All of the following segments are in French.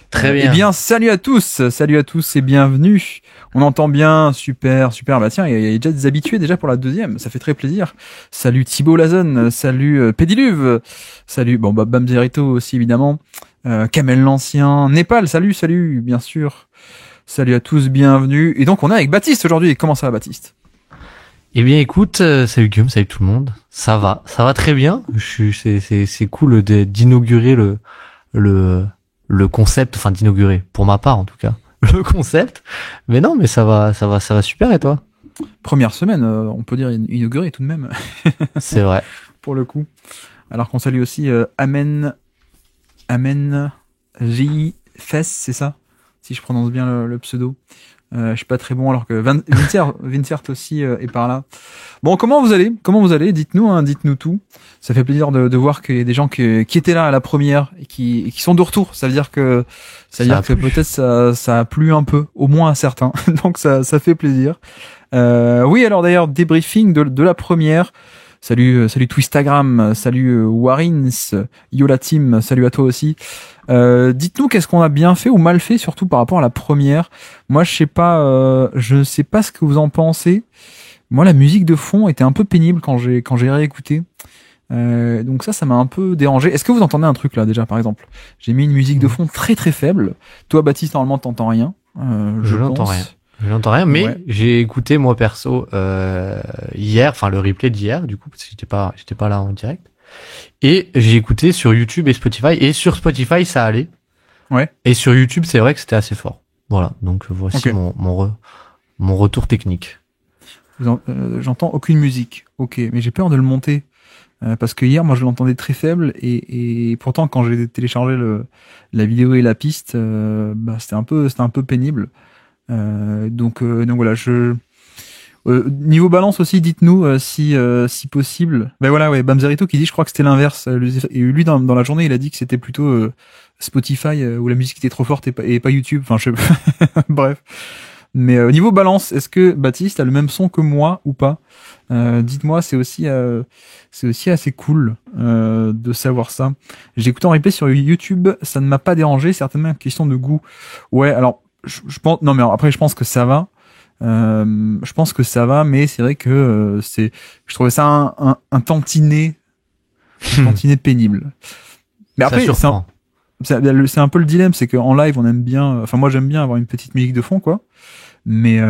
Très bien. Eh bien, salut à tous et bienvenue. On entend bien, super. Bah tiens, il y a déjà des habitués déjà pour la deuxième, ça fait très plaisir. Salut Thibaut Lazone, salut Pédiluve, salut Bamzerito aussi évidemment, Kamel l'Ancien, Népal, salut, bien sûr. Salut à tous, bienvenue. Et donc on est avec Baptiste aujourd'hui. Comment ça va Baptiste ? Eh bien, écoute, salut Guillaume, salut tout le monde. Ça va très bien. C'est cool d'inaugurer le concept, enfin d'inaugurer, pour ma part en tout cas, le concept. Mais non, mais ça va super. Et toi ? Première semaine, on peut dire inaugurée tout de même. C'est vrai. Pour le coup. Alors qu'on salue aussi Amen J Fess, c'est ça ? Si je prononce bien le pseudo. Je suis pas très bon alors que Vincert aussi est par là. Bon, comment vous allez ? Dites-nous tout. Ça fait plaisir de voir qu'il y a des gens qui étaient là à la première et qui sont de retour. Ça veut dire que peut-être ça a plu un peu, au moins à certains. Donc ça fait plaisir. Oui, alors d'ailleurs débriefing de la première. Salut Twistagram, salut Warins, Yola Team, salut à toi aussi. Dites-nous qu'est-ce qu'on a bien fait ou mal fait, surtout par rapport à la première. Moi, je sais pas ce que vous en pensez. Moi, la musique de fond était un peu pénible quand j'ai réécouté. Donc ça m'a un peu dérangé. Est-ce que vous entendez un truc là déjà, par exemple ? J'ai mis une musique de fond très très faible. Toi, Baptiste, normalement, t'entends rien. Je n'entends rien, mais ouais. J'ai écouté moi perso hier, enfin le replay d'hier, du coup parce que j'étais pas là en direct. Et j'ai écouté sur YouTube et Spotify, et sur Spotify ça allait. Ouais. Et sur YouTube c'est vrai que c'était assez fort. Voilà, donc voici mon retour technique. J'entends aucune musique. Ok, mais j'ai peur de le monter parce que hier moi je l'entendais très faible et pourtant quand j'ai téléchargé la vidéo et la piste, c'était un peu pénible. Donc voilà, niveau balance aussi, dites-nous si possible. Ben voilà, ouais, Bamzerito qui dit, je crois que c'était l'inverse. Et lui dans la journée, il a dit que c'était plutôt Spotify où la musique était trop forte et pas YouTube. Enfin, je sais pas. Bref. Mais niveau balance, est-ce que Baptiste a le même son que moi ou pas ? Dites-moi, c'est aussi assez cool de savoir ça. J'ai écouté en replay sur YouTube, ça ne m'a pas dérangé, certainement une question de goût. Ouais, alors je pense, non mais après je pense que ça va. Mais c'est vrai que je trouvais ça un tantinet pénible. Mais après c'est un peu le dilemme, c'est qu'en live on aime bien, enfin moi j'aime bien avoir une petite musique de fond quoi. Mais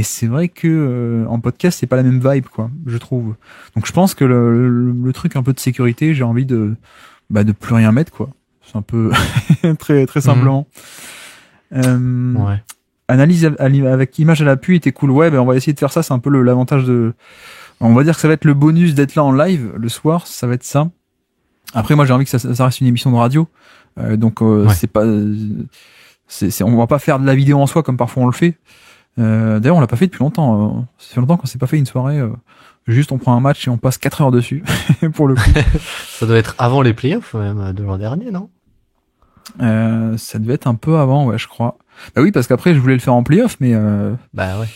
c'est vrai que en podcast c'est pas la même vibe quoi, je trouve. Donc je pense que le truc un peu de sécurité, j'ai envie de plus rien mettre quoi. C'est un peu très très simplement. Ouais. Analyse avec image à l'appui était cool. Ouais, on va essayer de faire ça. C'est un peu l'avantage de. On va dire que ça va être le bonus d'être là en live le soir. Ça va être ça. Après, moi, j'ai envie que ça reste une émission de radio. Donc, c'est pas. On va pas faire de la vidéo en soi comme parfois on le fait. D'ailleurs, on l'a pas fait depuis longtemps. Ça fait longtemps qu'on s'est pas fait une soirée. Juste, on prend un match et on passe 4 heures dessus. Pour le coup. Ça doit être avant les playoffs même de l'an dernier, non ? Ça devait être un peu avant, ouais, je crois. Bah oui, parce qu'après je voulais le faire en playoff, mais bah ouais.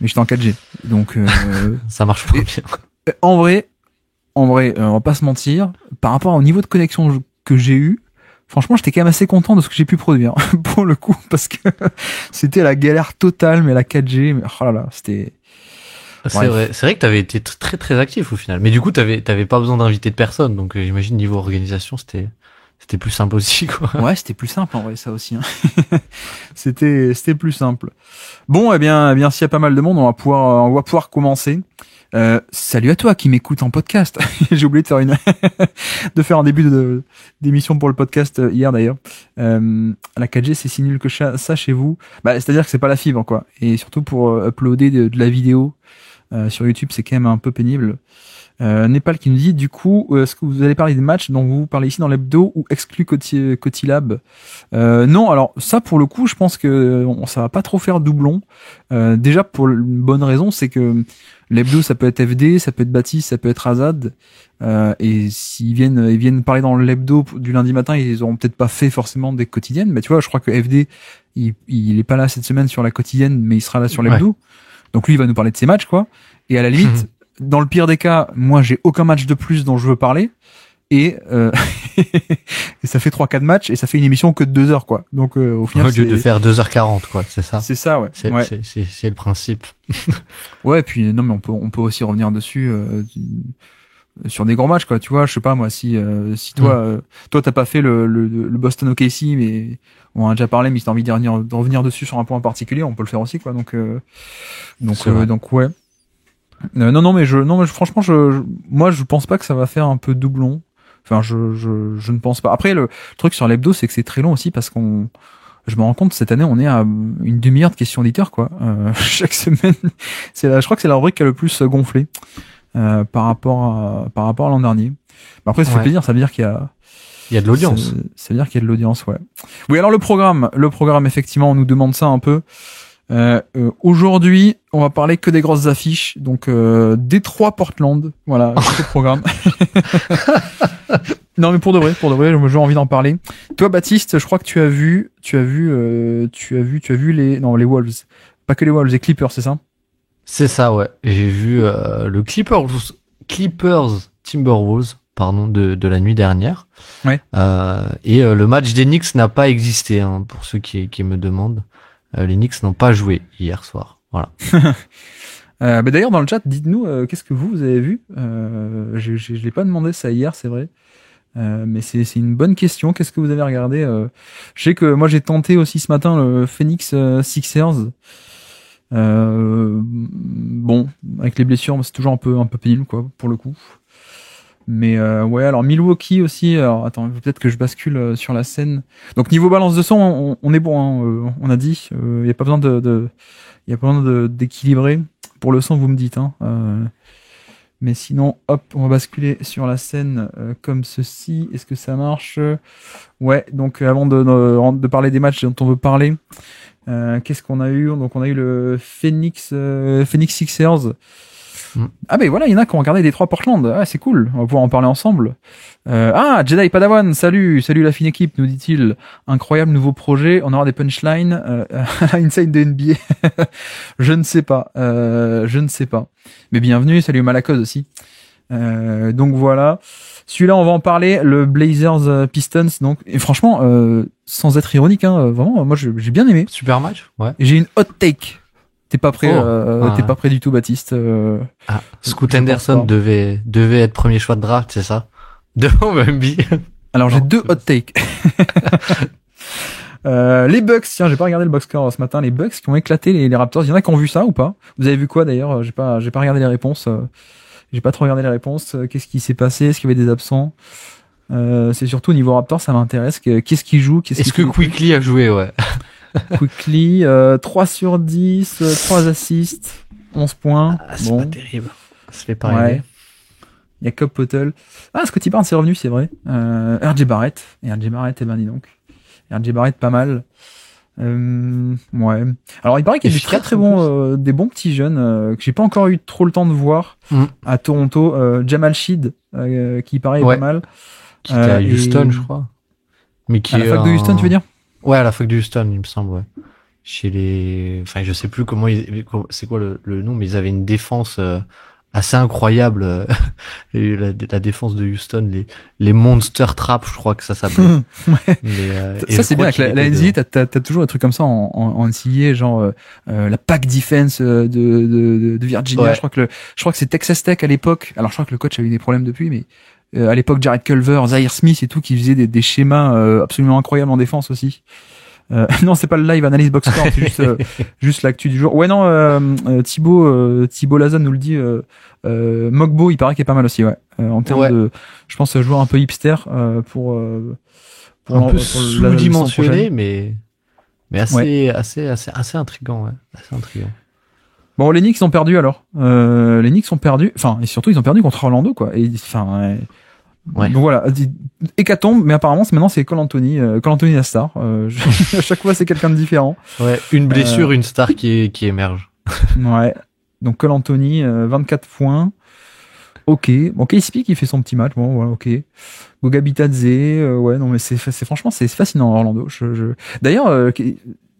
Mais j'étais en 4G, donc ça marche pas bien. En vrai, on va pas se mentir. Par rapport au niveau de connexion que j'ai eu, franchement, j'étais quand même assez content de ce que j'ai pu produire pour le coup, parce que c'était la galère totale, mais la 4G, mais oh là là, c'était. C'est vrai que t'avais été très très actif au final. Mais du coup, t'avais pas besoin d'inviter de personne, donc j'imagine niveau organisation, c'était plus simple aussi, quoi. Ouais, c'était plus simple en vrai, ça aussi. Hein. C'était plus simple. Bon, eh bien, s'il y a pas mal de monde, on va pouvoir commencer. Salut à toi qui m'écoute en podcast. J'ai oublié de faire un début d'émission pour le podcast hier d'ailleurs. La 4G, c'est si nul que ça chez vous. C'est-à-dire que c'est pas la fibre, quoi. Et surtout pour uploader de la vidéo sur YouTube, c'est quand même un peu pénible. Népal qui nous dit, du coup, est-ce que vous allez parler des matchs dont vous parlez ici dans l'hebdo ou exclu Cotilab ? Non, alors ça pour le coup, je pense que ça va pas trop faire doublon. Déjà pour une bonne raison, c'est que l'hebdo ça peut être FD, ça peut être Baptiste, ça peut être Azad. Et s'ils viennent parler dans l'hebdo du lundi matin, ils auront peut-être pas fait forcément des quotidiennes. Mais tu vois, je crois que FD, il est pas là cette semaine sur la quotidienne, mais il sera là sur l'hebdo. Ouais. Donc lui, il va nous parler de ses matchs, quoi. Et à la limite, dans le pire des cas, moi, j'ai aucun match de plus dont je veux parler. et, et ça fait 3-4 matchs et ça fait une émission que de 2 heures, quoi. Donc, au final, Au lieu de faire 2h40, quoi, c'est ça. C'est ça, ouais. C'est le principe. Ouais, et puis, non, mais on peut aussi revenir dessus, sur des grands matchs, quoi. Tu vois, je sais pas, moi, si toi, toi, t'as pas fait le Boston OKC, mais on en a déjà parlé, mais si t'as envie de revenir dessus sur un point particulier, on peut le faire aussi, quoi. Donc ouais. Non, mais franchement, moi, je pense pas que ça va faire un peu doublon. Enfin, je ne pense pas. Après, le truc sur l'hebdo, c'est que c'est très long aussi parce je me rends compte, cette année, on est à une demi-heure de questions auditeurs, quoi. Chaque semaine, je crois que c'est la rubrique qui a le plus gonflé, par rapport à l'an dernier. Mais après, ça fait plaisir, ça veut dire qu'il y a de l'audience. Ça veut dire qu'il y a de l'audience, ouais. Oui, alors le programme, effectivement, on nous demande ça un peu. Aujourd'hui, on va parler que des grosses affiches, donc Détroit, Portland, voilà, c'est le programme. Non, mais pour de vrai, j'ai envie d'en parler. Toi, Baptiste, je crois que tu as vu les Wolves, pas que les Wolves, les Clippers, c'est ça? C'est ça, ouais. J'ai vu le Clippers Timberwolves, pardon, de la nuit dernière. Ouais. Et le match des Knicks n'a pas existé, hein, pour ceux qui me demandent. Les Knicks n'ont pas joué hier soir. Voilà. D'ailleurs, dans le chat, dites-nous qu'est-ce que vous avez vu. Je l'ai pas demandé ça hier, c'est vrai. Mais c'est une bonne question. Qu'est-ce que vous avez regardé? Je sais que moi j'ai tenté aussi ce matin le Phoenix Sixers. Bon, avec les blessures, c'est toujours un peu pénible, quoi, pour le coup. Mais ouais, alors Milwaukee aussi. Alors attends, peut-être que je bascule sur la scène. Donc niveau balance de son, on est bon, hein, on a dit. Il y a pas besoin d'équilibrer. Pour le son, vous me dites. Hein, mais sinon, hop, on va basculer sur la scène comme ceci. Est-ce que ça marche? Ouais. Donc avant de parler des matchs dont on veut parler, qu'est-ce qu'on a eu? Donc on a eu le Phoenix Sixers. Ah ben voilà, il y en a qui ont regardé Détroit Portland. Ah, c'est cool, on va pouvoir en parler ensemble. Jedi Padawan, salut la fine équipe, nous dit-il. Incroyable nouveau projet, on aura des punchlines à Inside de NBA. Je ne sais pas. Mais bienvenue, salut Malakos aussi. Donc voilà. Celui-là, on va en parler, le Blazers Pistons. Donc, et franchement, sans être ironique, hein, vraiment, moi j'ai bien aimé. Super match, ouais. Et j'ai une hot take. T'es pas prêt, t'es pas prêt du tout, Baptiste. Scoot Henderson devait être premier choix de draft, c'est ça? Devant Wemby. Alors j'ai deux hot takes. Les Bucks, tiens, j'ai pas regardé le box score ce matin. Les Bucks qui ont éclaté les Raptors. Il y en a qui ont vu ça ou pas? Vous avez vu quoi d'ailleurs? J'ai pas regardé les réponses. J'ai pas trop regardé les réponses. Qu'est-ce qui s'est passé? Est-ce qu'il y avait des absents? C'est surtout au niveau Raptors, ça m'intéresse. Qu'est-ce qui joue? Est-ce que Quickly a joué? Ouais. Quickly, 3 sur 10, 3 assists, 11 points. Ah, c'est pas terrible. Ça fait pas rêver. Il y a Cobb Pottle. Ah, Scotty Barnes est revenu, c'est vrai. RJ Barrett. Et RJ Barrett, eh ben, dis donc. RJ Barrett, pas mal. Ouais. Alors, il paraît qu'il y a des très bons, des bons petits jeunes, que j'ai pas encore eu trop le temps de voir à Toronto. Jamal Sheed, qui paraît pas mal. Qui était à Houston, je crois. Mais qui à la fac de Houston, tu veux dire? Ouais, à la fac de Houston, il me semble, ouais. Enfin, je sais plus c'est quoi le nom, mais ils avaient une défense assez incroyable. La défense de Houston, les Monster Trap, je crois que ça s'appelait. Ouais. Ça c'est bien avec la NCAA, t'as toujours des trucs comme ça en NCAA, genre la pack defense de Virginia. Ouais. Je crois que c'est Texas Tech à l'époque. Alors je crois que le coach a eu des problèmes depuis, mais à l'époque, Jared Culver, Zaire Smith et tout, qui faisaient des schémas absolument incroyables en défense aussi. Non, c'est pas le live analyse box score, c'est juste l'actu du jour. Ouais, non, Thibaut Lazane nous le dit. Mogbo, il paraît qu'il est pas mal aussi, ouais. En termes de, je pense, joueur un peu hipster pour un peu sous-dimensionné, mais assez intriguant, ouais. Assez intriguant. Bon, les Knicks ont perdu alors. Les Knicks ont perdu. Enfin, et surtout, ils ont perdu contre Orlando, quoi. Et enfin. Ouais. Donc voilà, hécatombe, mais apparemment maintenant c'est Cole Anthony la star. À chaque fois c'est quelqu'un de différent. Ouais, une blessure, une star qui émerge. Ouais. Donc Cole Anthony, 24 points. Ok, bon, KCP qui fait son petit match, bon voilà, ok. Goga Bitadze, ouais, non mais c'est franchement c'est fascinant Orlando. D'ailleurs,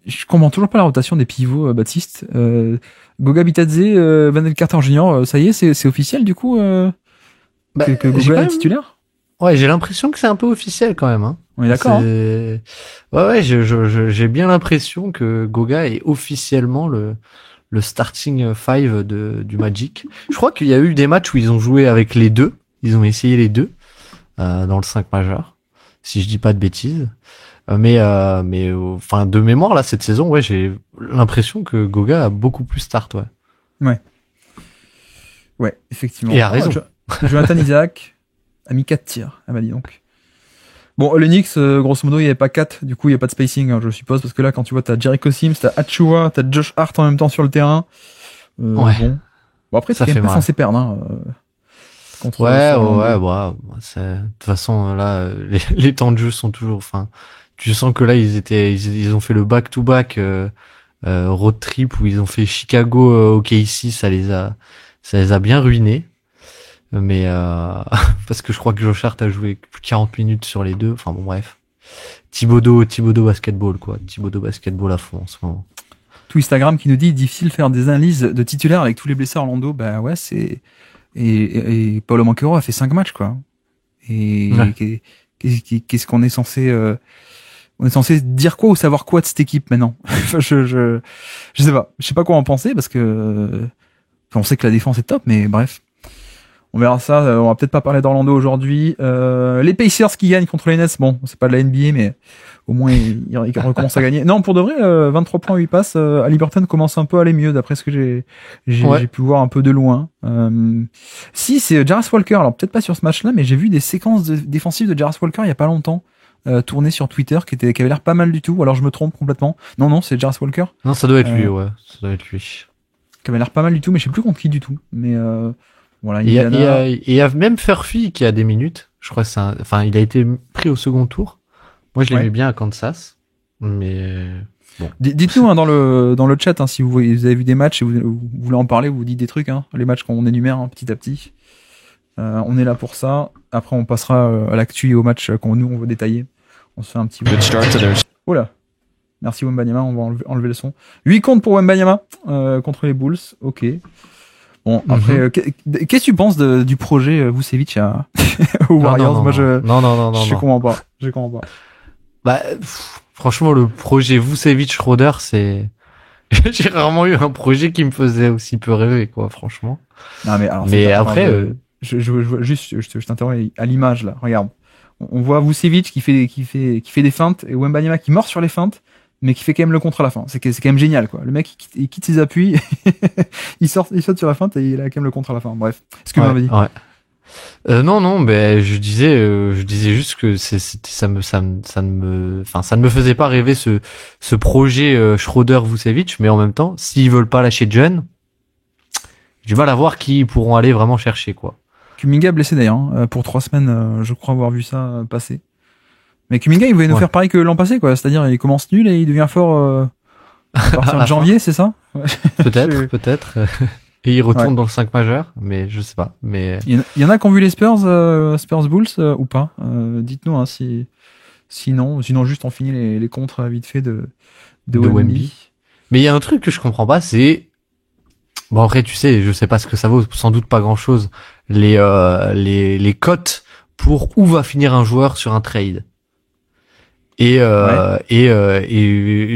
je comprends toujours pas la rotation des pivots, Baptiste. Goga Bitadze, Wendell Carter Jr., ça y est, c'est officiel du coup que Goga est titulaire. Ouais, j'ai l'impression que c'est un peu officiel quand même. Hein. On est d'accord. Ouais, j'ai bien l'impression que Goga est officiellement le starting five du Magic. Je crois qu'il y a eu des matchs où ils ont joué avec les deux. Ils ont essayé les deux dans le 5 majeur, si je dis pas de bêtises. Mais enfin de mémoire là cette saison, ouais, j'ai l'impression que Goga a beaucoup plus start, ouais. Ouais, effectivement. Et a raison. Jonathan Isaac a mis 4 tirs. Ah bah dis donc. Bon, le Knicks, grosso modo, il n'y avait pas 4, du coup, il n'y a pas de spacing, hein, je suppose, parce que là, quand tu vois, t'as Jericho Sims, t'as Achua, t'as Josh Hart en même temps sur le terrain. Ouais. Bon, après, c'est quand même pas censé perdre, hein. Contre de toute façon, là, les temps de jeu sont toujours, enfin, tu sens que là, ils ont fait le back-to-back, road trip où ils ont fait Chicago, OKC, ça les a bien ruinés. Mais parce que je crois que Josh Hart a joué 40 minutes sur les deux. Enfin bon, bref. Thibodeau basketball, quoi. Thibodeau basketball à fond en ce moment. Tout Instagram qui nous dit difficile de faire des analyses de titulaires avec tous les blessés Orlando. Bah ouais, c'est et Paolo Banchero a fait 5 matchs, quoi. Et ouais. Qu'est-ce qu'on est censé on est censé dire quoi ou savoir quoi de cette équipe maintenant? je sais pas. Je sais pas quoi en penser parce que on sait que la défense est top, mais bref. On verra ça. On va peut-être pas parler d'Orlando aujourd'hui. Les Pacers qui gagnent contre les Nets. Bon, c'est pas de la NBA, mais au moins ils recommencent à gagner. Non, pour de vrai, 23 points, 8 passes. Haliburton commence un peu à aller mieux d'après ce que j'ai pu voir un peu de loin. Si c'est Jarrett Walker. Alors peut-être pas sur ce match-là, mais j'ai vu des séquences défensives de Jarrett Walker il y a pas longtemps. Tourné sur Twitter qui avait l'air pas mal du tout. Alors je me trompe complètement. Non, c'est Jarrett Walker. Non, ça doit être lui, ouais. Ça doit être lui. Qui avait l'air pas mal du tout, mais je sais plus contre qui du tout. Mais voilà, il y a même Furphy qui a des minutes. Je crois que il a été pris au second tour. Moi, je l'aimais bien à Kansas. Mais bon. Dites-nous hein, dans le chat hein, si vous avez vu des matchs et vous voulez en parler, vous dites des trucs. Hein, les matchs qu'on énumère hein, petit à petit. On est là pour ça. Après, on passera à l'actu et au match qu'on on veut détailler. On se fait un petit... Oula. Merci Wembanyama, on va enlever le son. 8 comptes pour Wembanyama contre les Bulls. Ok. Bon, après, qu'est-ce que tu penses du projet Vucevic aux Warriors? Moi, je comprends pas. Je comprends pas. Bah, franchement, le projet Vucevic-Schroeder, c'est... J'ai rarement eu un projet qui me faisait aussi peu rêver, quoi, franchement. Non, mais alors, après... Je t'interromps à l'image, là. Regarde. On voit Vucevic qui fait des feintes et Wembanyama qui mord sur les feintes, mais qui fait quand même le contre à la fin. C'est quand même génial, quoi. Le mec, il quitte ses appuis, il saute sur la feinte et il a quand même le contre à la fin. Bref. Ce que m'avait dit. Ouais. Non, ben, je disais juste que ça ne me faisait pas rêver ce projet Schroeder-Vucevic, mais en même temps, s'ils veulent pas lâcher John, j'ai du mal à voir qui ils pourront aller vraiment chercher, quoi. Kuminga blessé d'ailleurs, hein, pour 3 semaines, je crois avoir vu ça passer. Mais Kuminga, il voulait nous faire pareil que l'an passé, quoi. C'est-à-dire, il commence nul et il devient fort à partir de janvier, c'est ça? Peut-être. Et il retourne dans le 5 majeur, mais je sais pas. Mais il y en a qui ont vu les Spurs Bulls ou pas? Dites-nous hein, sinon juste on finit les contres vite fait de Wemby. Mais il y a un truc que je comprends pas, c'est bon après tu sais, je sais pas ce que ça vaut, sans doute pas grand-chose. Les cotes pour où va finir un joueur sur un trade. Et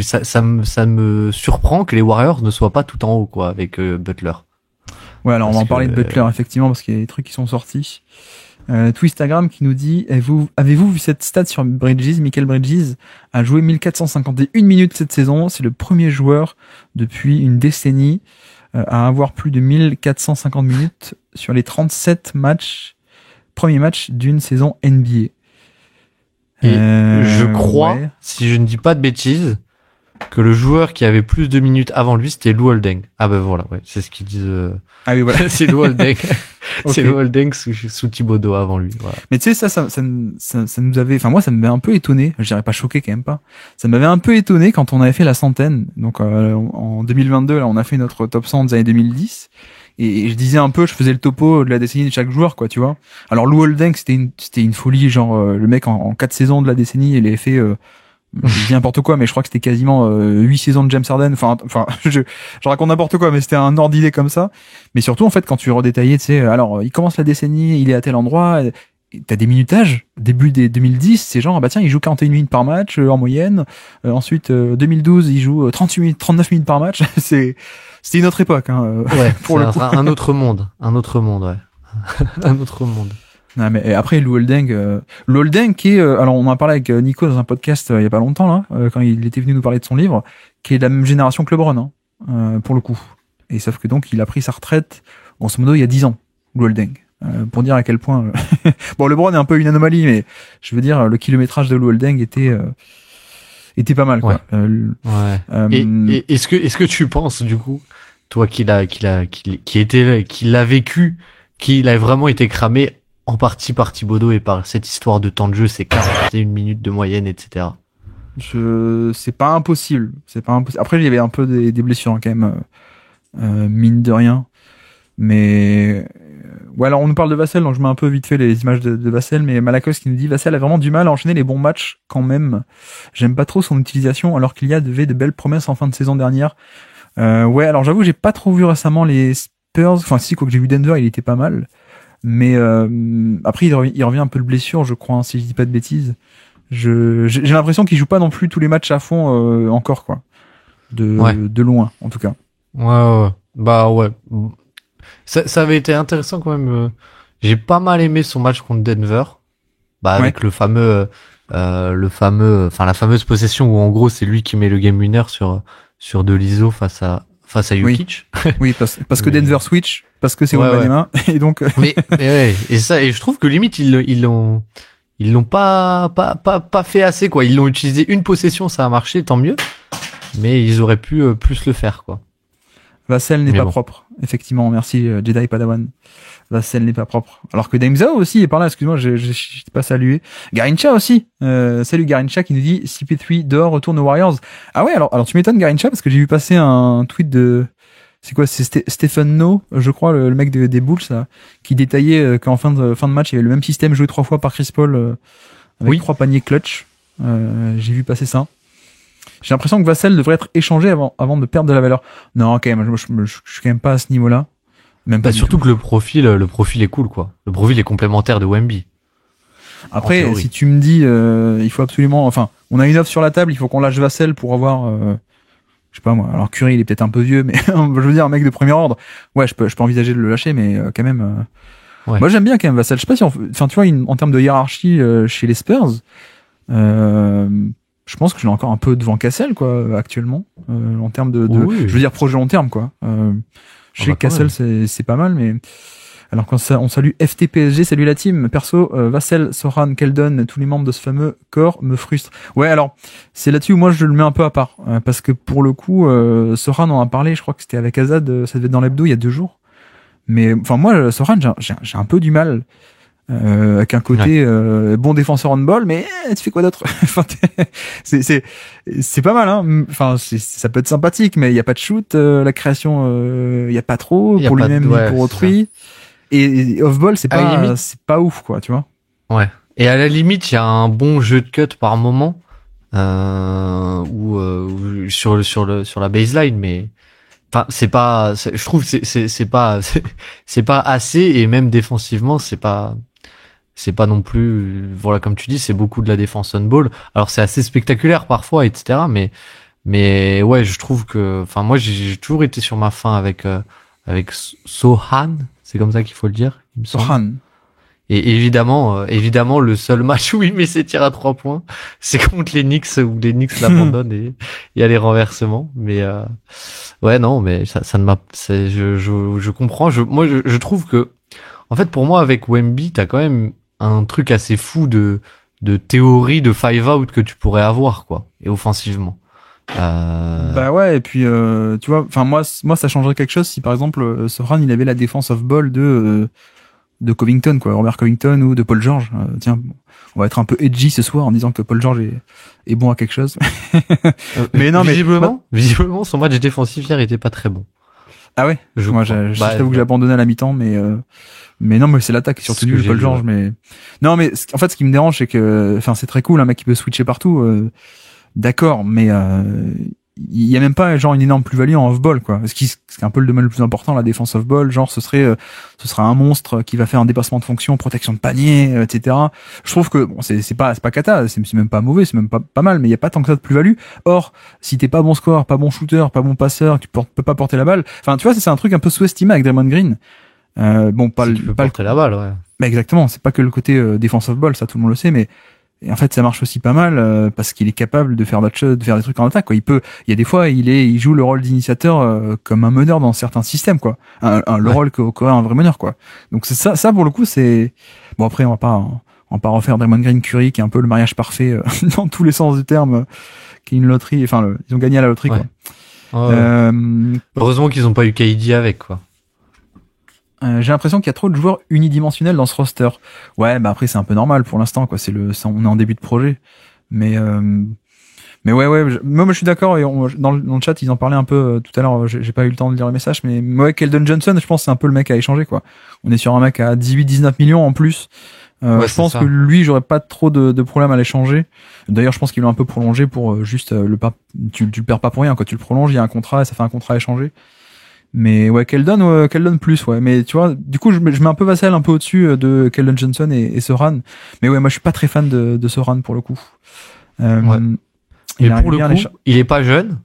ça me surprend que les Warriors ne soient pas tout en haut, quoi, avec Butler. Ouais, alors on va en parler de Butler effectivement parce qu'il y a des trucs qui sont sortis. Twistagram qui nous dit avez-vous vu cette stat sur Bridges? Michael Bridges a joué 1451 minutes cette saison. C'est le premier joueur depuis une décennie à avoir plus de 1450 minutes sur les 37 premiers matchs d'une saison NBA. Et je crois, si je ne dis pas de bêtises, que le joueur qui avait plus de minutes avant lui, c'était Lou Holding. Ah ben voilà, ouais, c'est ce qu'ils disent. Ah oui, voilà. C'est Lou Holding. Okay. C'est Lou Holding sous Thibodeau avant lui. Voilà. Mais tu sais, ça nous avait, enfin moi, ça m'avait un peu étonné. Je dirais pas choqué quand même pas. Ça m'avait un peu étonné quand on avait fait la centaine. Donc en 2022, là, on a fait notre top 100 des années 2010. Et je disais un peu, je faisais le topo de la décennie de chaque joueur, quoi, tu vois. Alors Lou Holding, c'était une folie, genre le mec en 4 saisons de la décennie, il avait fait je dis n'importe quoi, mais je crois que c'était quasiment 8 saisons de James Harden. Enfin, je raconte n'importe quoi, mais c'était un ordre d'idée comme ça. Mais surtout, en fait, quand tu redétaillais, tu sais, alors il commence la décennie, il est à tel endroit, t'as des minutages. Début des 2010, c'est genre, bah tiens, il joue 41 minutes par match en moyenne. Ensuite, 2012, il joue 38 minutes, 39 minutes par match. C'était une autre époque, hein. Ouais, pour le coup. un autre monde, un autre monde, ouais. Un autre monde. Non, mais après, Lou Holding qui est, alors on en a parlé avec Nico dans un podcast il y a pas longtemps, là, quand il était venu nous parler de son livre, qui est de la même génération que LeBron, hein, pour le coup. Et sauf que donc, il a pris sa retraite, grosso modo, il y a 10 ans, Lou Holding. Pour dire à quel point, bon, LeBron est un peu une anomalie, mais je veux dire, le kilométrage de Lou Holding était pas mal, quoi. Ouais. Et est-ce que tu penses, du coup, toi qui l'a vécu, qu'il a vraiment été cramé en partie par Thibodeau et par cette histoire de temps de jeu, c'est 41 minutes de moyenne, etc. C'est pas impossible. Après, il y avait un peu des blessures, hein, quand même, mine de rien. Mais, ouais, alors on nous parle de Vassell, donc je mets un peu vite fait les images de Vassell, mais Malakos qui nous dit Vassell a vraiment du mal à enchaîner les bons matchs quand même. J'aime pas trop son utilisation, alors qu'il y avait de belles promesses en fin de saison dernière. Ouais, alors j'avoue, j'ai pas trop vu récemment les Spurs. Enfin, si, quoi que j'ai vu Denver, il était pas mal. Mais après, il revient un peu de blessure, je crois, hein, si je dis pas de bêtises. J'ai l'impression qu'il joue pas non plus tous les matchs à fond encore, quoi. De loin, en tout cas. Ouais. Bah ouais. Ça avait été intéressant quand même. J'ai pas mal aimé son match contre Denver. Bah avec la fameuse possession où en gros c'est lui qui met le game winner sur de l'ISO face à Jokic. Oui, parce que Denver switch, parce que c'est Wembanyama, et donc. mais ouais, et je trouve que limite ils l'ont pas fait assez, quoi. Ils l'ont utilisé une possession, ça a marché, tant mieux. Mais ils auraient pu plus le faire, quoi. Vassell n'est pas propre. Effectivement, merci Jedi Padawan. Vassell n'est pas propre. Alors que Damezao aussi est par là, excuse-moi, je pas salué. Garincha aussi. Salut Garincha qui nous dit CP3 dehors, retourne aux Warriors. Ah ouais, alors tu m'étonnes Garincha parce que j'ai vu passer un tweet de c'est quoi, c'est Stephen No, je crois, le mec des Bulls là, qui détaillait qu'en fin de match, il y avait le même système joué 3 fois par Chris Paul avec 3 paniers clutch. J'ai vu passer ça. J'ai l'impression que Vassell devrait être échangé avant de perdre de la valeur. Non, quand même, je suis quand même pas à ce niveau-là. Même pas surtout que le profil est cool, quoi. Le profil est complémentaire de Wemby. Après, si tu me dis, il faut absolument, enfin, on a une offre sur la table, il faut qu'on lâche Vassell pour avoir, je sais pas moi. Alors Curry, il est peut-être un peu vieux, mais je veux dire, un mec de premier ordre. Ouais, je peux envisager de le lâcher, mais quand même. Ouais. Moi, j'aime bien quand même Vassell. Je sais pas si enfin, tu vois, en termes de hiérarchie chez les Spurs. Je pense que je l'ai encore un peu devant Cassel, quoi, actuellement, en termes de je veux dire projet long terme, quoi. Je sais que Cassel c'est pas mal, mais alors quand on salue FTPSG, salut la team. Perso, Vassell, Soran, Keldon, tous les membres de ce fameux corps me frustrent. Ouais, alors c'est là-dessus où moi je le mets un peu à part, parce que pour le coup, Soran en a parlé, je crois que c'était avec Azad, ça devait être dans l'hebdo il y a 2 jours. Mais enfin moi, Soran, j'ai un peu du mal. Avec un côté bon défenseur handball, mais tu fais quoi d'autre? Enfin, c'est pas mal, hein. Enfin, ça peut être sympathique, mais il y a pas de shoot, la création, il y a pas trop pour lui-même ni pour autrui. Et off-ball, c'est pas ouf, quoi, tu vois. Ouais. Et à la limite, il y a un bon jeu de cut par moment, ou sur la baseline, mais enfin, je trouve c'est pas assez, et même défensivement, c'est pas non plus, voilà, comme tu dis, c'est beaucoup de la défense on-ball. Alors c'est assez spectaculaire parfois, etc. Mais ouais, je trouve que, enfin moi j'ai toujours été sur ma faim avec Sohan, c'est comme ça qu'il faut le dire. Sohan. Et évidemment, le seul match où il met ses tirs à 3 points, c'est contre les Knicks, où les Knicks l'abandonnent et il y a les renversements. Mais ouais, non, mais ça ne m'a, je comprends. Moi, je trouve que, en fait, pour moi, avec Wemby, t'as quand même un truc assez fou de théorie de 5-out que tu pourrais avoir, quoi, et offensivement. Bah ouais, et puis tu vois, enfin moi ça changerait quelque chose si par exemple Soran il avait la défense off ball de Covington, quoi, Robert Covington ou de Paul George. Tiens, on va être un peu edgy ce soir en disant que Paul George est bon à quelque chose. Mais non, visiblement son match défensif hier était pas très bon. Ah ouais. Moi j'avoue que j'ai abandonné à la mi-temps, mais non, mais c'est l'attaque surtout du Paul George, mais non, mais en fait ce qui me dérange c'est que, enfin c'est très cool un mec qui peut switcher partout, d'accord, mais il y a même pas genre une énorme plus-value en off-ball, quoi. Ce qui est un peu le domaine le plus important, la défense off-ball. Genre, ce sera un monstre qui va faire un dépassement de fonction, protection de panier, etc. Je trouve que bon, c'est pas cata, c'est même pas mauvais, c'est même pas mal, mais il y a pas tant que ça de plus-value. Or, si t'es pas bon score, pas bon shooter, pas bon passeur, tu peux pas porter la balle. Enfin, tu vois, c'est un truc un peu sous-estimé avec Draymond Green. Bon, pas Si le, tu peux pas le, porter la balle, ouais. bah exactement. C'est pas que le côté défense off-ball, ça tout le monde le sait, mais et en fait, ça marche aussi pas mal parce qu'il est capable de faire de faire des trucs en attaque, quoi. Il y a des fois, il joue le rôle d'initiateur comme un meneur dans certains systèmes, quoi. Le rôle qu'aurait un vrai meneur, quoi. Donc c'est ça pour le coup, c'est bon. Après, on va pas refaire Draymond Green Curry, qui est un peu le mariage parfait dans tous les sens du terme, qui est une loterie. Enfin, ils ont gagné à la loterie, Ouais. quoi. Ouais. Heureusement qu'ils ont pas eu KD avec, quoi. J'ai l'impression qu'il y a trop de joueurs unidimensionnels dans ce roster. Ouais, bah après c'est un peu normal pour l'instant, quoi. On est en début de projet, mais ouais, moi je suis d'accord. Et dans le chat ils en parlaient un peu tout à l'heure. J'ai pas eu le temps de lire le message, mais ouais, Keldon Johnson, je pense que c'est un peu le mec à échanger, quoi. On est sur un mec à 18-19 millions en plus. Ouais, je pense que lui, j'aurais pas trop de problème à l'échanger. D'ailleurs, je pense qu'ils l'ont un peu prolongé pour juste tu le perds pas pour rien, quoi. Tu le prolonges, il y a un contrat, et ça fait un contrat à échanger. Mais ouais, Keldon plus, ouais. Mais tu vois, du coup, je mets un peu Vassell un peu au-dessus de Keldon Johnson et Soran. Mais ouais, moi, je suis pas très fan de Soran pour le coup. Ouais. Et pour le coup, il est pas jeune,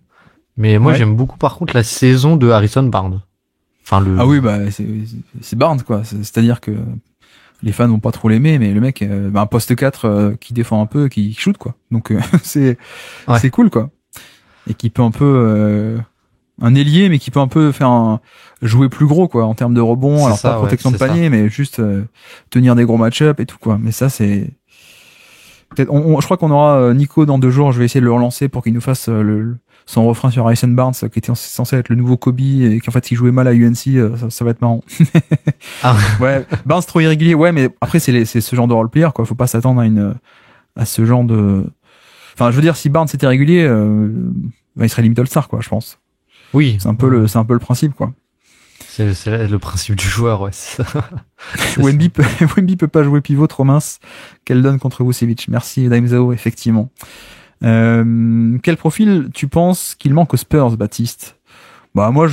mais moi, j'aime beaucoup, par contre, la saison de Harrison Barnes. Enfin, Ah oui, bah, c'est Barnes, quoi. C'est-à-dire que les fans vont pas trop l'aimer, mais le mec, un poste 4 qui défend un peu, qui shoot, quoi. Donc, c'est cool, quoi. Et qui peut un peu, un ailier, mais qui peut un peu faire jouer plus gros, quoi, en termes de rebond. Alors pas protection de panier, mais juste tenir des gros match-up et tout, quoi. Mais ça, c'est peut-être. Je crois qu'on aura Nico dans 2 jours. Je vais essayer de le relancer pour qu'il nous fasse son refrain sur Harrison Barnes, qui était censé être le nouveau Kobe et qu'en fait il jouait mal à UNC. Ça va être marrant. Ouais, Barnes trop irrégulier. Ouais, mais après c'est ce genre de role player, quoi. Faut pas s'attendre à ce genre de. Enfin, je veux dire, si Barnes était régulier, il serait limite All-Star, quoi, je pense. Oui. C'est un peu le principe, quoi. C'est le principe du joueur, ouais. Wemby peut pas jouer pivot trop mince. Keldon contre Vucevic. Merci, Daimzao, effectivement. Quel profil tu penses qu'il manque aux Spurs, Baptiste? Bah, moi,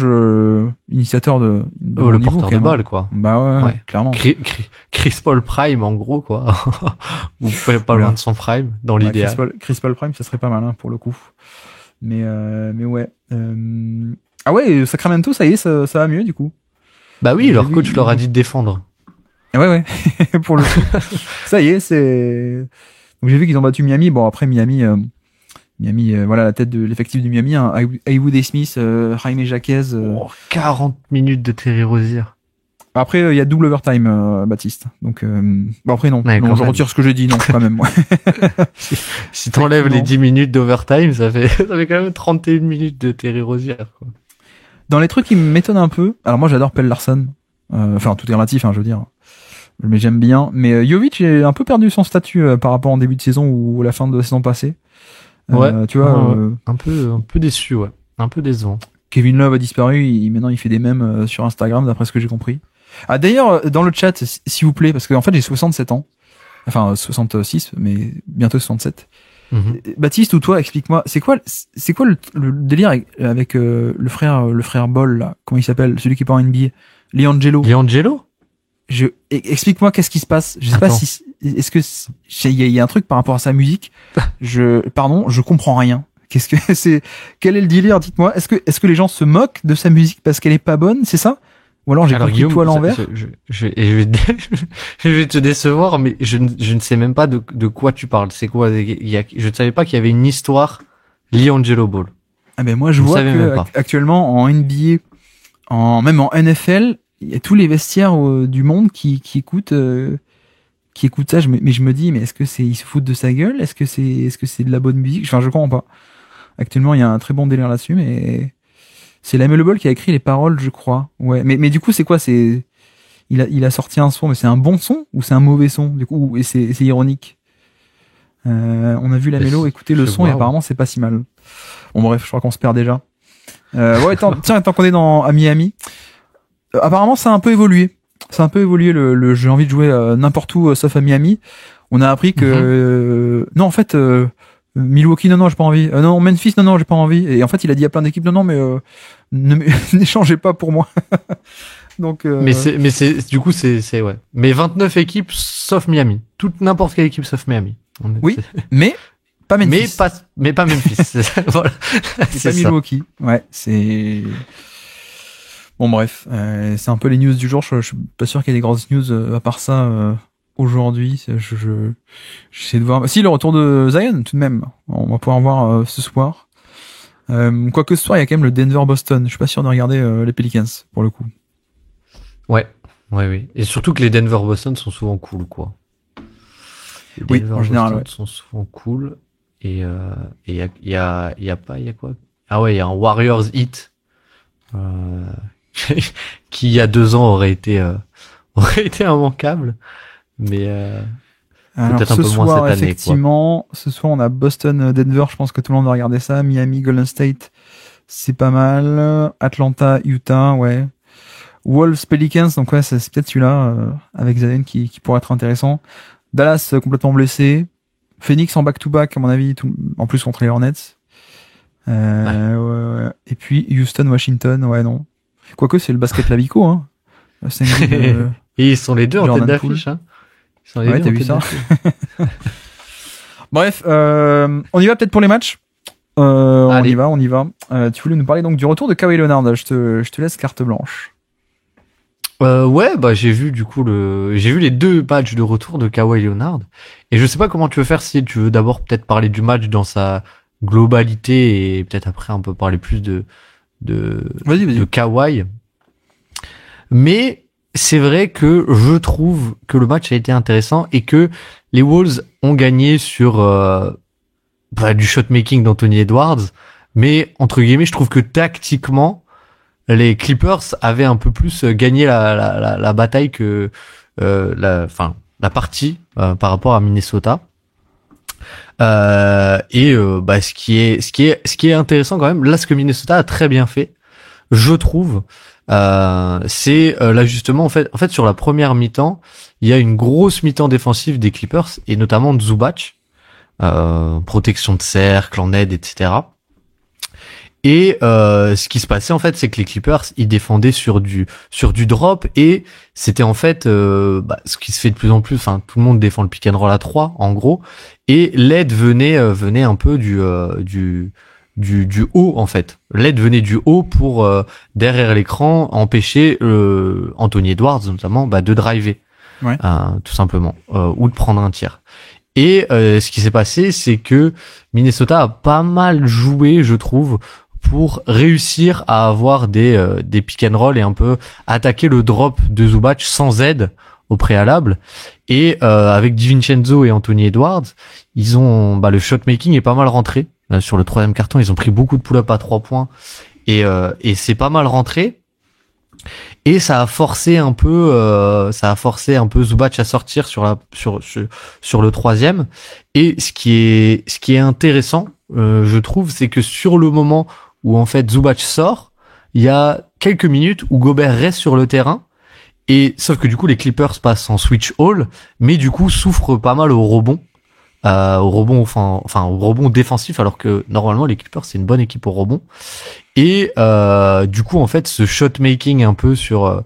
initiateur de le niveau, porteur de balle, quoi. Bah ouais. Clairement. Chris Paul Prime, en gros, quoi. Vous pouvez pas loin de son prime, dans l'idéal. Chris Paul Prime, ça serait pas mal, hein, pour le coup. Mais ouais. Ah ouais, Sacramento, ça y est, ça va mieux, du coup. Bah oui, leur coach leur a dit de défendre. Ouais. Pour le coup. Ça y est, c'est... Donc j'ai vu qu'ils ont battu Miami. Bon, après, Miami, voilà, la tête de l'effectif du Miami, hein. Haywood Smith, Jaime Jaquez. 40 minutes de Terry Rozier. Après, il y a double overtime, Baptiste. Donc, bon, après, non. Ouais, non, je retire ce que j'ai dit, non, quand même, ouais. Si t'enlèves les 10 minutes d'overtime, ça fait quand même 31 minutes de Terry Rozier, quoi. Dans les trucs qui m'étonnent un peu, alors moi j'adore Pelle Larson, enfin tout est relatif, hein, je veux dire, mais j'aime bien. Mais Jovic a un peu perdu son statut par rapport en début de saison ou la fin de la saison passée. Ouais. Tu vois, un peu déçu, ouais, un peu décevant. Kevin Love a disparu, maintenant il fait des mèmes sur Instagram, d'après ce que j'ai compris. Ah d'ailleurs, dans le chat, s'il vous plaît, parce que en fait j'ai 67 ans, enfin 66, mais bientôt 67. Baptiste ou toi, explique-moi, c'est quoi le délire avec le frère Ball, là, comment il s'appelle, celui qui est pas en NBA, Liangelo. Explique-moi qu'est-ce qui se passe. Je sais pas si est-ce que il y a un truc par rapport à sa musique. Je comprends rien. Quel est le délire, dites-moi. Est-ce que les gens se moquent de sa musique parce qu'elle est pas bonne, c'est ça? Ou alors j'ai compris tout à l'envers. Je vais te décevoir, mais je ne sais même pas de quoi tu parles. C'est quoi? Je ne savais pas qu'il y avait une histoire Liangelo Ball. Ah ben moi je vois que actuellement en NBA, même en NFL, il y a tous les vestiaires du monde qui écoutent ça. Mais je me dis, mais est-ce que ils se foutent de sa gueule? Est-ce que c'est de la bonne musique? Enfin, je comprends pas. Actuellement, il y a un très bon délire là-dessus, mais c'est LaMelo Ball qui a écrit les paroles, je crois. Ouais, mais du coup, c'est quoi? Il a sorti un son, mais c'est un bon son ou c'est un mauvais son? Du coup, et c'est ironique. On a vu LaMelo écouter le son et apparemment c'est pas si mal. Bon bref, je crois qu'on se perd déjà. Ouais, tiens, tant qu'on est à Miami, apparemment ça a un peu évolué. J'ai envie de jouer n'importe où sauf à Miami. On a appris que non, en fait, Milwaukee, non, j'ai pas envie. Non, Memphis, non, j'ai pas envie. Et en fait, il a dit à plein d'équipes, non, mais n'échangez pas pour moi. Donc, Mais du coup, c'est ouais. Mais 29 équipes sauf Miami. N'importe quelle équipe sauf Miami. Oui, mais pas Memphis. Mais pas Memphis. Voilà. C'est pas Milwaukee. Ouais, c'est... Bon, bref. C'est un peu les news du jour. Je suis pas sûr qu'il y ait des grosses news à part ça aujourd'hui. J'essaie de voir. Si, le retour de Zion, tout de même. On va pouvoir voir ce soir. Quoique ce soir, il y a quand même le Denver-Boston. Je suis pas sûr de regarder les Pelicans, pour le coup. Ouais. Oui. Et surtout que les Denver-Boston sont souvent cool, quoi. Oui, en général, ouais. Sont souvent cool. Et il y a quoi? Ah ouais, il y a un Warriors Heat qui il y a 2 ans aurait été immanquable, mais alors, peut-être un peu soir, moins cette année, effectivement, quoi. Ce soir, on a Boston-Denver. Je pense que tout le monde va regarder ça. Miami-Golden State, c'est pas mal. Atlanta-Utah, ouais. Wolves-Pelicans, donc ouais, c'est peut-être celui-là avec Zion qui pourrait être intéressant. Dallas complètement blessé. Phoenix en back-to-back, à mon avis, en plus contre les Hornets. Ouais. Et puis Houston-Washington, ouais, non. Quoique, c'est le basket Lavico, hein. Et ils sont les deux en tête d'affiche, hein. Ils sont les deux t'as vu ça? Bref, on y va peut-être pour les matchs. On y va. Tu voulais nous parler donc du retour de Kawhi Leonard. Je te laisse carte blanche. Ouais, bah j'ai vu les 2 matchs de retour de Kawhi Leonard et je sais pas comment tu veux faire, si tu veux d'abord peut-être parler du match dans sa globalité et peut-être après un peu parler plus de Kawhi. Mais c'est vrai que je trouve que le match a été intéressant et que les Wolves ont gagné sur du shot-making d'Anthony Edwards, mais entre guillemets, je trouve que tactiquement les Clippers avaient un peu plus gagné la bataille que la partie par rapport à Minnesota. Ce qui est intéressant quand même, là ce que Minnesota a très bien fait, je trouve, c'est l'ajustement en fait sur la première mi-temps, il y a une grosse mi-temps défensive des Clippers et notamment de Zubac, protection de cercle, en aide, etc. Et ce qui se passait en fait, c'est que les Clippers ils défendaient sur du drop et c'était en fait ce qui se fait de plus en plus. Enfin, tout le monde défend le pick and roll à 3 en gros, et l'aide venait un peu du haut en fait. L'aide venait du haut pour derrière l'écran empêcher Anthony Edwards notamment de driver, ouais. Tout simplement, ou de prendre un tir. Et ce qui s'est passé, c'est que Minnesota a pas mal joué, je trouve, pour réussir à avoir des pick and roll et un peu attaquer le drop de Zubac sans aide au préalable. Et avec DiVincenzo et Anthony Edwards, ils ont le shot making est pas mal rentré. Sur le 3e carton, ils ont pris beaucoup de pull-up à 3 points et c'est pas mal rentré. Et ça a forcé un peu Zubac à sortir sur le 3e. Et ce qui est intéressant, je trouve, c'est que sur le moment où en fait Zubac sort, il y a quelques minutes où Gobert reste sur le terrain. Et sauf que du coup les Clippers passent en switch all, mais du coup souffrent pas mal au rebond défensif, alors que normalement les Clippers c'est une bonne équipe au rebond. Et du coup en fait ce shot making un peu sur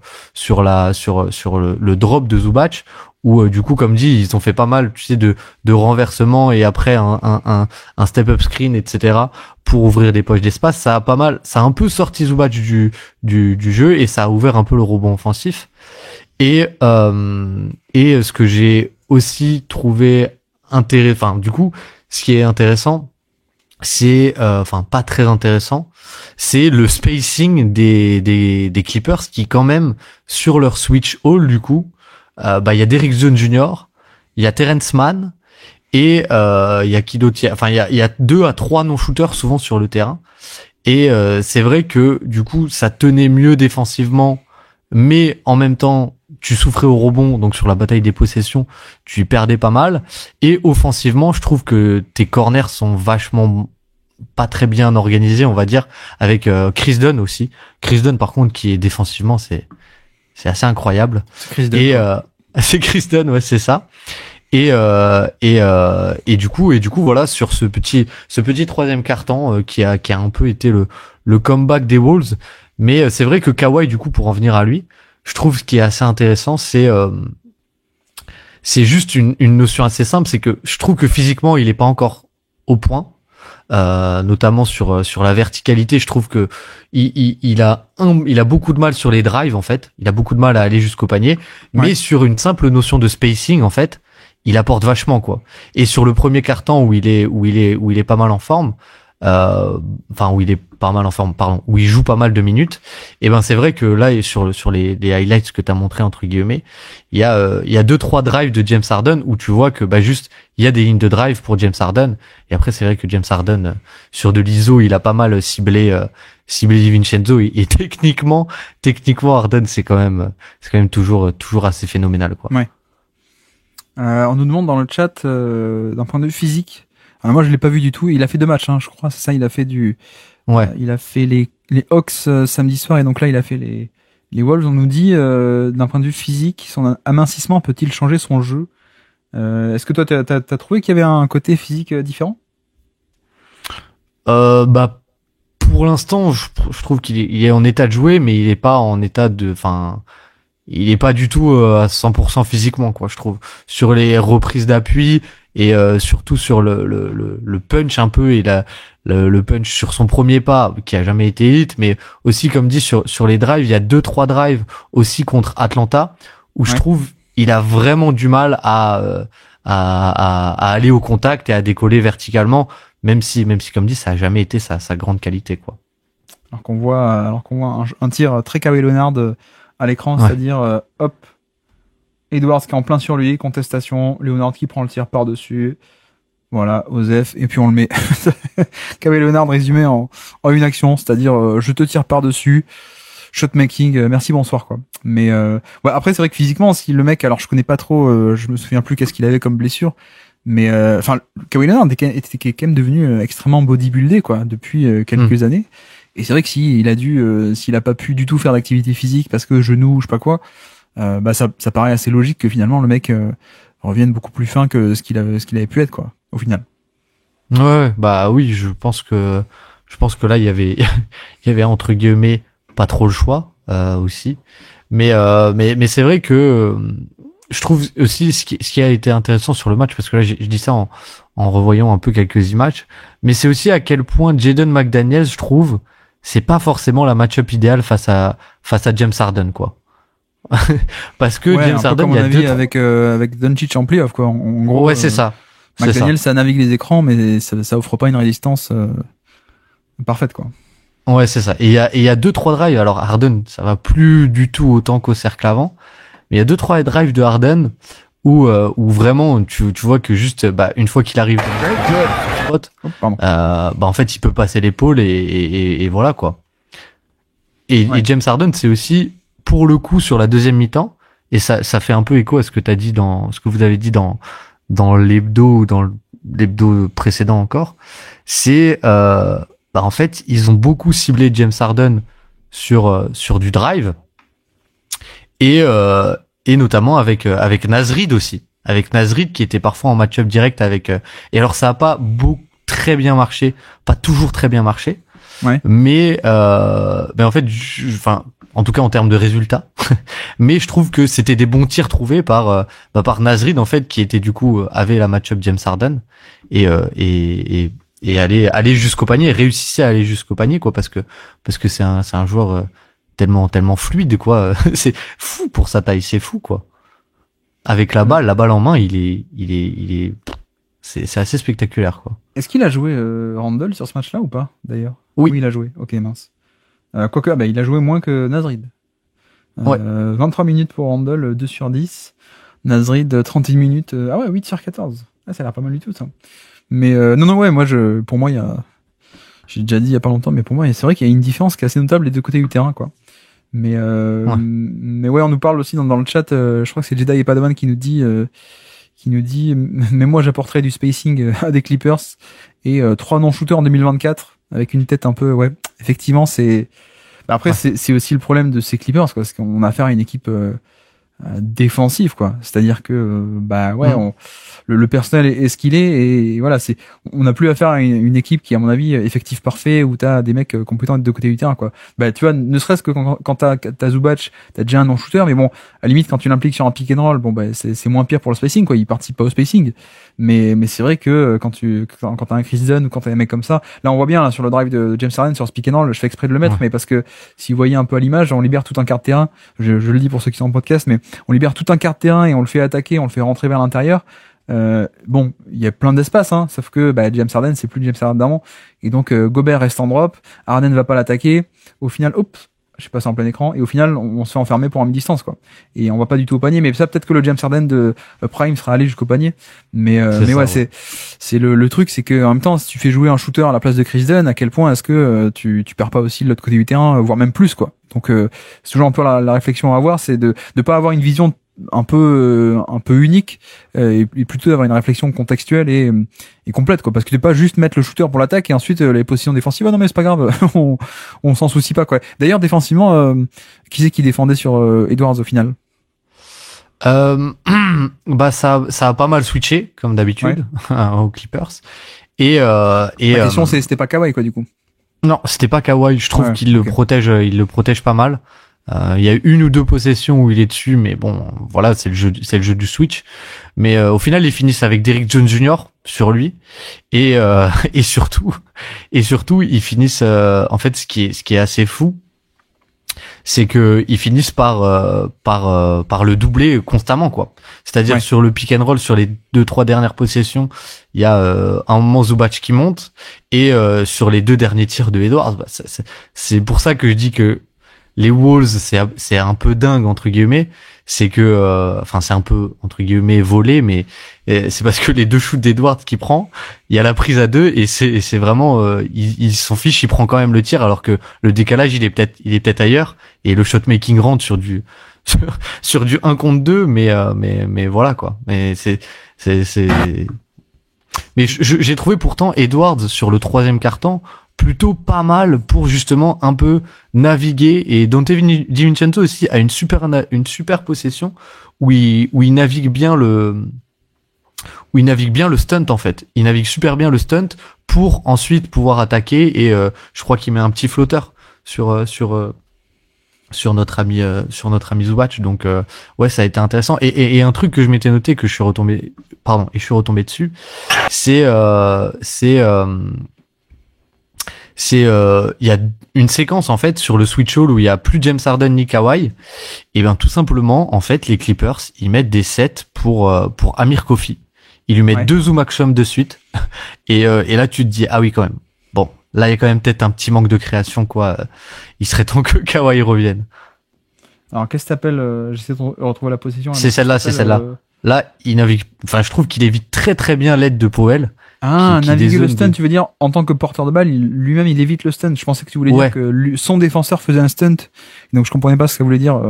le drop de Zubac, où du coup comme dit ils ont fait pas mal, tu sais, de renversements et après un step up screen, etc. pour ouvrir des poches d'espace. Ça a un peu sorti Zubac du jeu et ça a ouvert un peu le rebond offensif. Et ce que j'ai aussi trouvé intéressant, du coup, ce qui est intéressant, c'est pas très intéressant, c'est le spacing des Clippers qui quand même sur leur switch all, du coup, il y a Derrick Jones Jr., il y a Terrence Mann et il y a qui d'autre, il y a 2 à 3 non-shooters souvent sur le terrain. Et c'est vrai que du coup ça tenait mieux défensivement, mais en même temps tu souffrais au rebond, donc sur la bataille des possessions tu perdais pas mal. Et offensivement je trouve que tes corners sont vachement pas très bien organisés, on va dire, avec Chris Dunn aussi. Chris Dunn par contre qui est défensivement c'est assez incroyable. C'est Chris Dunn, et c'est Chris Dunn, ouais, c'est ça. Et du coup voilà, sur ce petit troisième quart-temps qui a un peu été le comeback des Wolves. Mais c'est vrai que Kawhi, du coup, pour en venir à lui, je trouve ce qui est assez intéressant, c'est juste une notion assez simple, c'est que je trouve que physiquement il est pas encore au point, notamment sur la verticalité. Je trouve que il a beaucoup de mal sur les drives en fait, il a beaucoup de mal à aller jusqu'au panier, mais sur une simple notion de spacing en fait, il apporte vachement quoi. Et sur le premier quart-temps où il est pas mal en forme, où il est pas mal en forme, pardon, où il joue pas mal de minutes, et ben c'est vrai que là sur les highlights que t'as montré entre guillemets, il y a 2-3 drives de James Harden où tu vois que juste il y a des lignes de drive pour James Harden, et après c'est vrai que James Harden sur de l'ISO il a pas mal ciblé DiVincenzo, et techniquement Harden c'est quand même toujours assez phénoménal quoi. Ouais. On nous demande dans le chat d'un point de vue physique. Alors moi je l'ai pas vu du tout. Il a fait 2 matchs, je crois. C'est ça. Il a fait il a fait les Hawks samedi soir, et donc là il a fait les Wolves. On nous dit d'un point de vue physique, son amincissement peut-il changer son jeu? Est-ce que toi t'as trouvé qu'il y avait un côté physique différent? Pour l'instant je trouve qu'il est en état de jouer, mais il est pas en état il est pas du tout à 100% physiquement quoi, je trouve, sur les reprises d'appui, et surtout sur le punch un peu, et le punch sur son premier pas qui a jamais été élite, mais aussi comme dit sur les drives, il y a 2-3 drives aussi contre Atlanta où je trouve il a vraiment du mal à aller au contact et à décoller verticalement, même si comme dit ça a jamais été sa grande qualité quoi. Alors qu'on voit un tir très Kawhi Leonard à l'écran, c'est-à-dire hop, Edwards qui est en plein sur lui, contestation, Leonard qui prend le tir par-dessus, voilà, Osef, et puis on le met. Kawhi Leonard résumé en une action, c'est-à-dire je te tire par-dessus, shot making, merci, bonsoir quoi. Mais après c'est vrai que physiquement, si le mec, alors je connais pas trop, je me souviens plus qu'est-ce qu'il avait comme blessure, mais Kawhi Leonard était quand même devenu extrêmement bodybuildé quoi depuis quelques années. Et c'est vrai que s'il a pas pu du tout faire d'activité physique parce que genou, je sais pas quoi, ça paraît assez logique que finalement le mec revienne beaucoup plus fin que ce qu'il avait pu être quoi, au final. Ouais, bah oui, je pense que là il y avait entre guillemets pas trop le choix aussi, mais c'est vrai que je trouve aussi ce qui a été intéressant sur le match, parce que là je dis ça en revoyant un peu quelques images, mais c'est aussi à quel point Jaden McDaniels, je trouve, c'est pas forcément la match-up idéale face à James Harden quoi. Parce que James Harden, il y a deux avec Doncic en playoff quoi. En gros, c'est ça. McDaniels, ça navigue les écrans, mais ça offre pas une résistance parfaite quoi. Ouais, c'est ça. Et il y a 2-3 drives. Alors Harden, ça va plus du tout autant qu'au cercle avant, mais il y a 2-3 drives de Harden où vraiment tu vois que juste une fois qu'il arrive dans le spot, en fait il peut passer l'épaule et voilà quoi. Et James Harden, c'est aussi pour le coup sur la deuxième mi-temps, et ça fait un peu écho à ce que t'as dit ce que vous avez dit dans l'hebdo ou dans l'hebdo précédent encore, c'est en fait ils ont beaucoup ciblé James Harden sur du drive, et notamment avec Naz Reid aussi, avec Naz Reid qui était parfois en match-up direct avec et alors ça a pas toujours très bien marché, mais en fait en tout cas en termes de résultats, mais je trouve que c'était des bons tirs trouvés par Naz Reid en fait, qui était du coup avait la match-up James Harden, et aller jusqu'au panier, réussissait à aller jusqu'au panier quoi, parce que c'est un joueur tellement fluide quoi. C'est fou pour sa taille, c'est fou quoi. Avec la balle en main, c'est assez spectaculaire quoi. Est-ce qu'il a joué Randle sur ce match-là ou pas d'ailleurs? Oui, il a joué. Ok, mince. Quoique, il a joué moins que Naz Reid. 23 minutes pour Randle, 2 sur 10. Naz Reid, 31 minutes. 8 sur 14. Ça a l'air pas mal du tout ça. Mais pour moi, j'ai déjà dit il y a pas longtemps, mais pour moi, c'est vrai qu'il y a une différence qui est assez notable des deux côtés du terrain, quoi. Mais on nous parle aussi dans le chat. Je crois que c'est Jedi et Padawan qui nous dit, mais moi j'apporterai du spacing à des Clippers et 3 non-shooters en 2024 avec une tête un peu, effectivement c'est. Après c'est aussi le problème de ces Clippers quoi, parce qu'on a affaire à une équipe défensif, quoi. C'est-à-dire que le personnel est ce qu'il est, et voilà, on n'a plus affaire à une équipe qui, à mon avis, effectif parfait, où t'as des mecs compétents de deux côtés du terrain, quoi. Bah, tu vois, ne serait-ce que quand t'as Zubac, t'as déjà un non-shooter, mais bon, à la limite, quand tu l'impliques sur un pick and roll, bon, bah, c'est moins pire pour le spacing, quoi. Il participe pas au spacing. Mais c'est vrai que quand t'as un Chris Dunn ou quand t'as des mecs comme ça, là, on voit bien, là, sur le drive de James Harden, sur ce pick and roll, je fais exprès de le mettre, mais parce que si vous voyez un peu à l'image, on libère tout un quart de terrain. Je le dis pour ceux qui sont en podcast, mais on libère tout un quart de terrain et on le fait attaquer, on le fait rentrer vers l'intérieur. Bon, il y a plein d'espace, hein, sauf que James Harden, c'est plus James Harden d'avant, et donc Gobert reste en drop, Harden va pas l'attaquer, au final, je sais pas, c'est en plein écran, et au final, on se fait enfermer pour un mi-distance, quoi. Et on va pas du tout au panier, mais ça, peut-être que le James Harden de Prime sera allé jusqu'au panier. Mais c'est le truc, c'est que en même temps, si tu fais jouer un shooter à la place de Chris Dunn, à quel point est-ce que tu perds pas aussi de l'autre côté du terrain, voire même plus, quoi. Donc c'est toujours un peu la réflexion à avoir, c'est de pas avoir une vision un peu unique, et plutôt d'avoir une réflexion contextuelle et complète, quoi, parce que tu peux pas juste mettre le shooter pour l'attaque et ensuite les positions défensives, non mais c'est pas grave, on s'en soucie pas, quoi. D'ailleurs, défensivement, qui c'est qui défendait sur Edwards au final? Bah ça a pas mal switché comme d'habitude, ouais. Aux Clippers, et la question c'est, c'était pas Kawhi, quoi, du coup? Non, c'était pas Kawhi, je trouve qu'il le protège pas mal. Il y a une ou deux possessions où il est dessus, mais bon, voilà, c'est le jeu du switch. Mais au final, ils finissent avec Derrick Jones Jr. sur lui, et surtout, ils finissent en fait, ce qui est assez fou, c'est que ils finissent par le doubler constamment, quoi. C'est-à-dire sur le pick and roll, sur les 2-3 dernières possessions, il y a un moment Zubac qui monte, et sur les 2 derniers tirs de Edwards, c'est pour ça que je dis que les Wolves, c'est un peu dingue, entre guillemets, c'est que c'est un peu entre guillemets volé, mais c'est parce que les 2 shoots d'Edwards qu'il prend, il y a la prise à 2, et c'est vraiment il s'en fiche, il prend quand même le tir, alors que le décalage il est peut-être ailleurs, et le shot making rentre sur du 1 contre 2, mais voilà, quoi. Mais mais j'ai trouvé pourtant Edwards sur le 3e quart-temps plutôt pas mal pour justement un peu naviguer, et Dante DiVincenzo aussi a une super possession où il navigue bien le stunt, en fait. Il navigue super bien le stunt pour ensuite pouvoir attaquer, et je crois qu'il met un petit flotteur sur notre ami Zubac. Donc ouais, ça a été intéressant, et un truc que je m'étais noté, que je suis retombé dessus, il y a une séquence, en fait, sur le switch all où il y a plus James Harden ni Kawhi, et ben tout simplement, en fait, les Clippers, ils mettent des sets pour Amir Kofi. Ils lui mettent 2 zoom action de suite, et là tu te dis, ah oui, quand même. Bon, là il y a quand même peut-être un petit manque de création, quoi. Il serait temps que Kawhi revienne. Alors qu'est-ce que t'appelles, j'essaie de retrouver la position. C'est celle-là. Là, il navigue, je trouve qu'il évite très très bien l'aide de Powell. Ah, naviguer le stun, tu veux dire, en tant que porteur de balle, lui-même, il évite le stun. Je pensais que tu voulais dire que son défenseur faisait un stunt. Donc, je comprenais pas ce que ça voulait dire.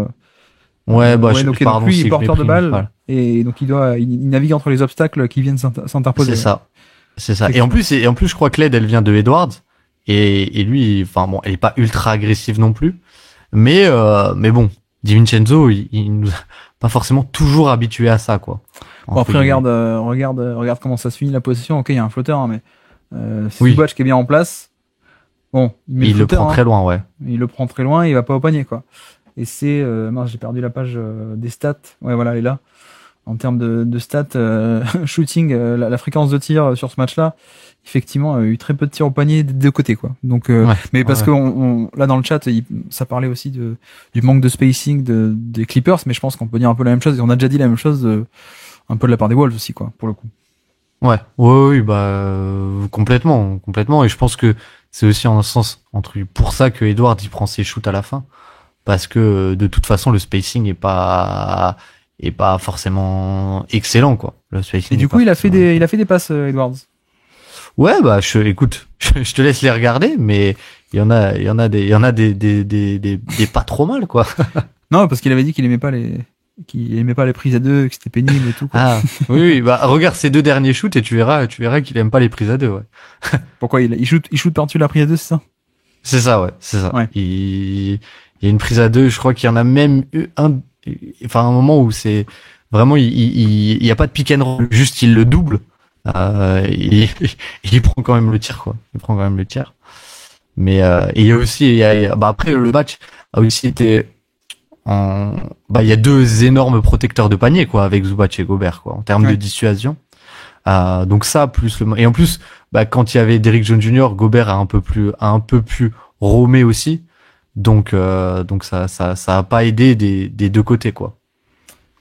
Donc lui, il est porteur de balle. Et donc, il navigue entre les obstacles qui viennent s'interposer. C'est ça. Et en plus, je crois que l'aide, elle vient de Edwards. Et lui, elle est pas ultra agressive non plus. Mais bon, DiVincenzo, il nous a pas forcément toujours habitué à ça, quoi. Bon, après, regarde comment ça se finit la possession. Ok, il y a un flotteur, hein, mais c'est Zubac qui est bien en place. Bon, il le prend très loin, ouais. Il le prend très loin, il va pas au panier, quoi. Et c'est j'ai perdu la page des stats. Ouais, voilà, elle est là. En termes de stats, shooting, la fréquence de tir sur ce match-là, effectivement, eu très peu de tirs au panier des 2 côtés, quoi. Donc, mais parce que là dans le chat, ça parlait aussi du manque de spacing des Clippers, mais je pense qu'on peut dire un peu la même chose. Et on a déjà dit la même chose un peu de la part des Wolves aussi, quoi, pour le coup. Ouais, oui, complètement. Et je pense que c'est aussi en un sens pour ça que Edwards il prend ses shoots à la fin, parce que de toute façon le spacing est pas forcément excellent, quoi. Le spacing. Et du coup, il a fait des passes, Edwards. Ouais, écoute, je te laisse les regarder, mais il y en a des pas trop mal, quoi. Non, parce qu'il avait dit qu'il aimait pas les prises à 2, que c'était pénible et tout, quoi. Ah, oui, regarde ces 2 derniers shoots et tu verras qu'il aime pas les prises à 2, ouais. Pourquoi il shoot par-dessus la prise à 2, c'est ça? C'est ça, ouais, c'est ça. Ouais. Il y a une prise à 2, je crois qu'il y en a même eu enfin un moment où c'est vraiment il y a pas de pick and roll, juste il le double. Il prend quand même le tir quoi. Il prend quand même le tir. Mais et il y a aussi bah après le match a aussi été il y a deux énormes protecteurs de panier quoi avec Zubac et Gobert quoi en termes de dissuasion. Donc ça plus et en plus quand il y avait Derrick Jones Jr., Gobert a un peu plus roamé aussi. Donc ça a pas aidé des deux côtés quoi.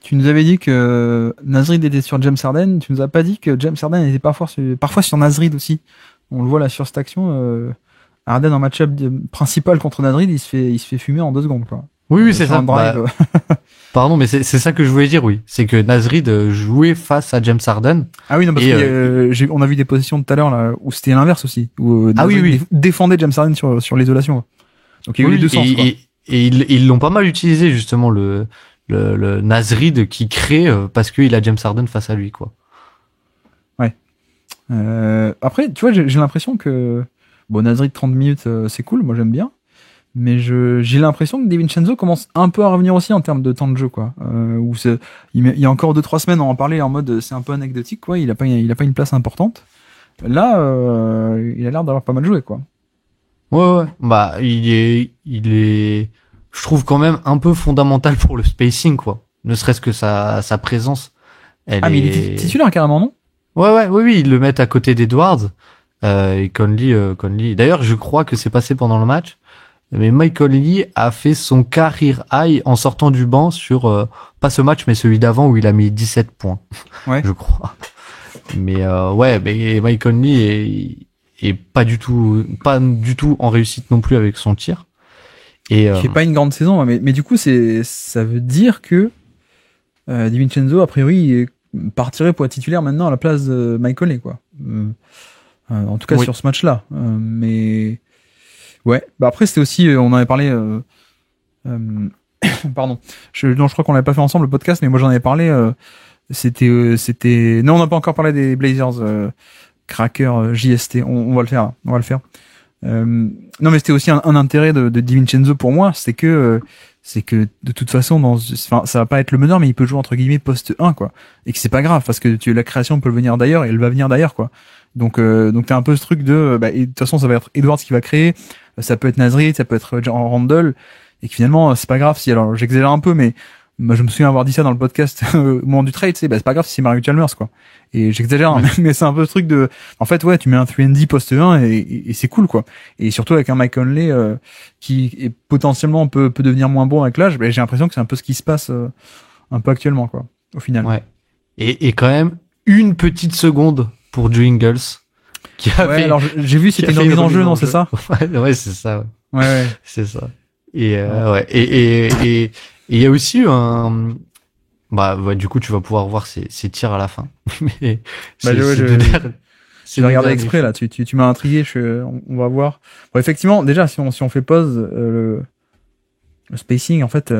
Tu nous avais dit que Nasrid était sur James Harden, tu nous as pas dit que James Harden était parfois sur Nasrid aussi. On le voit là sur cette action, Harden en match-up principal contre Nasrid, il se fait fumer en 2 secondes quoi. Oui, c'est ça. Pardon, mais c'est ça que je voulais dire, oui. C'est que Nasrid jouait face à James Harden. Ah oui, non, parce que on a vu des positions tout à l'heure là où c'était l'inverse aussi, où Nasrid défendait James Harden sur l'isolation. Donc il y a eu les deux sens. Et ils l'ont pas mal utilisé justement le Nasrid qui crée parce qu'il a James Harden face à lui quoi. Ouais. Après, tu vois, j'ai l'impression que Nasrid 30 minutes c'est cool, moi j'aime bien. Mais j'ai l'impression que DiVincenzo commence un peu à revenir aussi en termes de temps de jeu quoi. Il y a encore 2-3 semaines on en parlait en mode c'est un peu anecdotique quoi, il a pas une place importante. Là il a l'air d'avoir pas mal joué quoi. Ouais. Bah il est je trouve quand même un peu fondamental pour le spacing quoi. Ne serait-ce que sa présence. Mais il est titulaire carrément non? Oui, ils le mettent à côté d'Edwards et Conley. D'ailleurs, je crois que c'est passé pendant le match. Mais Mike Conley a fait son career high en sortant du banc sur pas ce match mais celui d'avant où il a mis 17 points. Ouais. Je crois. Mais mais Mike Conley est pas du tout en réussite non plus avec son tir. Et il fait pas une grande saison mais du coup ça veut dire que DiVincenzo a priori partirait pour être titulaire maintenant à la place de Mike Conley quoi. En tout cas sur ce match-là. Mais ouais, après c'était aussi, on en avait parlé. Pardon, je crois qu'on l'avait pas fait ensemble le podcast, mais moi j'en avais parlé. C'était. Non, on n'a pas encore parlé des Blazers. Cracker JST. On va le faire. Non, mais c'était aussi un intérêt de DiVincenzo pour moi, c'est que de toute façon ça va pas être le meneur, mais il peut jouer entre guillemets poste 1 quoi, et que c'est pas grave parce que la création peut venir d'ailleurs et elle va venir d'ailleurs quoi. Donc t'as un peu ce truc de et de toute façon ça va être Edwards qui va créer. Ça peut être Nasrid, ça peut être Randle, et que finalement c'est pas grave si, alors j'exagère un peu, mais moi je me souviens avoir dit ça dans le podcast au moment du trade, c'est pas grave si c'est Mario Chalmers quoi. Et j'exagère, mais c'est un peu ce truc de, en fait tu mets un 3&D poste 1 et c'est cool quoi. Et surtout avec un Mike Conley qui est potentiellement peut devenir moins bon avec l'âge, j'ai l'impression que c'est un peu ce qui se passe un peu actuellement quoi, au final. Ouais. Et quand même une petite seconde pour Joe Ingles. Alors j'ai vu c'était une remise en jeu, non, c'est ça? Ouais, c'est ça. Ouais. C'est ça. Et et il y a aussi eu un du coup tu vas pouvoir voir ces tirs à la fin. Mais je vais regarder exprès là, tu m'as intrigué, on va voir. Bon, effectivement, déjà si on fait pause le spacing en fait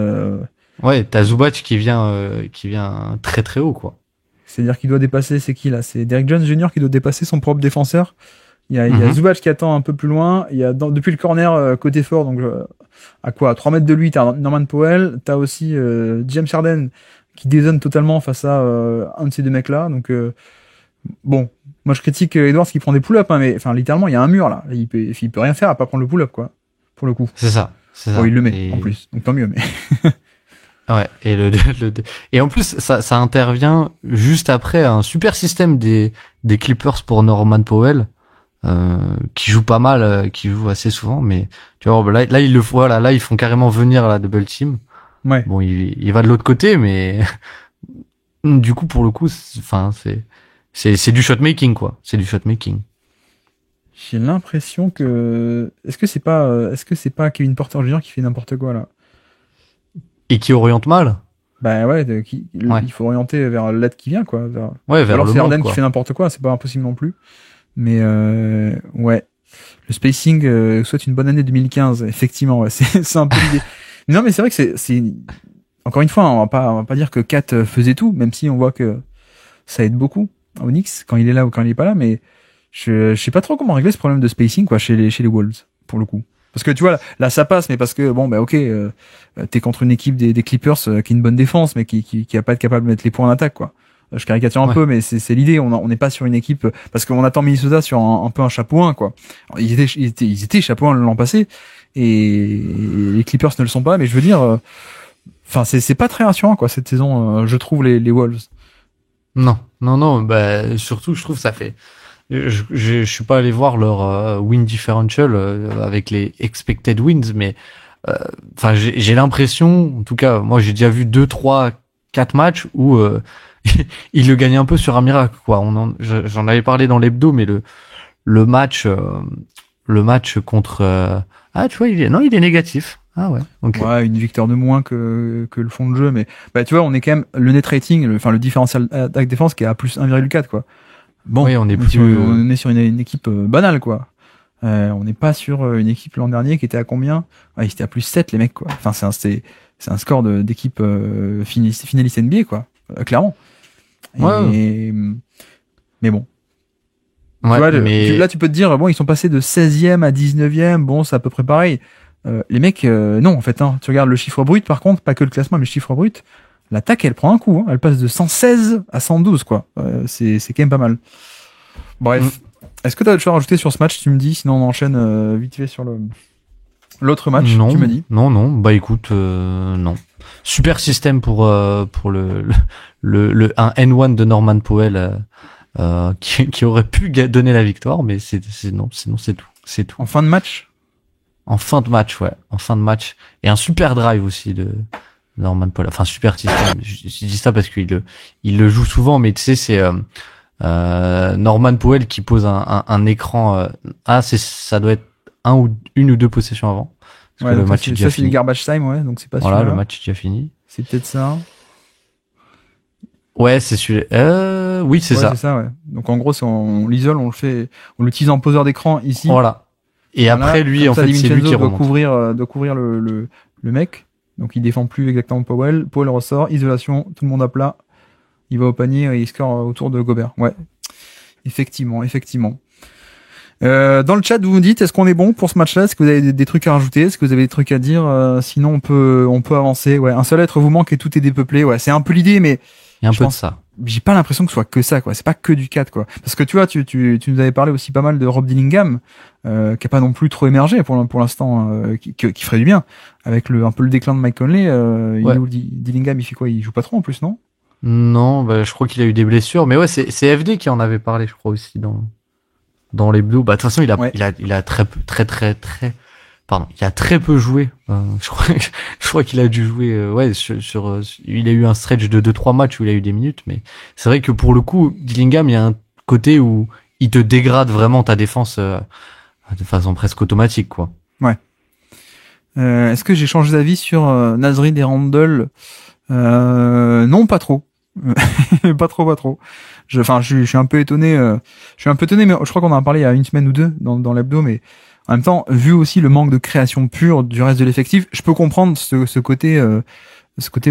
ouais, t'as Zubac qui vient très très haut quoi. C'est-à-dire qu'il doit dépasser, c'est qui là? C'est Derrick Jones Jr. qui doit dépasser son propre défenseur. Il y a Zubac qui attend un peu plus loin. Il y a depuis le corner côté fort, donc à 3 mètres de lui, t'as Norman Powell. T'as aussi James Harden qui dézone totalement face à un de ces deux mecs-là. Donc bon, moi je critique Edwards qui prend des pull-ups, mais enfin littéralement il y a un mur là. Il peut rien faire à pas prendre le pull-up quoi. Pour le coup. C'est ça. Bon, il le met en plus, donc tant mieux. Mais ouais, et en plus ça intervient juste après un super système des Clippers pour Norman Powell qui joue pas mal, qui joue assez souvent, mais tu vois là ils font carrément venir la double team. Ouais. Bon, il va de l'autre côté, mais du coup pour le coup c'est du shot making quoi, c'est du shot making. J'ai l'impression que est-ce que c'est pas Kevin Porter Jr. qui fait n'importe quoi là? Et qui oriente mal. Bah ouais, il faut orienter vers l'aide qui vient quoi. Vers alors le c'est Harden qui fait n'importe quoi, c'est pas impossible non plus. Mais ouais, le spacing souhaite une bonne année 2015. Effectivement, ouais, c'est un peu l'idée. Non mais c'est vrai que c'est encore une fois, on va pas dire que Kat faisait tout, même si on voit que ça aide beaucoup à Onyx quand il est là ou quand il est pas là. Mais je sais pas trop comment régler ce problème de spacing quoi chez les Wolves pour le coup. Parce que tu vois, là ça passe, mais parce que bon, bah ok, t'es contre une équipe des Clippers qui a une bonne défense, mais qui a pas être capable de mettre les points en attaque, quoi. Je caricature un peu, mais c'est l'idée. On n'est pas sur une équipe parce qu'on attend Minnesota sur un peu un chapeau 1, quoi. Alors, ils étaient chapeau 1 l'an passé, et les Clippers ne le sont pas. Mais je veux dire, enfin c'est pas très rassurant, quoi, cette saison. Je trouve les Wolves. Non. Bah surtout, je trouve ça fait. Je suis pas allé voir leur win differential avec les expected wins, mais enfin j'ai l'impression, en tout cas, moi j'ai déjà vu 2, 3, 4 matchs où il le gagnait un peu sur un miracle, quoi. J'en avais parlé dans l'hebdo, mais le match contre tu vois, il est négatif. Ah ouais. Okay. Ouais, une victoire de moins que le fond de jeu, mais bah tu vois, on est quand même le net rating, le différentiel attaque défense qui est à plus 1,4, quoi. Bon, oui, on est sur une équipe banale, quoi. On n'est pas sur une équipe l'an dernier qui était à combien? Ouais, ils étaient à plus 7, les mecs, quoi. Enfin, c'est un score d'équipe finaliste NBA, quoi. Clairement. Ouais. Mais bon. Ouais, tu vois, là, tu peux te dire, bon, ils sont passés de 16e à 19e, bon, c'est à peu près pareil. Les mecs, non, en fait, hein. Tu regardes le chiffre brut, par contre, pas que le classement, mais le chiffre brut. L'attaque, elle prend un coup, hein. Elle passe de 116 à 112, quoi. C'est quand même pas mal. Bref. Est-ce que tu as autre chose à rajouter sur ce match, tu me dis, sinon on enchaîne vite fait sur l'autre match, non, tu me dis. Non. Bah écoute, non. Super système pour un N1 de Norman Powell qui aurait pu donner la victoire, mais sinon c'est tout. C'est tout. En fin de match? En fin de match, ouais. En fin de match. Et un super drive aussi de Norman Powell. Enfin, super système. Je dis ça parce qu'il le joue souvent, mais tu sais, c'est Norman Powell qui pose un écran. Ça doit être une ou deux possessions avant. Parce que le match est déjà fini. C'est garbage time, ouais. Donc c'est pas voilà, celui-là. le match est déjà fini. C'est peut-être ça. Ouais, c'est celui-là. Oui, c'est ça. C'est ça, ouais. Donc en gros, on l'isole, on l'utilise en poseur d'écran ici. Voilà. Et voilà, après, lui, en fait, c'est lui qui remonte. doit couvrir le mec. Donc il défend plus exactement Powell. Powell ressort, isolation, tout le monde à plat. Il va au panier et il score autour de Gobert. Ouais. Effectivement. Dans le chat, vous me dites, est-ce qu'on est bon pour ce match-là? Est-ce que vous avez des trucs à rajouter? Est-ce que vous avez des trucs à dire? Sinon, on peut avancer. Ouais. Un seul être vous manque et tout est dépeuplé. Ouais. C'est un peu l'idée, mais. Il y a un peu de ça. J'ai pas l'impression que ce soit que ça, quoi. C'est pas que du 4, quoi. Parce que tu vois, tu nous avais parlé aussi pas mal de Rob Dillingham, qui a pas non plus trop émergé pour l'instant, qui ferait du bien. Avec un peu le déclin de Mike Conley, ouais. Dillingham, il fait quoi? Il joue pas trop en plus, non? Non, bah, je crois qu'il a eu des blessures. Mais ouais, c'est FD qui en avait parlé, je crois aussi, dans les Blues. Bah, de toute façon, il a très peu joué. Je crois qu'il a dû jouer, il a eu un stretch de 2-3 matchs où il a eu des minutes, mais c'est vrai que pour le coup, Dillingham, il y a un côté où il te dégrade vraiment ta défense, de façon presque automatique, quoi. Ouais. Est-ce que j'ai changé d'avis sur Nasrid et Randle? Non, pas trop. pas trop. Je suis un peu étonné. Mais je crois qu'on en a parlé il y a une semaine ou deux dans l'hebdo, mais en même temps, vu aussi le manque de création pure du reste de l'effectif, je peux comprendre ce côté,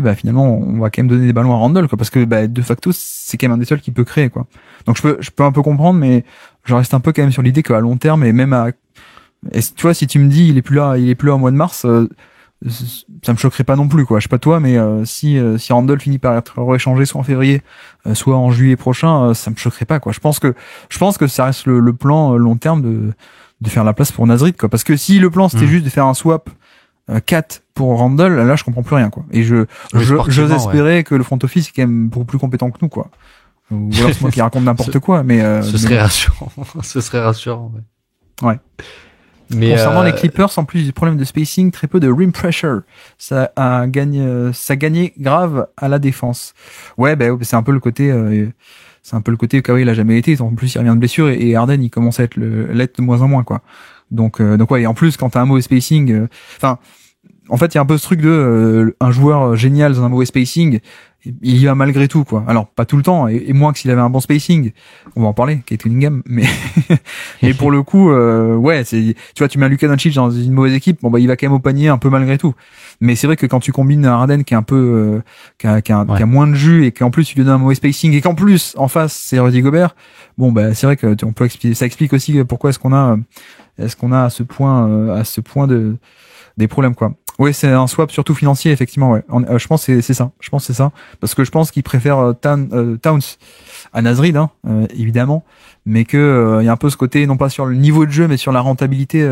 bah, finalement, on va quand même donner des ballons à Randle, quoi, parce que, bah, de facto, c'est quand même un des seuls qui peut créer, quoi. Donc, je peux un peu comprendre, mais je reste un peu quand même sur l'idée qu'à long terme, et même tu vois, si tu me dis, il est plus là au mois de mars, ça me choquerait pas non plus, quoi. Je sais pas toi, mais si Randle finit par être rééchangé soit en février, soit en juillet prochain, ça me choquerait pas, quoi. Je pense que ça reste le plan long terme de faire la place pour Nasrid, quoi. Parce que si le plan c'était juste de faire un swap 4 pour Randle, là je comprends plus rien, quoi. Et j'ose espérer que le front office est quand même beaucoup plus compétent que nous, quoi. Ou alors c'est moi qui raconte n'importe quoi, mais ce serait rassurant. Ce serait rassurant, ouais. Mais concernant les Clippers, en plus du problème de spacing, très peu de rim pressure. Ça gagnait grave à la défense. Ouais, c'est un peu le côté Kawhi, il a jamais été. En plus, il revient de blessure et Harden, il commence à l'être de moins en moins, quoi. Donc ouais. Et en plus, quand t'as un mauvais spacing, en fait, il y a un peu ce truc de un joueur génial dans un mauvais spacing. il y va malgré tout, quoi. Alors, pas tout le temps, et moins que s'il avait un bon spacing. On va en parler, Kate Cunningham, mais, mais pour le coup, ouais, tu vois, tu mets un Luka Doncic dans une mauvaise équipe, bon, bah, il va quand même au panier un peu malgré tout. Mais c'est vrai que quand tu combines un Harden qui est un peu, qui a moins de jus, et qu'en plus, tu lui donnes un mauvais spacing, et qu'en plus, en face, c'est Rudy Gobert, bon, bah, c'est vrai que on peut expliquer, ça explique aussi pourquoi est-ce qu'on a à ce point des problèmes, quoi. Ouais, c'est un swap surtout financier, effectivement, ouais. Je pense que c'est ça. Je pense que c'est ça. Parce que je pense qu'ils préfèrent Towns à Nasrid, hein, évidemment. Mais que, il y a un peu ce côté, non pas sur le niveau de jeu, mais sur la rentabilité,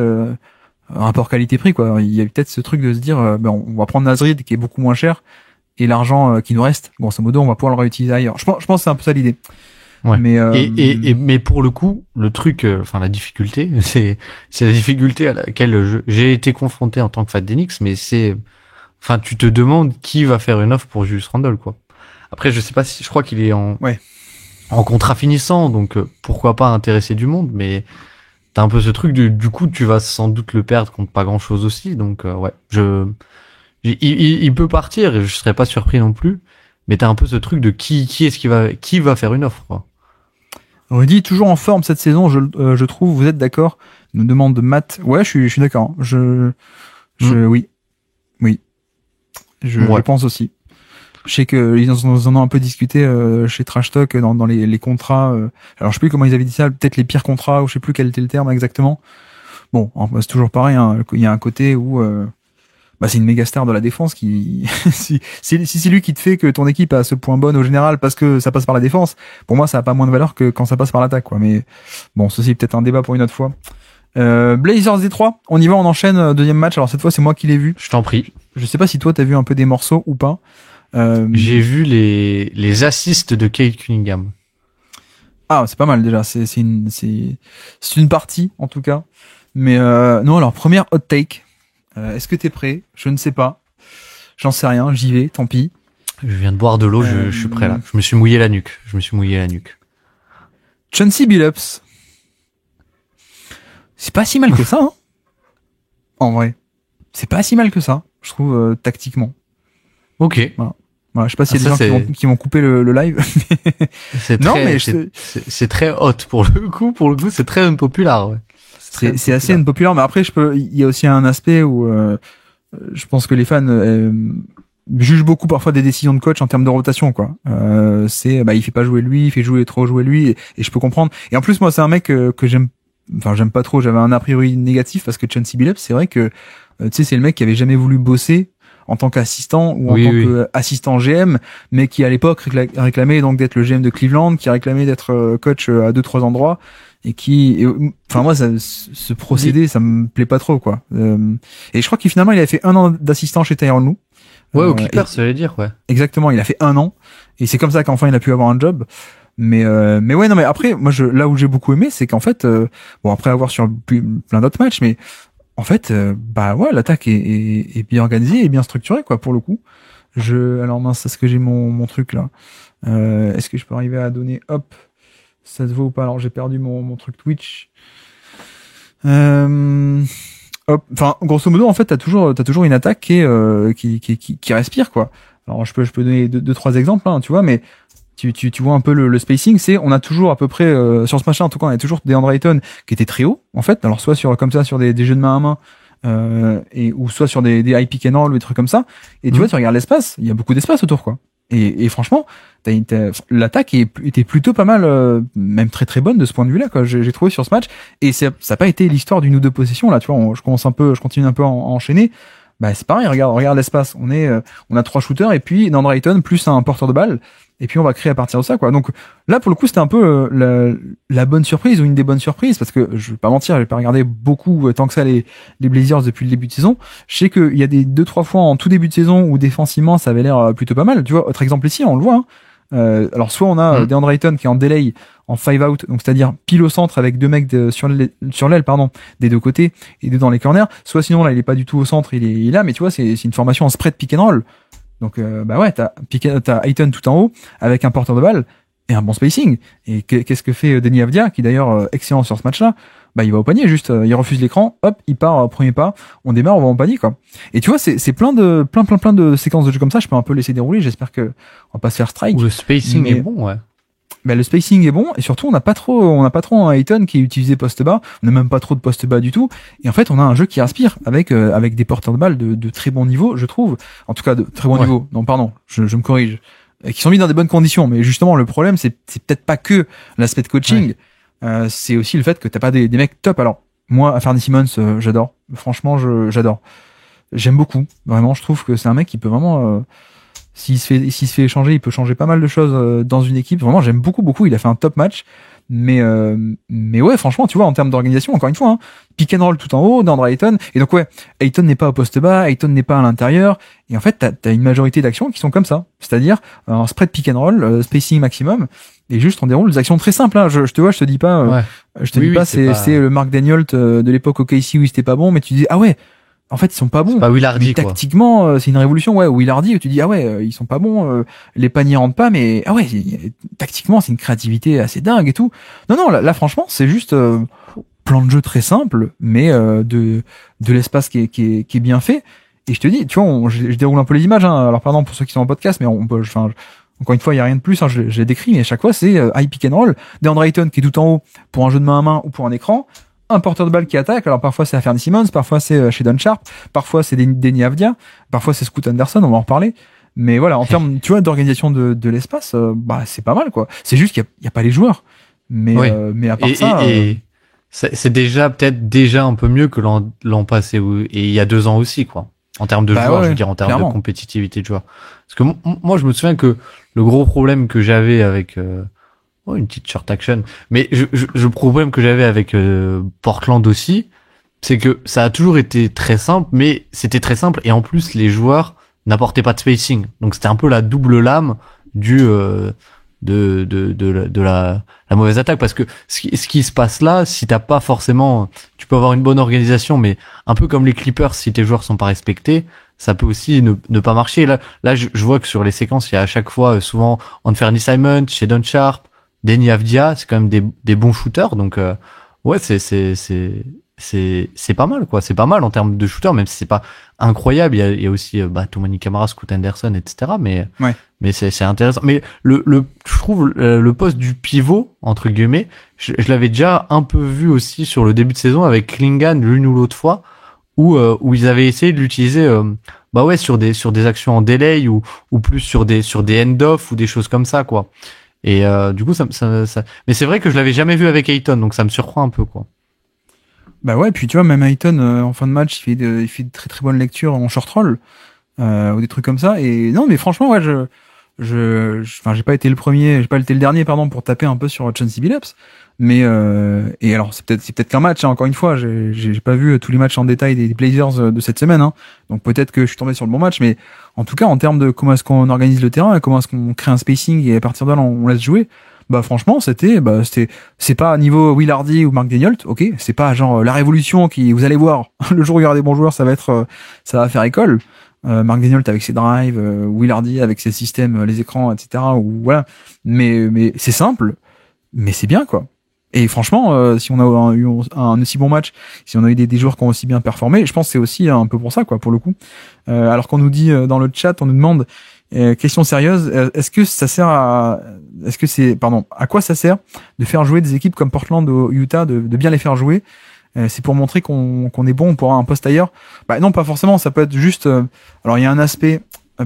rapport qualité-prix, quoi. Il y a peut-être ce truc de se dire, ben, on va prendre Nasrid, qui est beaucoup moins cher, et l'argent qui nous reste, grosso modo, on va pouvoir le réutiliser ailleurs. Je pense que c'est un peu ça l'idée. Ouais. Mais pour le coup, le truc, enfin la difficulté, c'est la difficulté à laquelle j'ai été confronté en tant que fan d'Enix, mais enfin tu te demandes qui va faire une offre pour Julius Randle, quoi. Après, je sais pas si, je crois qu'il est en contrat finissant, donc pourquoi pas intéresser du monde, mais t'as un peu ce truc du coup tu vas sans doute le perdre contre pas grand chose aussi, donc ouais, il peut partir et je serais pas surpris non plus, mais t'as un peu ce truc de qui qui va faire une offre, quoi. Rudy, toujours en forme cette saison, je trouve. Vous êtes d'accord? Nous demande Matt. Ouais, je suis d'accord. Oui. Je pense aussi. Je sais que ils en ont un peu discuté chez Trash Talk dans les contrats. Alors je sais plus comment ils avaient dit ça. Peut-être les pires contrats ou je sais plus quel était le terme exactement. Bon, c'est toujours pareil. Hein. Il y a un côté où bah c'est une méga star de la défense qui si c'est lui qui te fait que ton équipe est à ce point bonne au général parce que ça passe par la défense, pour moi ça a pas moins de valeur que quand ça passe par l'attaque, quoi. Mais bon, ceci est peut-être un débat pour une autre fois. Blazers Détroit, on y va, on enchaîne, deuxième match. Alors cette fois c'est moi qui l'ai vu. Je t'en prie. Je sais pas si toi t'as vu un peu des morceaux ou pas. J'ai vu les assists de Kate Cunningham. Ah, c'est pas mal déjà, c'est une partie en tout cas. Mais non, alors première hot take. Est-ce que t'es prêt? Je ne sais pas. J'en sais rien, j'y vais, tant pis. Je viens de boire de l'eau, je suis prêt là. Je me suis mouillé la nuque. Chauncey Billups. C'est pas si mal que ça, hein. En vrai. C'est pas si mal que ça, je trouve, tactiquement. Ok. Voilà, je sais pas s'il y a des gens qui vont couper le live. C'est très hot pour le coup, c'est très unpopular, ouais. C'est assez unpopular, mais après il y a aussi un aspect où je pense que les fans jugent beaucoup parfois des décisions de coach en termes de rotation, quoi. Il fait pas jouer lui, il fait trop jouer lui, et je peux comprendre. Et en plus moi c'est un mec que j'aime pas trop, j'avais un a priori négatif parce que Chauncey Billups, c'est vrai que tu sais c'est le mec qui avait jamais voulu bosser en tant qu'assistant ou en tant qu'assistant GM, mais qui à l'époque réclamait donc d'être le GM de Cleveland, qui réclamait d'être coach à 2-3 endroits. Enfin moi ce procédé ça me plaît pas trop, quoi. Et je crois qu'il avait fait 1 an d'assistant chez Tyronn Lue. Ouais, au Clippers, ça veut dire, ouais. Exactement, il a fait 1 an et c'est comme ça qu'enfin il a pu avoir un job. Mais ouais, non, mais après moi là où j'ai beaucoup aimé, c'est qu'en fait après avoir sur plein d'autres matchs, mais en fait l'attaque est bien organisée et bien structurée, quoi, pour le coup. Alors mince, est-ce que j'ai mon truc là? Est-ce que je peux arriver à donner ça te vaut ou pas? Alors j'ai perdu mon truc Twitch. Enfin, grosso modo, en fait, t'as toujours une attaque qui respire, quoi. Alors je peux donner deux trois exemples, hein, tu vois, mais tu vois un peu le spacing. On a toujours à peu près sur ce match-là, en tout cas, on a toujours des DeAndre Ayton qui étaient très hauts, en fait. Alors soit sur des jeux de main à main. Ou soit sur des high pick and roll ou des trucs comme ça, et tu vois, tu regardes l'espace, il y a beaucoup d'espace autour, quoi. Et franchement, l'attaque était plutôt pas mal, même très très bonne de ce point de vue-là, quoi. J'ai trouvé sur ce match, et ça a pas été l'histoire d'une ou deux possessions là, tu vois. Je continue un peu à enchaîner. Bah c'est pareil, regarde l'espace. On a 3 shooters et puis DeAndre Ayton plus un porteur de balle. Et puis on va créer à partir de ça, quoi. Donc là, pour le coup, c'était un peu la bonne surprise ou une des bonnes surprises, parce que je vais pas mentir, j'ai pas regardé beaucoup tant que ça les Blazers depuis le début de saison. Je sais qu'il y a des 2-3 fois en tout début de saison où défensivement ça avait l'air plutôt pas mal. Tu vois, autre exemple ici, on le voit. Hein. Alors soit on a DeAndre Ayton qui est en delay en 5 out, donc c'est-à-dire pile au centre avec 2 mecs sur l'aile, des deux côtés et 2 dans les corners. Soit sinon là il est pas du tout au centre, il est là, mais tu vois c'est une formation en spread pick and roll. Donc t'as Ayton tout en haut avec un porteur de balle et un bon spacing. Et qu'est-ce que fait Denis Avdia, qui d'ailleurs excellent sur ce match-là, bah il va au panier juste, il refuse l'écran, hop, il part premier pas, on démarre, on va au panier quoi. Et tu vois, c'est plein de séquences de jeu comme ça, je peux un peu laisser dérouler, j'espère que on va pas se faire strike. Où le spacing est bon, ouais. Bah, le spacing est bon et surtout on n'a pas trop un Ayton qui est utilisé poste bas, on n'a même pas trop de poste bas du tout et en fait on a un jeu qui respire avec des porteurs de balles de très bon niveau, je trouve, en tout cas de très bon niveau. Non pardon, je me corrige, qui sont mis dans des bonnes conditions, mais justement le problème c'est peut-être pas que l'aspect de coaching, c'est aussi le fait que t'as pas des mecs top. Alors moi Anfernee Simons, j'adore, franchement j'adore, j'aime beaucoup, vraiment, je trouve que c'est un mec qui peut vraiment s'il se fait échanger, il peut changer pas mal de choses dans une équipe. Vraiment, j'aime beaucoup. Il a fait un top match. Mais ouais, franchement, tu vois, en termes d'organisation, encore une fois, hein, pick and roll tout en haut, DeAndre Ayton. Et donc ouais, Ayton n'est pas au poste bas, Ayton n'est pas à l'intérieur. Et en fait, t'as une majorité d'actions qui sont comme ça. C'est-à-dire, un spread pick and roll, spacing maximum. Et juste, on déroule des actions très simples, hein. Je te vois, je te dis pas, c'est le Mark Daniel de l'époque au KC où il était pas bon, mais tu dis, ah ouais, en fait, ils sont pas bons. Pas Will Hardy, quoi. Tactiquement, c'est une révolution, ouais. Will Hardy, tu dis, ah ouais, ils sont pas bons, les paniers rentrent pas, mais ah ouais, tactiquement, c'est une créativité assez dingue et tout. Non, là franchement, c'est juste plan de jeu très simple, mais de l'espace qui est bien fait. Et je te dis, tu vois, je déroule un peu les images, hein. Alors pardon pour ceux qui sont en podcast, mais encore une fois, il y a rien de plus, hein, je l'ai décrit, mais à chaque fois, c'est high pick and roll. DeAndre Ayton qui est tout en haut pour un jeu de main à main ou pour un écran. Un porteur de balle qui attaque, alors parfois c'est Anfernee Simons, parfois c'est Shedon Sharpe, parfois c'est Deni Avdija, parfois c'est Scoot Anderson, on va en reparler. Mais voilà, en termes, tu vois, d'organisation de l'espace, bah c'est pas mal quoi. C'est juste qu'il y a pas les joueurs. Mais mais à part ça, c'est déjà un peu mieux que l'an passé et il y a 2 ans aussi quoi. En termes de joueurs, je veux dire, en termes clairement. De compétitivité de joueurs. Parce que moi je me souviens que le gros problème que j'avais avec une petite short action. Mais le problème que j'avais avec Portland aussi, c'est que ça a toujours été très simple, mais c'était très simple et en plus les joueurs n'apportaient pas de spacing. Donc c'était un peu la double lame de la mauvaise attaque, parce que ce qui se passe là, si t'as pas forcément, tu peux avoir une bonne organisation, mais un peu comme les Clippers, si tes joueurs sont pas respectés, ça peut aussi ne pas marcher. Là je vois que sur les séquences, il y a à chaque fois souvent Anfernee Simons, Shedon Sharpe, Deni Avdija, c'est quand même des bons shooters, donc ouais, c'est pas mal quoi, c'est pas mal en termes de shooters, même si c'est pas incroyable. Il y a aussi Toumani Camara, Scoot Anderson, etc. Mais c'est intéressant. Mais je trouve le poste du pivot entre guillemets, je l'avais déjà un peu vu aussi sur le début de saison avec Klingan l'une ou l'autre fois, où ils avaient essayé de l'utiliser sur des actions en delay ou plus sur des end-off ou des choses comme ça quoi. Et du coup ça mais c'est vrai que je l'avais jamais vu avec Ayton, donc ça me surprend un peu quoi. Bah ouais, puis tu vois, même Ayton en fin de match, il fait de très très bonnes lectures en short roll ou des trucs comme ça. Et non, mais franchement, ouais, j'ai pas été le premier, j'ai pas été le dernier, pardon, pour taper un peu sur Chauncey Billups. Mais et alors c'est peut-être qu'un match, hein, encore une fois, j'ai pas vu tous les matchs en détail des Blazers de cette semaine, hein, donc peut-être que je suis tombé sur le bon match, mais en tout cas en termes de comment est-ce qu'on organise le terrain, comment est-ce qu'on crée un spacing et à partir de là on laisse jouer, bah franchement c'est pas niveau Will Hardy ou Mark Daniel, ok, c'est pas genre la révolution qui, vous allez voir, le jour où il y aura des bons joueurs, ça va faire école. Mark Daniel avec ses drives, Will Hardy avec ses systèmes, les écrans, etc. Ou voilà, mais c'est simple, mais c'est bien quoi. Et franchement, si on a eu un aussi bon match, si on a eu des joueurs qui ont aussi bien performé, je pense que c'est aussi un peu pour ça, quoi, pour le coup. Alors qu'on nous dit dans le chat, on nous demande, question sérieuse, à quoi ça sert de faire jouer des équipes comme Portland ou Utah, de bien les faire jouer? C'est pour montrer qu'on est bon pour un poste ailleurs? Bah non, pas forcément. Ça peut être juste. Alors il y a un aspect.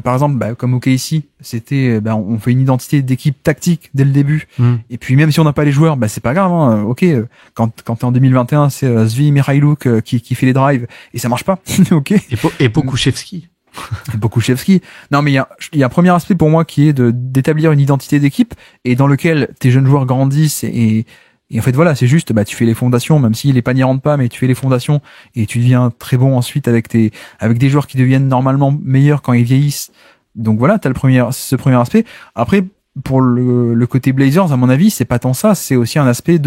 Par exemple, comme au KC, c'était, on fait une identité d'équipe tactique dès le début. Et puis même si on n'a pas les joueurs, c'est pas grave. Hein. Ok, quand t'es en 2021, c'est Zvi Mihajlouk qui fait les drives et ça marche pas. Ok. Et Pokuševski. Pokuševski. Non, mais il y a un premier aspect pour moi qui est d'établir une identité d'équipe et dans lequel tes jeunes joueurs grandissent et en fait voilà, c'est juste tu fais les fondations, même si les paniers rentrent pas, mais tu fais les fondations et tu deviens très bon ensuite avec des joueurs qui deviennent normalement meilleurs quand ils vieillissent. Donc voilà, t'as ce premier aspect. Après, pour le côté Blazers, à mon avis, c'est pas tant ça, c'est aussi un aspect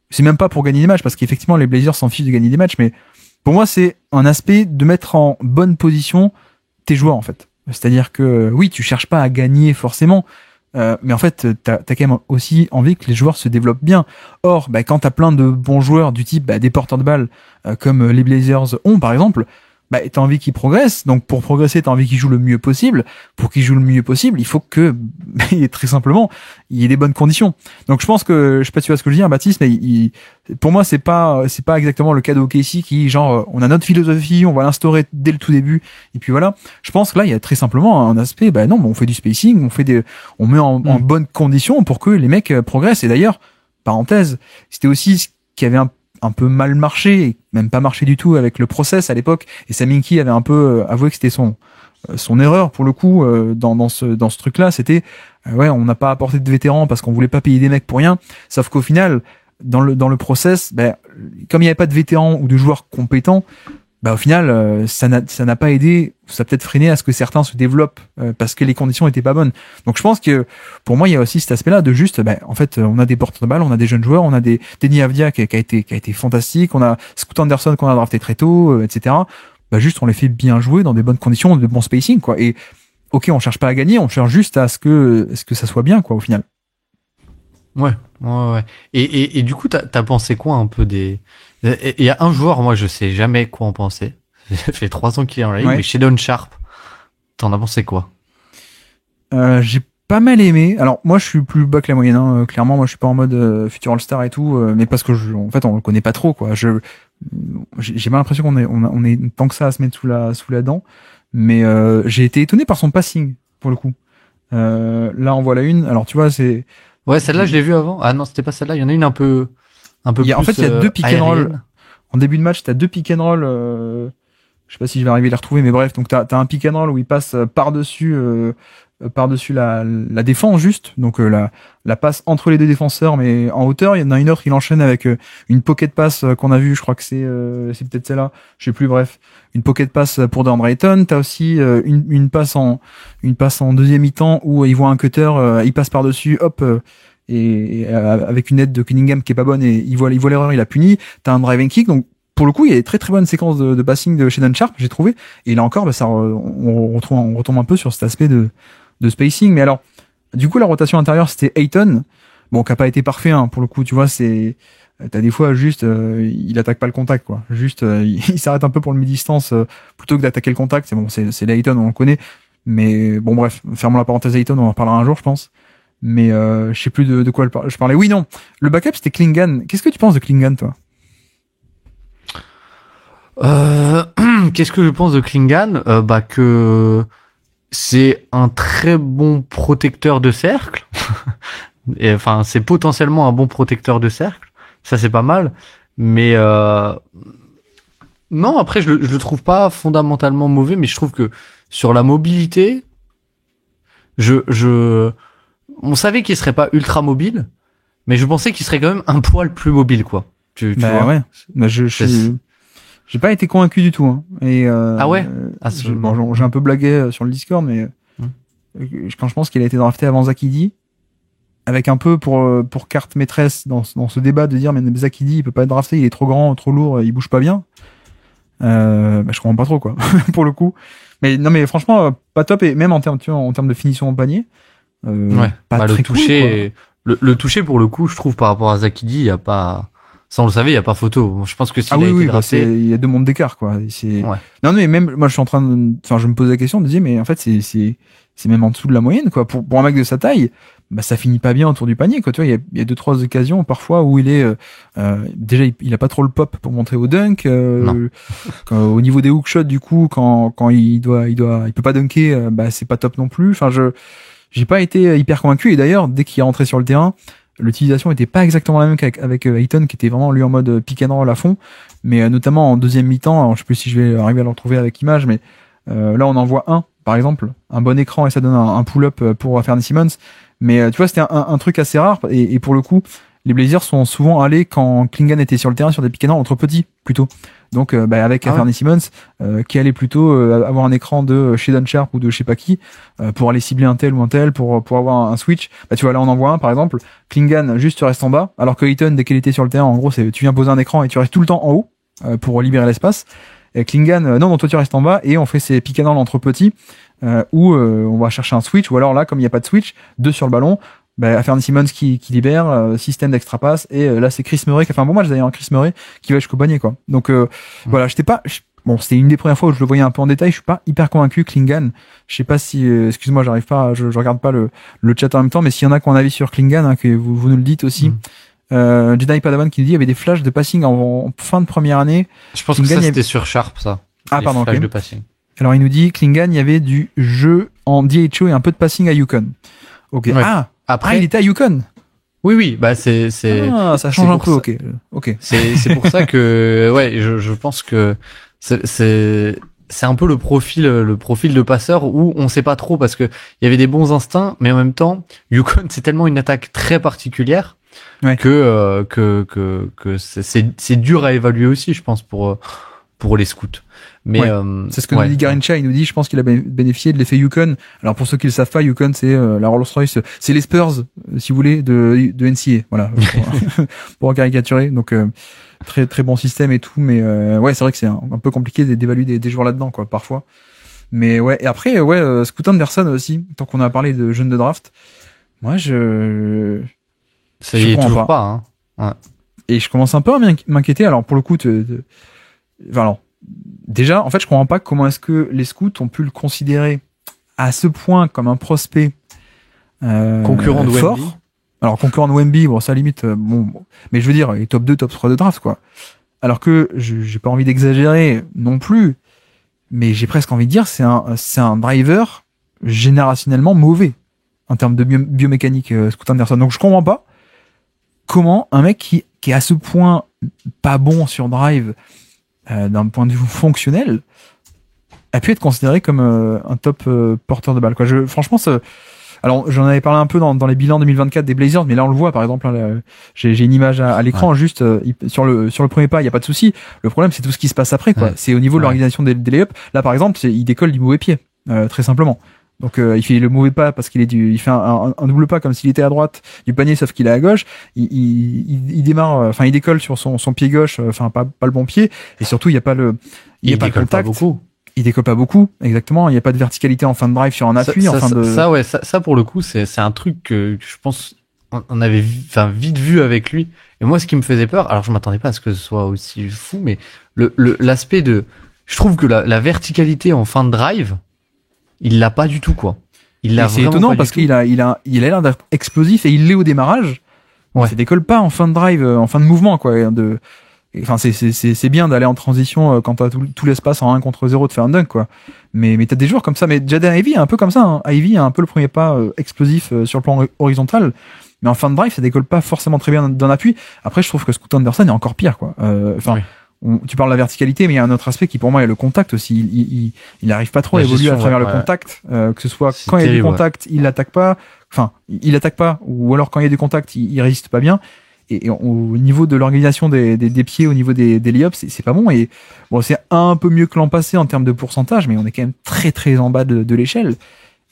c'est même pas pour gagner des matchs, parce qu'effectivement les Blazers s'en fichent de gagner des matchs, mais pour moi c'est un aspect de mettre en bonne position tes joueurs en fait. C'est-à-dire que oui, tu cherches pas à gagner forcément, mais en fait, t'as quand même aussi envie que les joueurs se développent bien. Or, quand t'as plein de bons joueurs du type des porteurs de balles, comme les Blazers ont par exemple, t'as envie qu'ils progressent. Donc pour progresser, t'as envie qu'ils jouent le mieux possible. Pour qu'ils jouent le mieux possible, il faut que, très simplement, il y ait des bonnes conditions. Donc je pense que, je sais pas si tu vois ce que je veux dire, Baptiste, mais pour moi c'est pas exactement le cas de OKC qui, genre, on a notre philosophie, on va l'instaurer dès le tout début, et puis voilà. Je pense que là, il y a très simplement un aspect, non, on fait du spacing, on met en bonnes conditions pour que les mecs progressent. Et d'ailleurs, parenthèse, c'était aussi ce qui avait un peu mal marché, et même pas marché du tout avec le process à l'époque, et Sam Hinkie avait un peu avoué que c'était son erreur pour le coup dans ce truc-là, c'était on n'a pas apporté de vétérans parce qu'on voulait pas payer des mecs pour rien, sauf qu'au final dans le process, comme il n'y avait pas de vétérans ou de joueurs compétents, au final ça n'a pas aidé, ça a peut-être freiné à ce que certains se développent parce que les conditions étaient pas bonnes. Donc je pense que pour moi il y a aussi cet aspect-là de juste en fait on a des porteurs de balles, on a des jeunes joueurs, on a des Denny Avdia qui a été fantastique, on a Scoot Anderson qu'on a drafté très tôt, etc. Juste on les fait bien jouer dans des bonnes conditions, de bon spacing quoi. Et ok, on cherche pas à gagner, on cherche juste à ce que ça soit bien quoi au final. Ouais. Et du coup, t'as pensé quoi un peu des... Il y a un joueur, moi, je sais jamais quoi en penser. Ça fait 3 ans qu'il est en ligue, mais Shedon Sharpe. T'en as pensé quoi? J'ai pas mal aimé. Alors, moi, je suis plus bas que la moyenne, hein. Clairement, moi, je suis pas en mode futur All-Star et tout, mais parce que en fait, on le connaît pas trop, quoi. J'ai pas l'impression qu'on est tant que ça à se mettre sous la dent, mais j'ai été étonné par son passing, pour le coup. Là, on voit la une. Alors, tu vois, c'est... Ouais, celle-là, je l'ai vue avant. Ah non, c'était pas celle-là. Il y en a une un peu plus. En fait, il y a 2 pick and roll. En début de match, t'as 2 pick and roll. Je sais pas si je vais arriver à les retrouver, mais bref. Donc, t'as un pick and roll où il passe par-dessus la défense, juste. Donc, la passe entre les deux défenseurs, mais en hauteur. Il y en a une autre, il enchaîne avec une pocket pass qu'on a vue. Je crois que c'est peut-être celle-là. Je sais plus, bref. Une pocket pass pour DeAndre Ayton. T'as aussi une passe en deuxième mi-temps où il voit un cutter, il passe par-dessus, hop, et avec une aide de Cunningham qui est pas bonne, et il voit l'erreur, il a puni. T'as un drive and kick, donc pour le coup il y a des très très bonnes séquences de passing de Shedon Sharpe, j'ai trouvé. Et là encore, on retombe un peu sur cet aspect de spacing. Mais alors, du coup, la rotation intérieure, c'était Ayton, qui a pas été parfait, hein, pour le coup, tu vois, t'as des fois juste il attaque pas le contact quoi, juste il s'arrête un peu pour le mi-distance plutôt que d'attaquer le contact. C'est Ayton, on le connaît, mais bon bref, fermons la parenthèse Ayton, on en reparlera un jour je pense. Mais je sais plus de quoi je parlais. Oui, non, le backup c'était Klingan. Qu'est-ce que tu penses de Klingan, toi? Qu'est-ce que je pense de Klingan? Que c'est un très bon protecteur de cercle. Et, enfin, c'est potentiellement un bon protecteur de cercle. Ça, c'est pas mal. Mais non, après, je le trouve pas fondamentalement mauvais, mais je trouve que sur la mobilité, on savait qu'il serait pas ultra mobile, mais je pensais qu'il serait quand même un poil plus mobile, quoi. Tu vois? Ouais. J'ai pas été convaincu du tout, hein. Et ah ouais? J'ai un peu blagué sur le Discord, mais quand je pense qu'il a été drafté avant Zakidi, avec un peu pour carte maîtresse dans ce débat de dire mais Zakidi il peut pas être drafté, il est trop grand, trop lourd, il bouge pas bien. Je comprends pas trop quoi pour le coup. Mais non, mais franchement pas top, et même en termes de finition au panier. Pas très le toucher, cool, le toucher pour le coup, je trouve par rapport à Zakidi, il y a pas, ça on le savait, il y a pas photo. Je pense que s'il a été drafté, il y a 2 mondes d'écart quoi. Non mais même moi je me pose la question de dire mais en fait c'est même en dessous de la moyenne quoi pour un mec de sa taille. Ça finit pas bien autour du panier quoi, tu vois, il y a 2-3 occasions parfois où il est déjà il a pas trop le pop pour montrer au dunk, au niveau des hook shots du coup quand il peut pas dunker, c'est pas top non plus. Enfin j'ai pas été hyper convaincu, et d'ailleurs dès qu'il est rentré sur le terrain, l'utilisation était pas exactement la même qu'avec Ayton qui était vraiment lui en mode pick and roll à fond, mais notamment en deuxième mi-temps. Alors, je sais plus si je vais arriver à le retrouver avec image, mais là on en voit par exemple un bon écran et ça donne un pull-up pour Anfernee Simons. Mais tu vois, c'était un truc assez rare, et pour le coup, les Blazers sont souvent allés quand Klingan était sur le terrain sur des pick and roll entre petits plutôt. Donc avec Anfernee Simons qui allait plutôt avoir un écran de Shedon Sharpe ou de je sais pas qui pour aller cibler un tel ou un tel pour avoir un switch. Tu vois, là on en voit un par exemple, Klingan juste reste en bas, alors que Ayton dès qu'il était sur le terrain, en gros c'est tu viens poser un écran et tu restes tout le temps en haut pour libérer l'espace. Et Klingan non, toi tu restes en bas et on fait ces pick and roll entre petits. où on va chercher un switch, ou alors là, comme il n'y a pas de switch, 2 sur le ballon, Fernie Simmons qui libère, système d'extra passe, et là c'est Chris Murray qui a fait un bon match d'ailleurs, Chris Murray qui va jusqu'au panier, quoi. Donc voilà, c'était une des premières fois où je le voyais un peu en détail. Je suis pas hyper convaincu. Klingan, je sais pas si, excuse-moi, j'arrive pas, je regarde pas le chat en même temps, mais s'il y en a qui ont un avis sur Klingan, hein, que vous nous le dites aussi. Jedi Padawan qui nous dit il y avait des flashs de passing en fin de première année. Je pense Klingan, que ça c'était sur Sharp, ça. Ah les pardon. Flashs Okay. de passing. Alors il nous dit Klingan, il y avait du jeu en DHO et un peu de passing à Yukon. Ok. Ouais. Après il était à Yukon. Oui, bah c'est ça change un peu. Ok. C'est pour ça que ouais, je pense que c'est un peu le profil de passeur où on sait pas trop, parce que il y avait des bons instincts, mais en même temps Yukon c'est tellement une attaque très particulière que c'est dur à évaluer aussi, je pense, pour les scouts. Mais c'est ce que nous dit Garincha, il nous dit je pense qu'il a bénéficié de l'effet Yukon. Alors pour ceux qui le savent pas, Yukon c'est la Rolls-Royce, c'est les Spurs si vous voulez de NCA, voilà, pour caricaturer. Donc très très bon système et tout, mais ouais, c'est vrai que c'est un peu compliqué d'évaluer des joueurs là-dedans, quoi, parfois. Mais ouais, et après Scoot Anderson aussi, tant qu'on a parlé de jeunes de draft, moi ça y est toujours pas, hein. Ouais. Et je commence un peu à m'inquiéter. Alors pour le coup alors déjà, en fait, je comprends pas comment est-ce que les scouts ont pu le considérer à ce point comme un prospect concurrent de fort. Wemby. Alors concurrent de Wemby, bon, ça limite, mais je veux dire, il est top 2, top 3 de draft, quoi. Alors que j'ai pas envie d'exagérer non plus, mais j'ai presque envie de dire c'est un driver générationnellement mauvais en termes de biomécanique, Scoot Anderson. Donc je comprends pas comment un mec qui est à ce point pas bon sur drive, d'un point de vue fonctionnel, a pu être considéré comme un top porteur de balle, quoi. Franchement, alors j'en avais parlé un peu dans les bilans 2024 des Blazers, mais là on le voit, par exemple, hein, j'ai une image à l'écran, juste sur le premier pas, il y a pas de souci. Le problème, c'est tout ce qui se passe après, quoi. C'est au niveau de l'organisation des layups. Là, par exemple, il décolle du mauvais pied, très simplement. Donc il fait le mauvais pas parce il fait un double pas comme s'il était à droite du panier, sauf qu'il est à gauche. Il démarre, il décolle sur son pied gauche, pas le bon pied, et surtout il y a pas le contact. Pas beaucoup. Il décolle pas beaucoup, exactement. Il y a pas de verticalité en fin de drive sur un appui, ça pour le coup c'est un truc que je pense on avait vite vu avec lui. Et moi, ce qui me faisait peur, alors je m'attendais pas à ce que ce soit aussi fou, mais l'aspect je trouve que la verticalité en fin de drive, il l'a pas du tout, quoi. C'est étonnant parce qu'il a l'air d'être explosif, et il l'est au démarrage. Ouais. Ça décolle pas en fin de drive, en fin de mouvement, quoi. C'est bien d'aller en transition quand t'as tout l'espace en 1 contre 0 de faire un dunk, quoi. Mais t'as des joueurs comme ça. Mais Jaden Ivey est un peu comme ça, hein. Ivey a un peu le premier pas explosif sur le plan horizontal. Mais en fin de drive, ça décolle pas forcément très bien d'un appui. Après, je trouve que Scoot Anderson est encore pire, quoi. Tu parles de la verticalité, mais il y a un autre aspect qui pour moi est le contact aussi. Il arrive pas trop à évoluer à travers le contact, que ce soit quand il y a du contact, il attaque pas. Il attaque pas, ou alors quand il y a du contact, il résiste pas bien. Et au niveau de l'organisation des pieds, au niveau des layups, c'est pas bon. Et bon, c'est un peu mieux que l'an passé en termes de pourcentage, mais on est quand même très très en bas de l'échelle.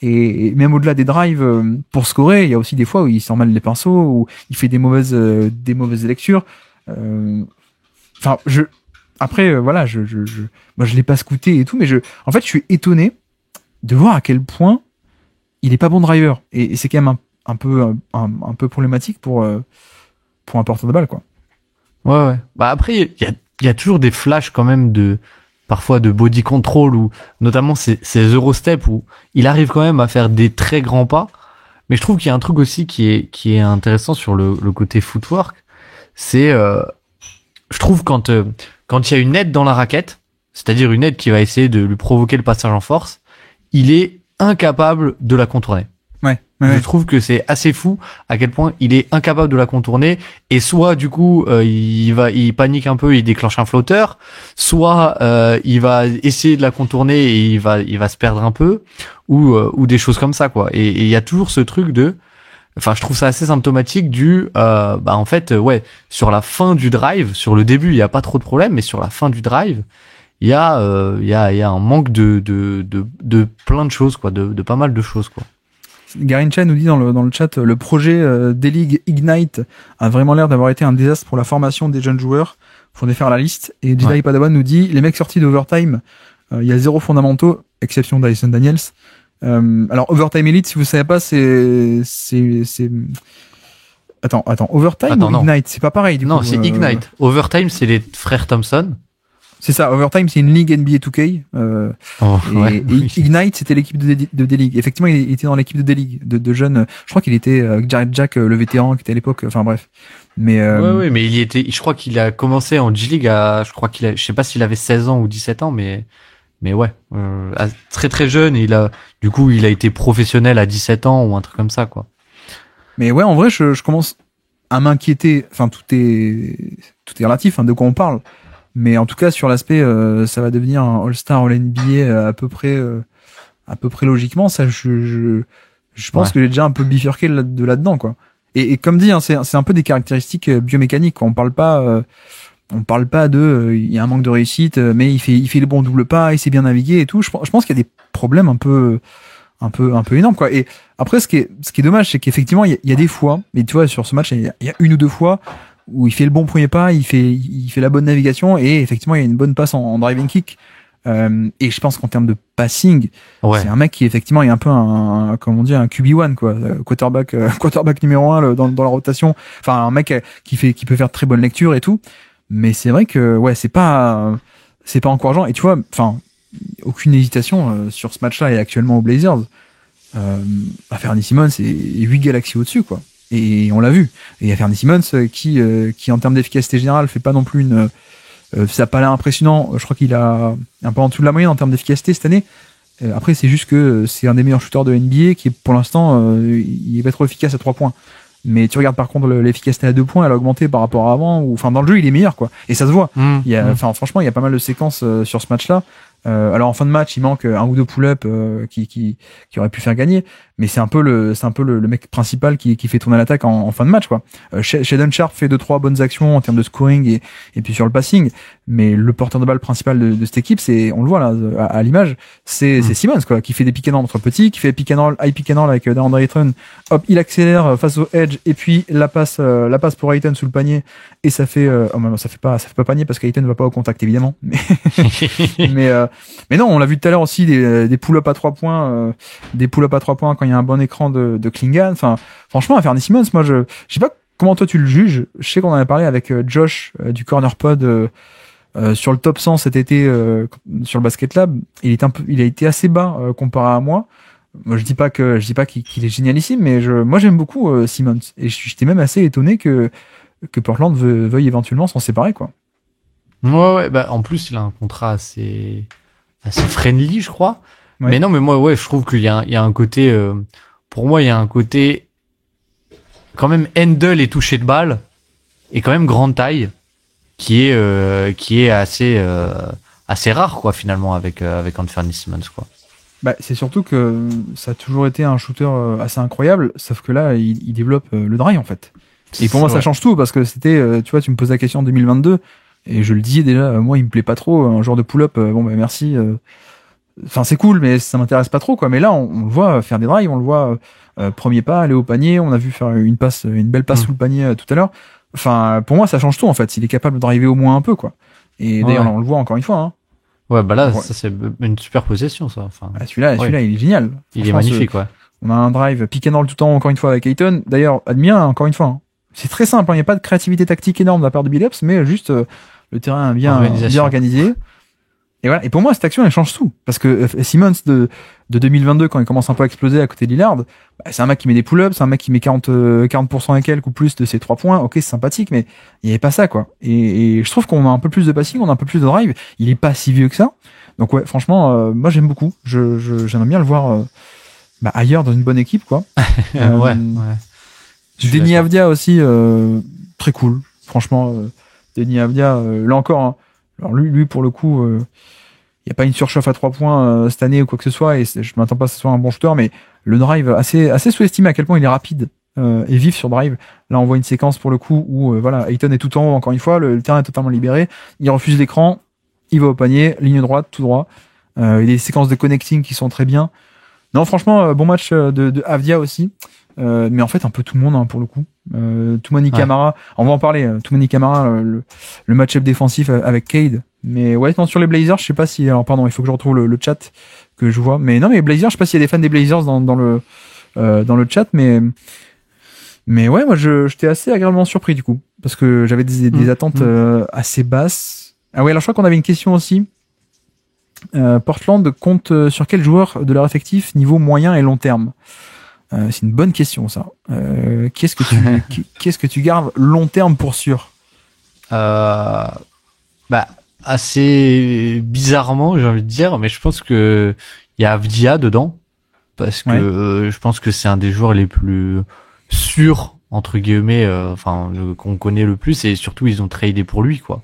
Et même au-delà des drives pour scorer, il y a aussi des fois où il s'en mêle les pinceaux, où il fait des mauvaises lectures. Après, voilà, moi je l'ai pas scouté et tout, mais en fait, je suis étonné de voir à quel point il est pas bon driver. Et c'est quand même un peu problématique pour un porteur de balle, quoi. Ouais. Bah après, il y a toujours des flashs quand même parfois de body control, ou notamment ces Eurostep où il arrive quand même à faire des très grands pas. Mais je trouve qu'il y a un truc aussi qui est intéressant sur le côté footwork. C'est, je trouve quand il y a une aide dans la raquette, c'est-à-dire une aide qui va essayer de lui provoquer le passage en force, il est incapable de la contourner. Je trouve que c'est assez fou à quel point il est incapable de la contourner, et soit du coup il panique un peu, il déclenche un flotteur, soit il va essayer de la contourner et il va se perdre un peu, ou des choses comme ça, quoi. Et il y a toujours ce truc je trouve ça assez symptomatique en fait, sur la fin du drive, sur le début il y a pas trop de problème, mais sur la fin du drive il y a un manque de plein de choses, quoi, de pas mal de choses, quoi. Garincha nous dit dans le chat, le projet D-League Ignite a vraiment l'air d'avoir été un désastre pour la formation des jeunes joueurs. Faut défaire la liste. Et Jedi Padawan nous dit, les mecs sortis d'Overtime, il y a 0 fondamentaux, exception Dyson Daniels. Alors Overtime Elite, si vous savez pas, c'est attends, Overtime ou non. Ignite, c'est pas pareil du coup. Non, c'est Ignite. Overtime, c'est les frères Thompson. C'est ça, Overtime, c'est une ligue NBA 2K. Ouais, oui. Ignite, c'était l'équipe de D-League. Effectivement, il était dans l'équipe de D-League, de jeunes. Je crois qu'il était Jared Jack, le vétéran, qui était à l'époque. Enfin bref. Mais ouais, mais il y était. Je crois qu'il a commencé en G-League je sais pas s'il avait 16 ans ou 17 ans, mais ouais, très très jeune. Et du coup, il a été professionnel à 17 ans ou un truc comme ça, quoi. Mais ouais, en vrai, je commence à m'inquiéter. Enfin, tout est relatif, hein, de quoi on parle. Mais en tout cas, sur l'aspect, ça va devenir un All-Star, All-NBA à peu près logiquement. Ça, je pense que j'ai déjà un peu bifurqué là-dedans, quoi. Et comme dit, hein, c'est un peu des caractéristiques biomécaniques, quoi. On parle pas de, il y a un manque de réussite, mais il fait le bon double pas, il sait bien naviguer et tout. Je pense qu'il y a des problèmes un peu énormes, quoi. Et après, ce qui est dommage, c'est qu'effectivement, il y a des fois, mais tu vois, sur ce match, il y a une ou deux fois où il fait le bon premier pas, il fait la bonne navigation, et effectivement, il y a une bonne passe en driving kick. Et je pense qu'en termes de passing, c'est un mec qui effectivement est un peu un QB1, quoi, quarterback numéro 1 dans la rotation. Enfin, un mec qui peut faire de très bonne lecture et tout. Mais c'est vrai que ouais, c'est pas encourageant. Et tu vois, enfin, aucune hésitation sur ce match-là, et actuellement aux Blazers. Fernie Simmons c'est 8 galaxies au-dessus, quoi. Et on l'a vu. Et il y a Fernie Simmons qui en termes d'efficacité générale fait pas non plus ça a pas l'air impressionnant. Je crois qu'il a un peu en dessous de la moyenne en termes d'efficacité cette année. Après, c'est juste que c'est un des meilleurs shooters de NBA qui est, pour l'instant, il est pas trop efficace à 3 points. Mais tu regardes par contre l'efficacité à 2 points, elle a augmenté par rapport à avant, ou enfin dans le jeu il est meilleur, quoi. Et ça se voit. Franchement, il y a pas mal de séquences sur ce match-là. Alors en fin de match, il manque un ou deux pull-up qui aurait pu faire gagner, mais c'est un peu le mec principal qui fait tourner l'attaque en fin de match, quoi. Shaedon Sharpe fait 2-3 bonnes actions en termes de scoring et puis sur le passing, mais le porteur de balle principal de cette équipe, on le voit là à l'image, c'est Simmons, quoi, qui fait des pick and roll entre petits, qui fait high pick and roll avec DeAndre Ayton. Hop, il accélère face au edge, et puis la passe pour Ayton sous le panier, et ça fait ça fait pas panier parce qu'Ayton ne va pas au contact, évidemment, mais non, on l'a vu tout à l'heure aussi, des pull-ups à 3 points, quand il y a un bon écran de Klingan. Enfin, franchement, à Fernie Simmons, moi, je sais pas comment toi tu le juges. Je sais qu'on en a parlé avec Josh du Corner Pod sur le top 100 cet été sur le Basket Lab. Il a été assez bas comparé à moi. Moi, je dis pas qu'il est génialissime, mais moi j'aime beaucoup Simmons, et j'étais même assez étonné que Portland veuille éventuellement s'en séparer, quoi. Ouais, bah en plus il a un contrat assez friendly, je crois. Ouais. Mais non, mais moi, ouais, je trouve qu'il y a un côté, pour moi, il y a un côté quand même handle et toucher de balle, et quand même grande taille, qui est assez rare, quoi, finalement, avec Anthony Simmons, quoi. Bah, c'est surtout que ça a toujours été un shooter assez incroyable, sauf que là, il développe le drive, en fait. Et pour moi, ça change tout, parce que c'était, tu vois, tu me poses la question en 2022, et je le disais déjà, moi, il me plaît pas trop, un genre de pull-up, bon, bah, merci, enfin, c'est cool, mais ça m'intéresse pas trop, quoi. Mais là, on le voit faire des drives, on le voit, premier pas, aller au panier, on a vu faire une belle passe sous le panier tout à l'heure. Enfin, pour moi, ça change tout, en fait. Il est capable de driver au moins un peu, quoi. Et d'ailleurs, là, on le voit encore une fois, hein. Ouais, bah là, ça, c'est une super possession, ça. Enfin, celui-là, il est génial. Il est magnifique, ouais. On a un drive pick and roll tout le temps, encore une fois, avec Ayton. D'ailleurs, admire, encore une fois, hein. C'est très simple, hein. Il n'y a pas de créativité tactique énorme de la part de Billups, mais juste, le terrain bien organisé. Et voilà. Et pour moi, cette action, elle change tout. Parce que Simmons de 2022, quand il commence un peu à exploser à côté de Lillard, bah, c'est un mec qui met des pull-ups, c'est un mec qui met 40% et quelques ou plus de ses 3 points. Ok, c'est sympathique, mais il n'y avait pas ça, quoi. Et je trouve qu'on a un peu plus de passing, on a un peu plus de drive. Il est pas si vieux que ça. Donc ouais, franchement, moi j'aime beaucoup. J'aimerais bien le voir ailleurs dans une bonne équipe, quoi. Ouais. Denny Avdia aussi, très cool. Franchement, Denny Avdia, là encore, hein. Alors lui pour le coup, il n'y a pas une surchauffe à 3 points cette année ou quoi que ce soit, et je m'attends pas à ce que ce soit un bon shooter, mais le drive assez sous-estimé à quel point il est rapide et vif sur drive. Là on voit une séquence pour le coup où voilà, Ayton est tout en haut encore une fois, le terrain est totalement libéré, il refuse l'écran, il va au panier, ligne droite, tout droit. Il y a des séquences de connecting qui sont très bien. Non, franchement, bon match de Avdia aussi. Mais en fait, un peu tout le monde, hein, pour le coup. Toumani Camara, on va en parler. Toumani Camara, le match-up défensif avec Cade. Mais ouais, non, sur les Blazers, je sais pas si... Alors, pardon, il faut que je retrouve le chat que je vois. Mais non, mais Blazers, je sais pas s'il y a des fans des Blazers dans le chat, mais ouais, moi, j'étais assez agréablement surpris, du coup. Parce que j'avais des attentes assez basses. Ah ouais, alors je crois qu'on avait une question aussi. Portland compte sur quel joueur de leur effectif niveau moyen et long terme? C'est une bonne question, ça. Qu'est-ce que tu gardes long terme pour sûr? Assez bizarrement, j'ai envie de dire, mais je pense que il y a Avdia dedans, parce que je pense que c'est un des joueurs les plus sûrs, entre guillemets, qu'on connaît le plus, et surtout ils ont tradé pour lui, quoi.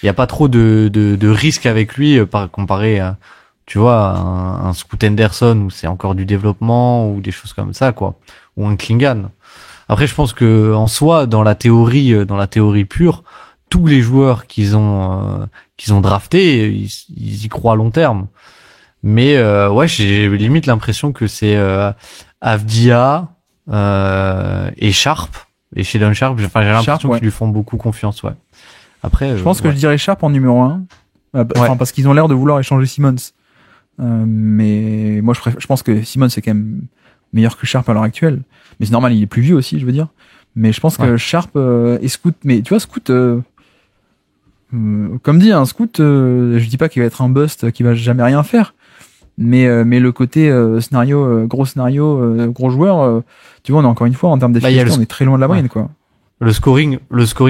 Il y a pas trop de risques avec lui, comparé à, tu vois, un Scoot Henderson où c'est encore du développement ou des choses comme ça, quoi, ou un Klingan. Après, je pense que en soi, dans la théorie pure, tous les joueurs qu'ils ont draftés, ils y croient à long terme. Mais ouais, j'ai limite l'impression que c'est Avdia et Sharp et Shadon Sharp. Enfin, j'ai l'impression qu'ils lui font beaucoup confiance, ouais. Après, je pense que je dirais Sharp en numéro 1. Parce qu'ils ont l'air de vouloir échanger Simmons. Mais moi, je pense que Simmons c'est quand même meilleur que Sharp à l'heure actuelle. Mais c'est normal, il est plus vieux aussi, je veux dire. Mais je pense que Sharp et Scoot, mais tu vois, Scoot, comme dit, un Scoot, je dis pas qu'il va être un bust, qu'il va jamais rien faire. Mais le côté gros scénario, gros joueur, tu vois, on est encore une fois en termes d'efficacité, on est très loin de la moyenne, quoi. Le scoring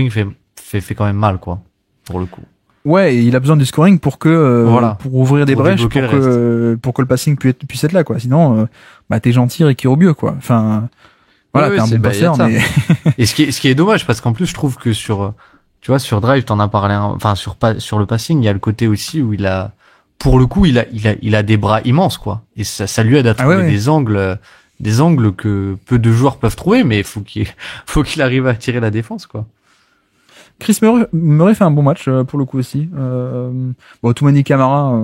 fait quand même mal, quoi, pour le coup. Ouais, et il a besoin du scoring pour pour ouvrir des brèches, pour que le passing puisse être là, quoi. Sinon, t'es gentil, Ricky Rubio, quoi. Enfin, voilà, t'es un bon passeur, mais... Et ce qui est dommage, parce qu'en plus, je trouve que sur Drive, t'en as parlé, sur le passing, il y a le côté aussi où pour le coup, il a des bras immenses, quoi. Et ça lui aide à trouver des angles que peu de joueurs peuvent trouver, mais faut qu'il arrive à tirer la défense, quoi. Chris Murray fait un bon match pour le coup aussi. Toumani Camara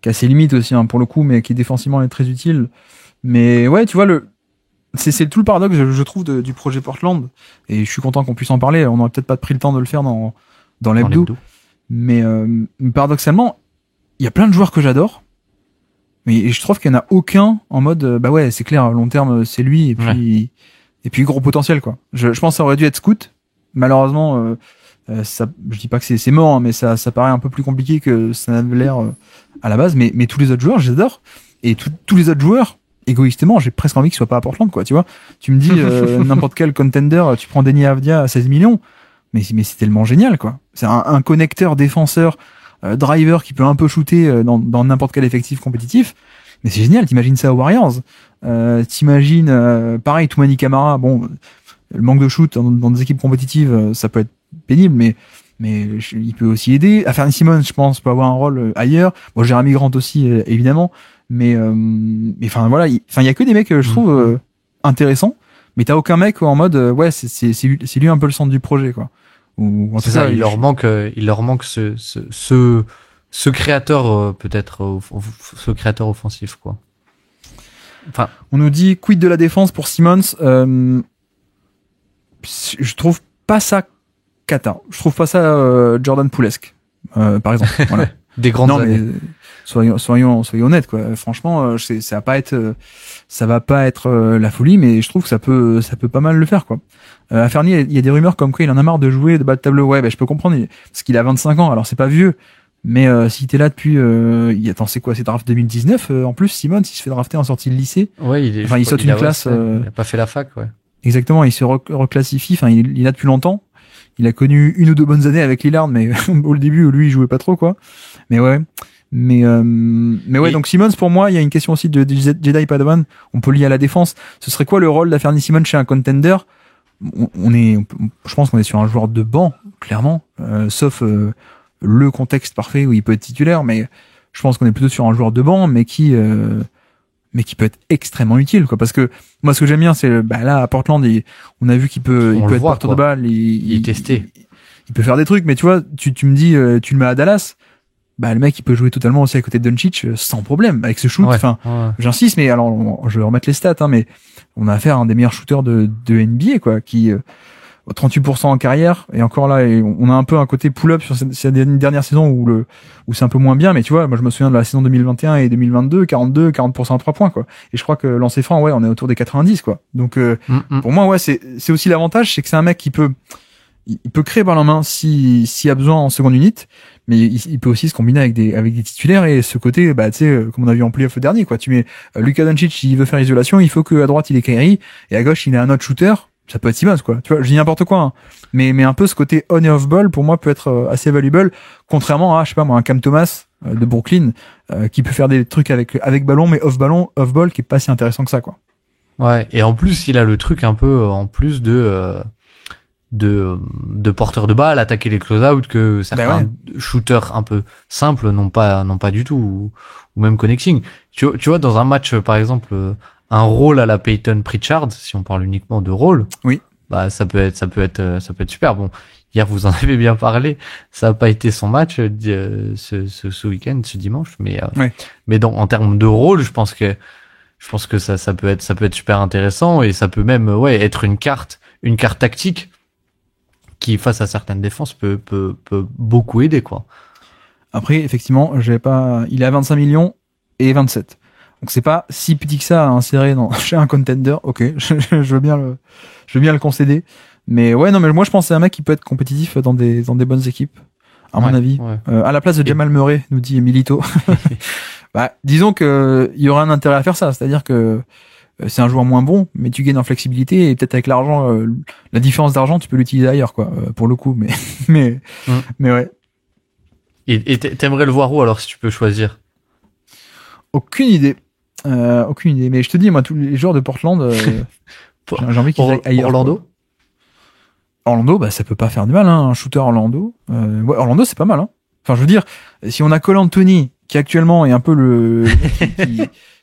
qui a ses limites aussi, hein, pour le coup, mais qui défensivement est très utile. Mais ouais, tu vois, c'est tout le paradoxe, je trouve, du projet Portland. Et je suis content qu'on puisse en parler. On n'aurait peut-être pas pris le temps de le faire dans l'hebdo. Mais paradoxalement, il y a plein de joueurs que j'adore. Mais je trouve qu'il n'y en a aucun en mode, c'est clair, long terme, c'est lui. Et puis gros potentiel, quoi. Je pense que ça aurait dû être Scoot. Malheureusement, ça, je dis pas que c'est mort, hein, mais ça paraît un peu plus compliqué que ça avait l'air à la base. Mais tous les autres joueurs, j'adore. Et tous les autres joueurs, égoïstement, j'ai presque envie qu'ils soient pas à Portland, quoi. Tu vois, tu me dis n'importe quel contender, tu prends Denny Avdia à 16 millions, mais c'est tellement génial, quoi. C'est un connecteur, défenseur, driver qui peut un peu shooter dans n'importe quel effectif compétitif. Mais c'est génial. T'imagines ça aux Warriors. T'imagines pareil, Toumani Camara. Bon. Le manque de shoot dans des équipes compétitives, ça peut être pénible, mais il peut aussi aider. Anthony Simons, je pense, peut avoir un rôle ailleurs. Bon, Jeremy Grant aussi, évidemment. Mais enfin voilà, il y a que des mecs je trouve intéressants, mais t'as aucun mec en mode c'est lui un peu le centre du projet, quoi. Ou c'est ça, il leur manque ce créateur peut-être ce créateur offensif, quoi. Enfin, on nous dit quid de la défense pour Simmons. Je trouve pas ça cata. Je trouve pas ça Jordan Poolesque, par exemple. Voilà. Des grandes années. Mais soyons honnêtes, quoi. Franchement, ça va pas être la folie, mais je trouve que ça peut pas mal le faire, quoi. À Fernie, il y a des rumeurs comme quoi il en a marre de jouer de bas de tableau. Ouais, je peux comprendre, parce qu'il a 25 ans. Alors c'est pas vieux, mais s'il était là depuis, c'est quoi, c'est draft 2019 en plus. Simon, il se fait drafter en sortie de lycée. Ouais, il saute une classe. Il a pas fait la fac, ouais. Exactement, il se reclassifie. Enfin, il est là depuis longtemps. Il a connu 1 ou 2 bonnes années avec Lillard, mais au début, lui, il jouait pas trop, quoi. Mais ouais. Mais ouais, donc Simmons, pour moi, il y a une question aussi de Jedi Padawan. On peut lier à la défense. Ce serait quoi le rôle d'Anthony Simmons chez un contender? Je pense qu'on est sur un joueur de banc, clairement. Sauf le contexte parfait où il peut être titulaire, mais je pense qu'on est plutôt sur un joueur de banc, mais qui peut être extrêmement utile, quoi. Parce que moi, ce que j'aime bien, c'est là à Portland, on a vu qu'il peut être porteur de balle, il est testé. Il peut faire des trucs, mais tu vois, tu me dis, tu le mets à Dallas, bah le mec il peut jouer totalement aussi à côté de Doncic sans problème avec ce shoot. Ouais, Enfin, ouais. j'insiste, mais alors je vais remettre les stats, hein, mais on a affaire à un des meilleurs shooters de NBA, quoi, qui 38% en carrière, et encore là, et on a un peu un côté pull-up sur cette dernière saison où c'est un peu moins bien, mais tu vois, moi je me souviens de la saison 2021 et 2022, 40% à 3 points, quoi. Et je crois que lancer franc, ouais, on est autour des 90, quoi. Donc pour moi, ouais, c'est aussi l'avantage, c'est que c'est un mec qui peut créer par la main s'il y a besoin en seconde unité, mais il peut aussi se combiner avec des titulaires, et ce côté, bah tu sais, comme on a vu en playoff le dernier, quoi. Tu mets Luka Doncic, il veut faire isolation, il faut que à droite il ait Kyrie et à gauche il ait un autre shooter. Ça peut être Simmons, quoi. Tu vois, je dis n'importe quoi, hein. Mais un peu ce côté on et off ball, pour moi, peut être assez valuable, contrairement à, je sais pas moi, un Cam Thomas de Brooklyn, qui peut faire des trucs avec ballon, mais off ball, qui est pas si intéressant que ça, quoi. Ouais, et en plus, il a le truc un peu, en plus de porteur de balle, attaquer les close-out, que certains shooters un peu simples n'ont pas du tout, ou même connecting. Tu vois, dans un match, par exemple, un rôle à la Peyton Pritchard, si on parle uniquement de rôle. Oui. Bah, ça peut être super. Bon, hier, vous en avez bien parlé. Ça n'a pas été son match, ce week-end, ce dimanche, mais en termes de rôle, je pense que ça peut être super intéressant, et ça peut même, être une carte tactique qui, face à certaines défenses, peut beaucoup aider, quoi. Après, effectivement, il est à 25 millions et 27. Donc c'est pas si petit que ça à insérer chez un contender. Ok, je veux bien le concéder. Mais ouais, non, mais moi je pense que c'est un mec qui peut être compétitif dans des bonnes équipes, à mon avis. Ouais. À la place de Jamal Murray, nous dit Milito. Bah, disons que il y aura un intérêt à faire ça, c'est-à-dire que c'est un joueur moins bon, mais tu gagnes en flexibilité, et peut-être avec l'argent, la différence d'argent, tu peux l'utiliser ailleurs, quoi, pour le coup. Mais ouais. Et t'aimerais le voir où, alors, si tu peux choisir? Aucune idée. Mais je te dis, moi, tous les joueurs de Portland, j'ai envie qu'ils aillent ailleurs. Orlando, quoi. Orlando, bah, ça peut pas faire du mal, hein, un shooter Orlando. Ouais, Orlando, c'est pas mal, hein. Enfin, je veux dire, si on a Cole Anthony, qui actuellement est un peu le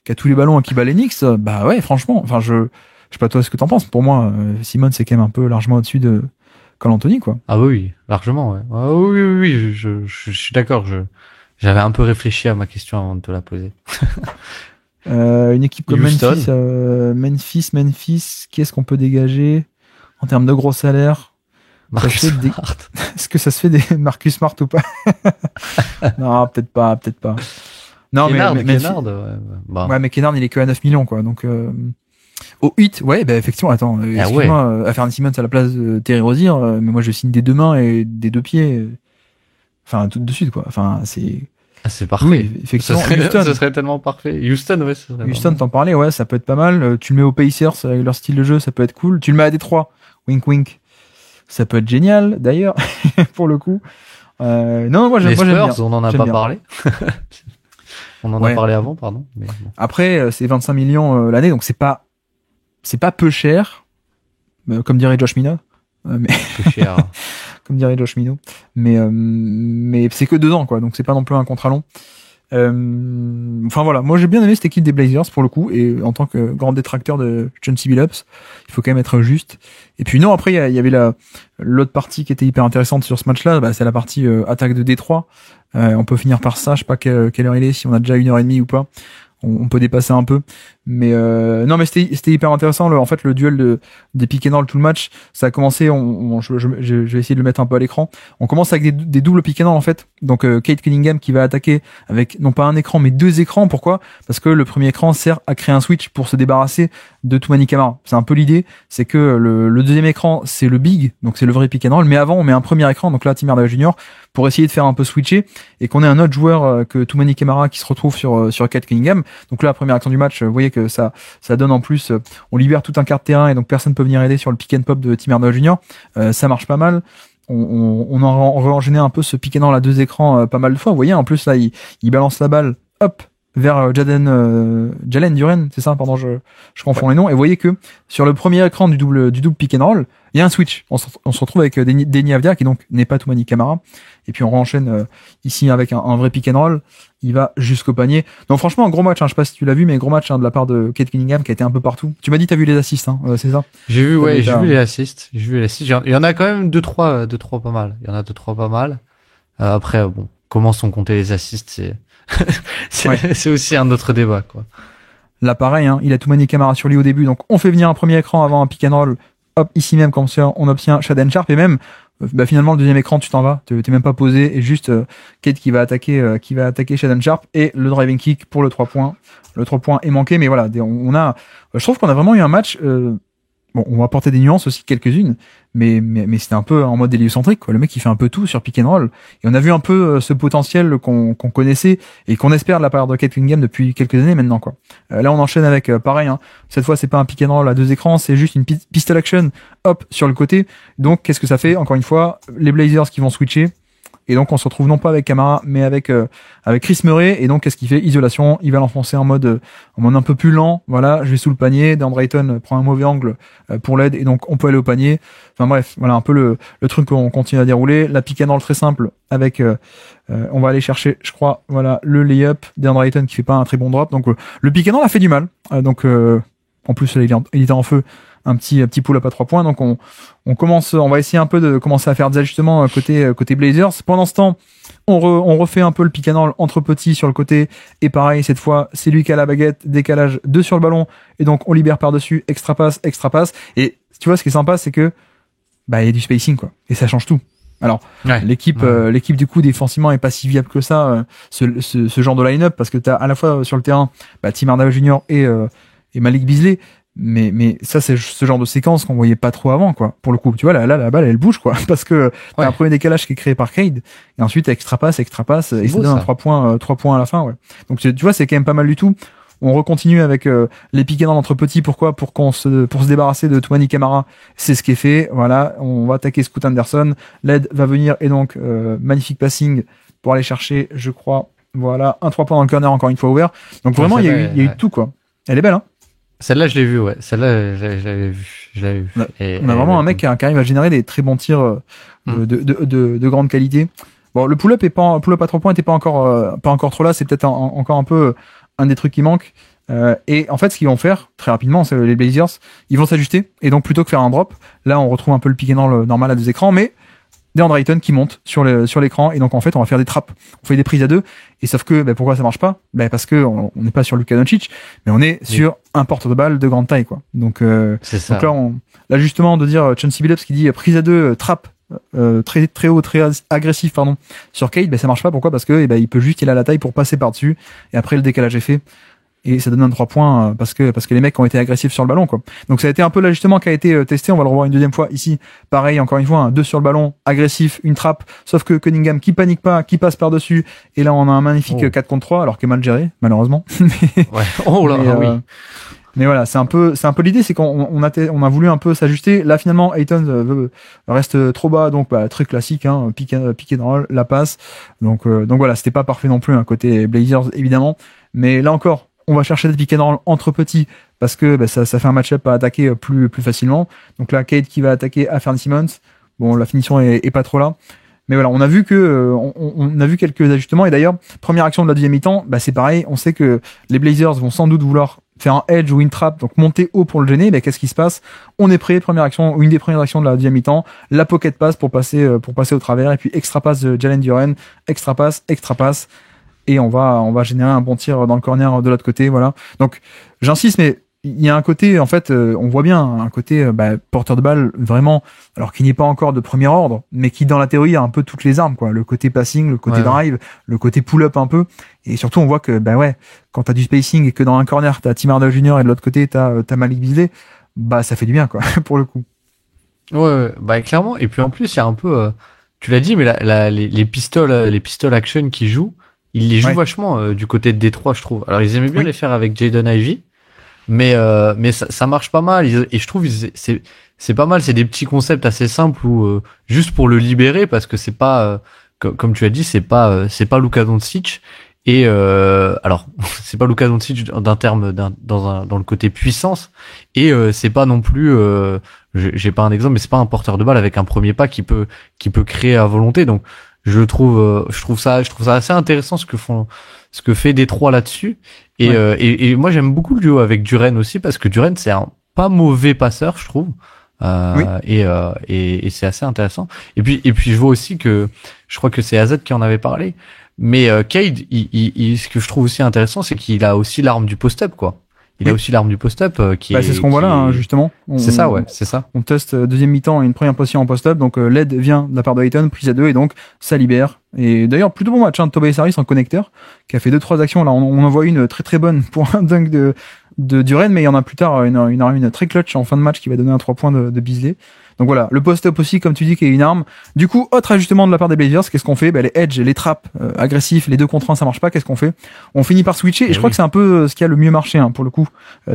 qui a tous les ballons et qui bat les Knicks, bah ouais, franchement, enfin, je sais pas toi ce que t'en penses. Pour moi, Simone, c'est quand même un peu largement au-dessus de Cole Anthony, quoi. Ah oui, largement, ouais. Ah, oui, je suis d'accord. J'avais un peu réfléchi à ma question avant de te la poser. Une équipe comme Memphis, qui est-ce qu'on peut dégager en termes de gros salaires? Marcus Smart. Est-ce que ça se fait des Marcus Smart ou pas? Non, peut-être pas. Non, Kennard, mais Kennard, ouais. Bah. Ouais, mais Kennard, il est que à 9 millions, quoi. Donc, au 8, ouais, bah, effectivement, attends, excuse-moi, à faire Simmons à la place de Terry Rozier, mais moi, je signe des deux mains et des deux pieds. Enfin, tout de suite, quoi. Enfin, c'est... Ah, c'est parfait. Oui, effectivement. Ce serait tellement parfait. Houston, ouais, ce serait Houston, t'en parlais, ouais, ça peut être pas mal. Tu le mets aux Pacers avec leur style de jeu, ça peut être cool. Tu le mets à Détroit, wink wink. Ça peut être génial, d'ailleurs, pour le coup. Non, moi, j'aime bien. On en a pas parlé. On en a parlé avant, pardon. Mais bon. Après, c'est 25 millions l'année, donc c'est pas peu cher, comme dirait Josh Mino. Mais peu cher. Comme dirait Josh Mino. Mais c'est que 2 ans, quoi, donc c'est pas non plus un contrat long. Enfin voilà, moi j'ai bien aimé cette équipe des Blazers pour le coup, et en tant que grand détracteur de Chauncey Billups, il faut quand même être juste. Et puis non, après il y avait l'autre partie qui était hyper intéressante sur ce match-là, bah, c'est la partie attaque de Détroit. On peut finir par ça, je sais pas quelle heure il est, si on a déjà 1h30 ou pas. On peut dépasser un peu, mais non, mais c'était hyper intéressant. En fait, le duel des pick and roll tout le match, ça a commencé. Je vais essayer de le mettre un peu à l'écran. On commence avec des doubles pick and roll en fait. Donc Kate Cunningham qui va attaquer avec non pas un écran mais 2 écrans. Pourquoi? Parce que le premier écran sert à créer un switch pour se débarrasser de Toumani Camara. C'est un peu l'idée, c'est que le deuxième écran c'est le big, donc c'est le vrai pick and roll. Mais avant on met un premier écran, donc là Tim Hardaway Jr. pour essayer de faire un peu switcher et qu'on ait un autre joueur que Toumani Camara qui se retrouve sur Kate Cunningham. Donc là, la première action du match, vous voyez que ça donne en plus, on libère tout un quart de terrain et donc personne peut venir aider sur le pick and pop de Tim Hardaway Jr. Ça marche pas mal. On a enchaîné un peu ce pick and roll à 2 écrans pas mal de fois. Vous voyez, en plus là, il balance la balle, hop, vers Jalen Duren, c'est ça, pardon, je confonds les noms. Et vous voyez que sur le premier écran du double pick and roll, il y a un switch. On se retrouve avec Deni Avdia qui donc n'est pas Toumani Camara. Et puis on enchaîne ici avec un vrai pick and roll. Il va jusqu'au panier. Donc franchement, un gros match. Je sais pas si tu l'as vu, mais gros match de la part de Kate Cunningham qui a été un peu partout. Tu m'as dit t'as vu les assists, c'est ça? J'ai vu, j'ai vu les assists. Il y en a quand même 2-3 pas mal. Il y en a 2-3 pas mal. Après, bon, comment sont comptés les assists, c'est aussi un autre débat, quoi. Là, pareil, hein, il a Toumani Camara sur lui au début, donc on fait venir un premier écran avant un pick and roll. Hop, ici même, comme ça, on obtient Shaden Sharp, et même, finalement, le deuxième écran, tu t'en vas, t'es même pas posé, et juste Kate qui va attaquer Shaden Sharp, et le driving kick pour le 3 points. Le 3 points est manqué, mais voilà, je trouve qu'on a vraiment eu un match. Bon, on va apporter des nuances aussi, quelques-unes, mais c'était un peu en mode héliocentrique, quoi. Le mec, il fait un peu tout sur pick and roll. Et on a vu un peu ce potentiel qu'on connaissait et qu'on espère de la part de Kate Cunningham depuis quelques années maintenant, quoi. Là, on enchaîne avec, pareil, hein. Cette fois, c'est pas un pick and roll à 2 écrans, c'est juste une pistol action, hop, sur le côté. Donc, qu'est-ce que ça fait? Encore une fois, les Blazers qui vont switcher. Et donc, on se retrouve non pas avec Camara, mais avec Chris Murray. Et donc, qu'est-ce qu'il fait? Isolation. Il va l'enfoncer en mode un peu plus lent. Voilà, je vais sous le panier. DeAndre Ayton prend un mauvais angle pour l'aide. Et donc, on peut aller au panier. Enfin bref, voilà un peu le truc qu'on continue à dérouler. La pick and roll très simple avec, on va aller chercher, je crois, voilà, le layup. DeAndre Ayton qui fait pas un très bon drop. Donc, le pick and roll a fait du mal. En plus, là, il était en feu. Un petit pull-up à 3 points. Donc on va essayer un peu de commencer à faire des ajustements côté Blazers. Pendant ce temps, on refait un peu le pick and roll entre petits sur le côté. Et pareil, cette fois, c'est lui qui a la baguette, décalage 2 sur le ballon. Et donc on libère par-dessus, extra passe. Et tu vois, ce qui est sympa, c'est que il y a du spacing, quoi. Et ça change tout. Alors, l'équipe du coup défensivement est pas si viable que ça, ce genre de line-up, parce que t'as à la fois sur le terrain Tim Hardaway Jr. et Malik Beasley. Mais ça, c'est ce genre de séquence qu'on voyait pas trop avant, quoi. Pour le coup, tu vois, là, la balle, elle bouge, quoi. Parce que t'as un premier décalage qui est créé par Cade, et ensuite, extra passe, et ça donne un 3 points à la fin, ouais. Donc, tu vois, c'est quand même pas mal du tout. On recontinue avec, les pick and roll entre petits. Pourquoi? Pour se débarrasser de Toumani Camara. C'est ce qui est fait. Voilà. On va attaquer Scoot Anderson. L'aide va venir, et donc, magnifique passing pour aller chercher, je crois, voilà, un 3 points dans le corner, encore une fois ouvert. Donc, vraiment, il y a eu tout, quoi. Elle est belle, hein. Celle-là, je l'ai vue, ouais. Celle-là, je l'avais vue. On a vraiment un mec qui arrive à générer des très bons tirs de grande qualité. Bon, le pull-up à 3 points était pas encore trop là. C'est peut-être encore un peu un des trucs qui manque. Et en fait, ce qu'ils vont faire très rapidement, c'est les Blazers, ils vont s'ajuster. Et donc, plutôt que faire un drop, là, on retrouve un peu le pick and roll normal à 2 écrans, mais DeAndre Ayton qui monte sur l'écran, et donc en fait on va faire des trappes, on fait des prises à 2, et sauf que pourquoi ça marche pas? Parce que on n'est pas sur Luka Doncic, mais on est sur un porteur de balle de grande taille, quoi. Donc c'est ça. Donc là justement de dire Chauncey Billups qui dit prise à 2, trappe très très haut, très agressif sur Cade, ça marche pas. Pourquoi? Parce que il peut juste, il a la taille pour passer par dessus, et après le décalage est fait. Et ça donne un 3 points parce que les mecs ont été agressifs sur le ballon, quoi. Donc ça a été un peu l'ajustement qui a été testé. On va le revoir une deuxième fois ici. Pareil, encore une fois, 2 sur le ballon, agressif, une trappe. Sauf que Cunningham qui panique pas, qui passe par dessus. Et là, on a un magnifique 4 contre 3, alors qu'il est mal géré, malheureusement. Ouais. Oh là, oui. Mais voilà, c'est un peu l'idée, c'est qu'on a voulu un peu s'ajuster. Là, finalement, Ayton reste trop bas, donc très classique, hein, pick and roll, la passe. Donc voilà, c'était pas parfait non plus, côté Blazers évidemment. Mais là encore, on va chercher des pick and roll entre petits parce que ça fait un match-up à attaquer plus facilement. Donc là, Cade qui va attaquer à Anfernee Simons. Bon, la finition est pas trop là. Mais voilà, on a vu on a vu quelques ajustements. Et d'ailleurs, première action de la deuxième mi-temps, c'est pareil. On sait que les Blazers vont sans doute vouloir faire un edge ou une trap, donc monter haut pour le gêner. Qu'est-ce qui se passe? On est prêt, première action, ou une des premières actions de la deuxième mi-temps, la pocket pass pour passer au travers, et puis extra pass de Jalen Duren, extra pass. Et on va générer un bon tir dans le corner de l'autre côté, voilà. Donc j'insiste, mais il y a un côté, en fait, on voit bien un côté porteur de balle vraiment, alors qu'il n'est pas encore de premier ordre, mais qui dans la théorie a un peu toutes les armes, quoi. Le côté passing, le côté drive, le côté pull-up un peu, et surtout on voit que quand t'as du spacing et que dans un corner t'as Tim Hardaway Jr. et de l'autre côté t'as Malik Beasley, ça fait du bien, quoi, pour le coup. Ouais, clairement. Et puis en plus il y a un peu, tu l'as dit, mais les pistoles action qui jouent. Ils les jouent vachement du côté de Détroit, je trouve. Alors ils aimaient bien les faire avec Jaden Ivey, mais ça marche pas mal. Et je trouve c'est pas mal. C'est des petits concepts assez simples où juste pour le libérer, parce que c'est pas comme tu as dit, c'est pas Luka Doncic. Et alors c'est pas Luka Doncic dans le côté puissance, et c'est pas non plus j'ai pas un exemple, mais c'est pas un porteur de balle avec un premier pas qui peut créer à volonté. Donc je trouve ça assez intéressant ce que fait Détroit là-dessus. Et moi j'aime beaucoup le duo avec Duren aussi, parce que Duren c'est un pas mauvais passeur, je trouve. Et c'est assez intéressant. Et puis je vois aussi que, je crois que c'est Azad qui en avait parlé, Mais Cade, ce que je trouve aussi intéressant, c'est qu'il a aussi l'arme du post-up, quoi. Il a aussi l'arme du post-up qui c'est ce qu'on voit là, hein, justement. C'est ça, ouais, c'est ça. On teste deuxième mi-temps et une première position en post-up, donc l'aide vient de la part de Ayton, prise à 2, et donc ça libère. Et d'ailleurs, plutôt bon match, hein, de Tobias Harris en connecteur, qui a fait 2-3 actions. Là, on en voit une très très bonne pour un dunk de Duren, mais il y en a plus tard une très clutch en fin de match qui va donner un 3 points de Beasley. Donc voilà, le post-up aussi, comme tu dis, qui est une arme. Du coup, autre ajustement de la part des Blazers, qu'est-ce qu'on fait? Les edge, les traps agressifs, les 2 contre 1, ça marche pas. Qu'est-ce qu'on fait? On finit par switcher. Et je crois que c'est un peu ce qui a le mieux marché, hein, pour le coup.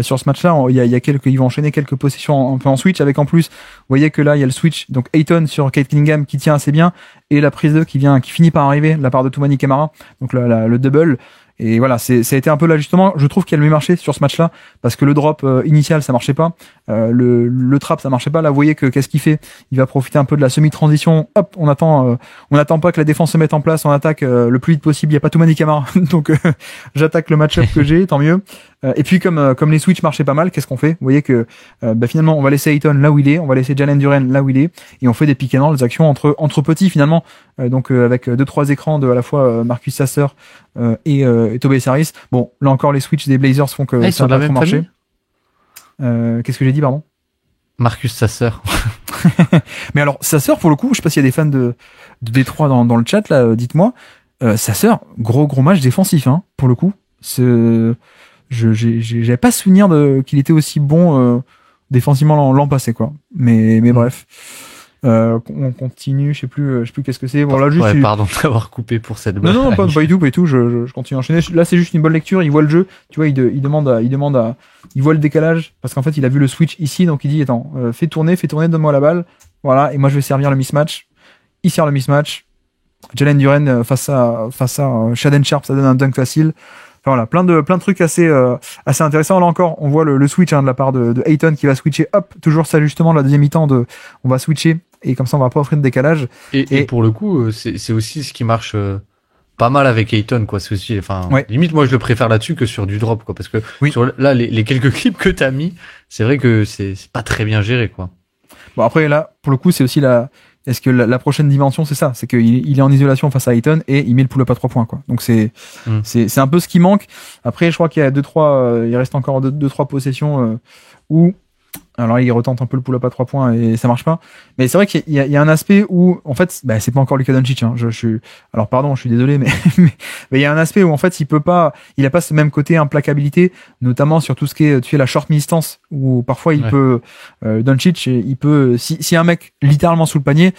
Sur ce match-là, ils vont enchaîner quelques possessions un peu en switch, avec en plus, vous voyez que là, il y a le switch. Donc Ayton sur Cade Cunningham qui tient assez bien, et la prise 2 qui finit par arriver de la part de Toumani Camara. Donc le double. Et voilà, ça a été un peu l'ajustement. Je trouve qu'il y a le mieux marché sur ce match-là, parce que le drop initial, ça marchait pas. Le trap, ça marchait pas. Là, vous voyez que qu'est-ce qu'il fait? Il va profiter un peu de la semi-transition. Hop, on attend pas que la défense se mette en place. On attaque le plus vite possible. Il y a pas Toumani Camara, donc j'attaque le match-up que j'ai, tant mieux. Et puis comme les switches marchaient pas mal, qu'est-ce qu'on fait? Vous voyez que finalement, on va laisser Ayton là où il est, on va laisser Jalen Duren là où il est, et on fait des pick and roll, des actions entre petits finalement. Donc avec 2-3 écrans de à la fois Marcus Sasser et Tobias Harris. Bon, là encore, les switches des Blazers font que ça va trop marcher. Qu'est-ce que j'ai dit, pardon? Marcus Sasser. Mais alors, Sasser, pour le coup, je sais pas s'il y a des fans de Détroit dans le chat, là, dites-moi. Sasser, gros match défensif, hein, pour le coup. J'avais pas souvenir qu'il était aussi bon défensivement l'an passé, quoi. Mais bref. On continue, je sais plus qu'est-ce que c'est. Bon, là, juste, pardon de t'avoir coupé pour cette blague. Non, pas du tout, je continue à enchaîner. Là, c'est juste une bonne lecture, il voit le jeu, tu vois, il voit le décalage, parce qu'en fait, il a vu le switch ici, donc il dit, attends, fais tourner, donne-moi la balle, voilà, et moi, je vais servir le mismatch. Il sert le mismatch. Jalen Duren face à Shaden Sharp, ça donne un dunk facile. Enfin, voilà, plein de trucs assez intéressants. Là encore, on voit le switch, hein, de la part de Ayton qui va switcher, hop, toujours ça justement, la deuxième mi-temps on va switcher, et comme ça on va pas offrir de décalage. Et pour le coup, c'est aussi ce qui marche pas mal avec Ayton, quoi. C'est aussi, limite, moi je le préfère là-dessus que sur du drop, quoi, parce que sur là les quelques clips que t'as mis, c'est vrai que c'est pas très bien géré, quoi. Bon, après là, pour le coup, c'est aussi est-ce que la prochaine dimension, c'est ça, c'est qu'il est en isolation face à Ayton et il met le pull-up à 3 points, quoi. Donc c'est un peu ce qui manque. Après, je crois qu'il y a il reste encore 2-3 possessions où alors il retente un peu le pull-up à 3 points et ça marche pas. Mais c'est vrai qu'il y a un aspect où en fait, c'est pas encore Luka Doncic, hein. Je suis désolé, mais il y a un aspect où en fait il a pas ce même côté implacabilité, notamment sur tout ce qui est, tu sais, la short mi-distance, où parfois il peut Doncic, il peut, si un mec littéralement sous le panier,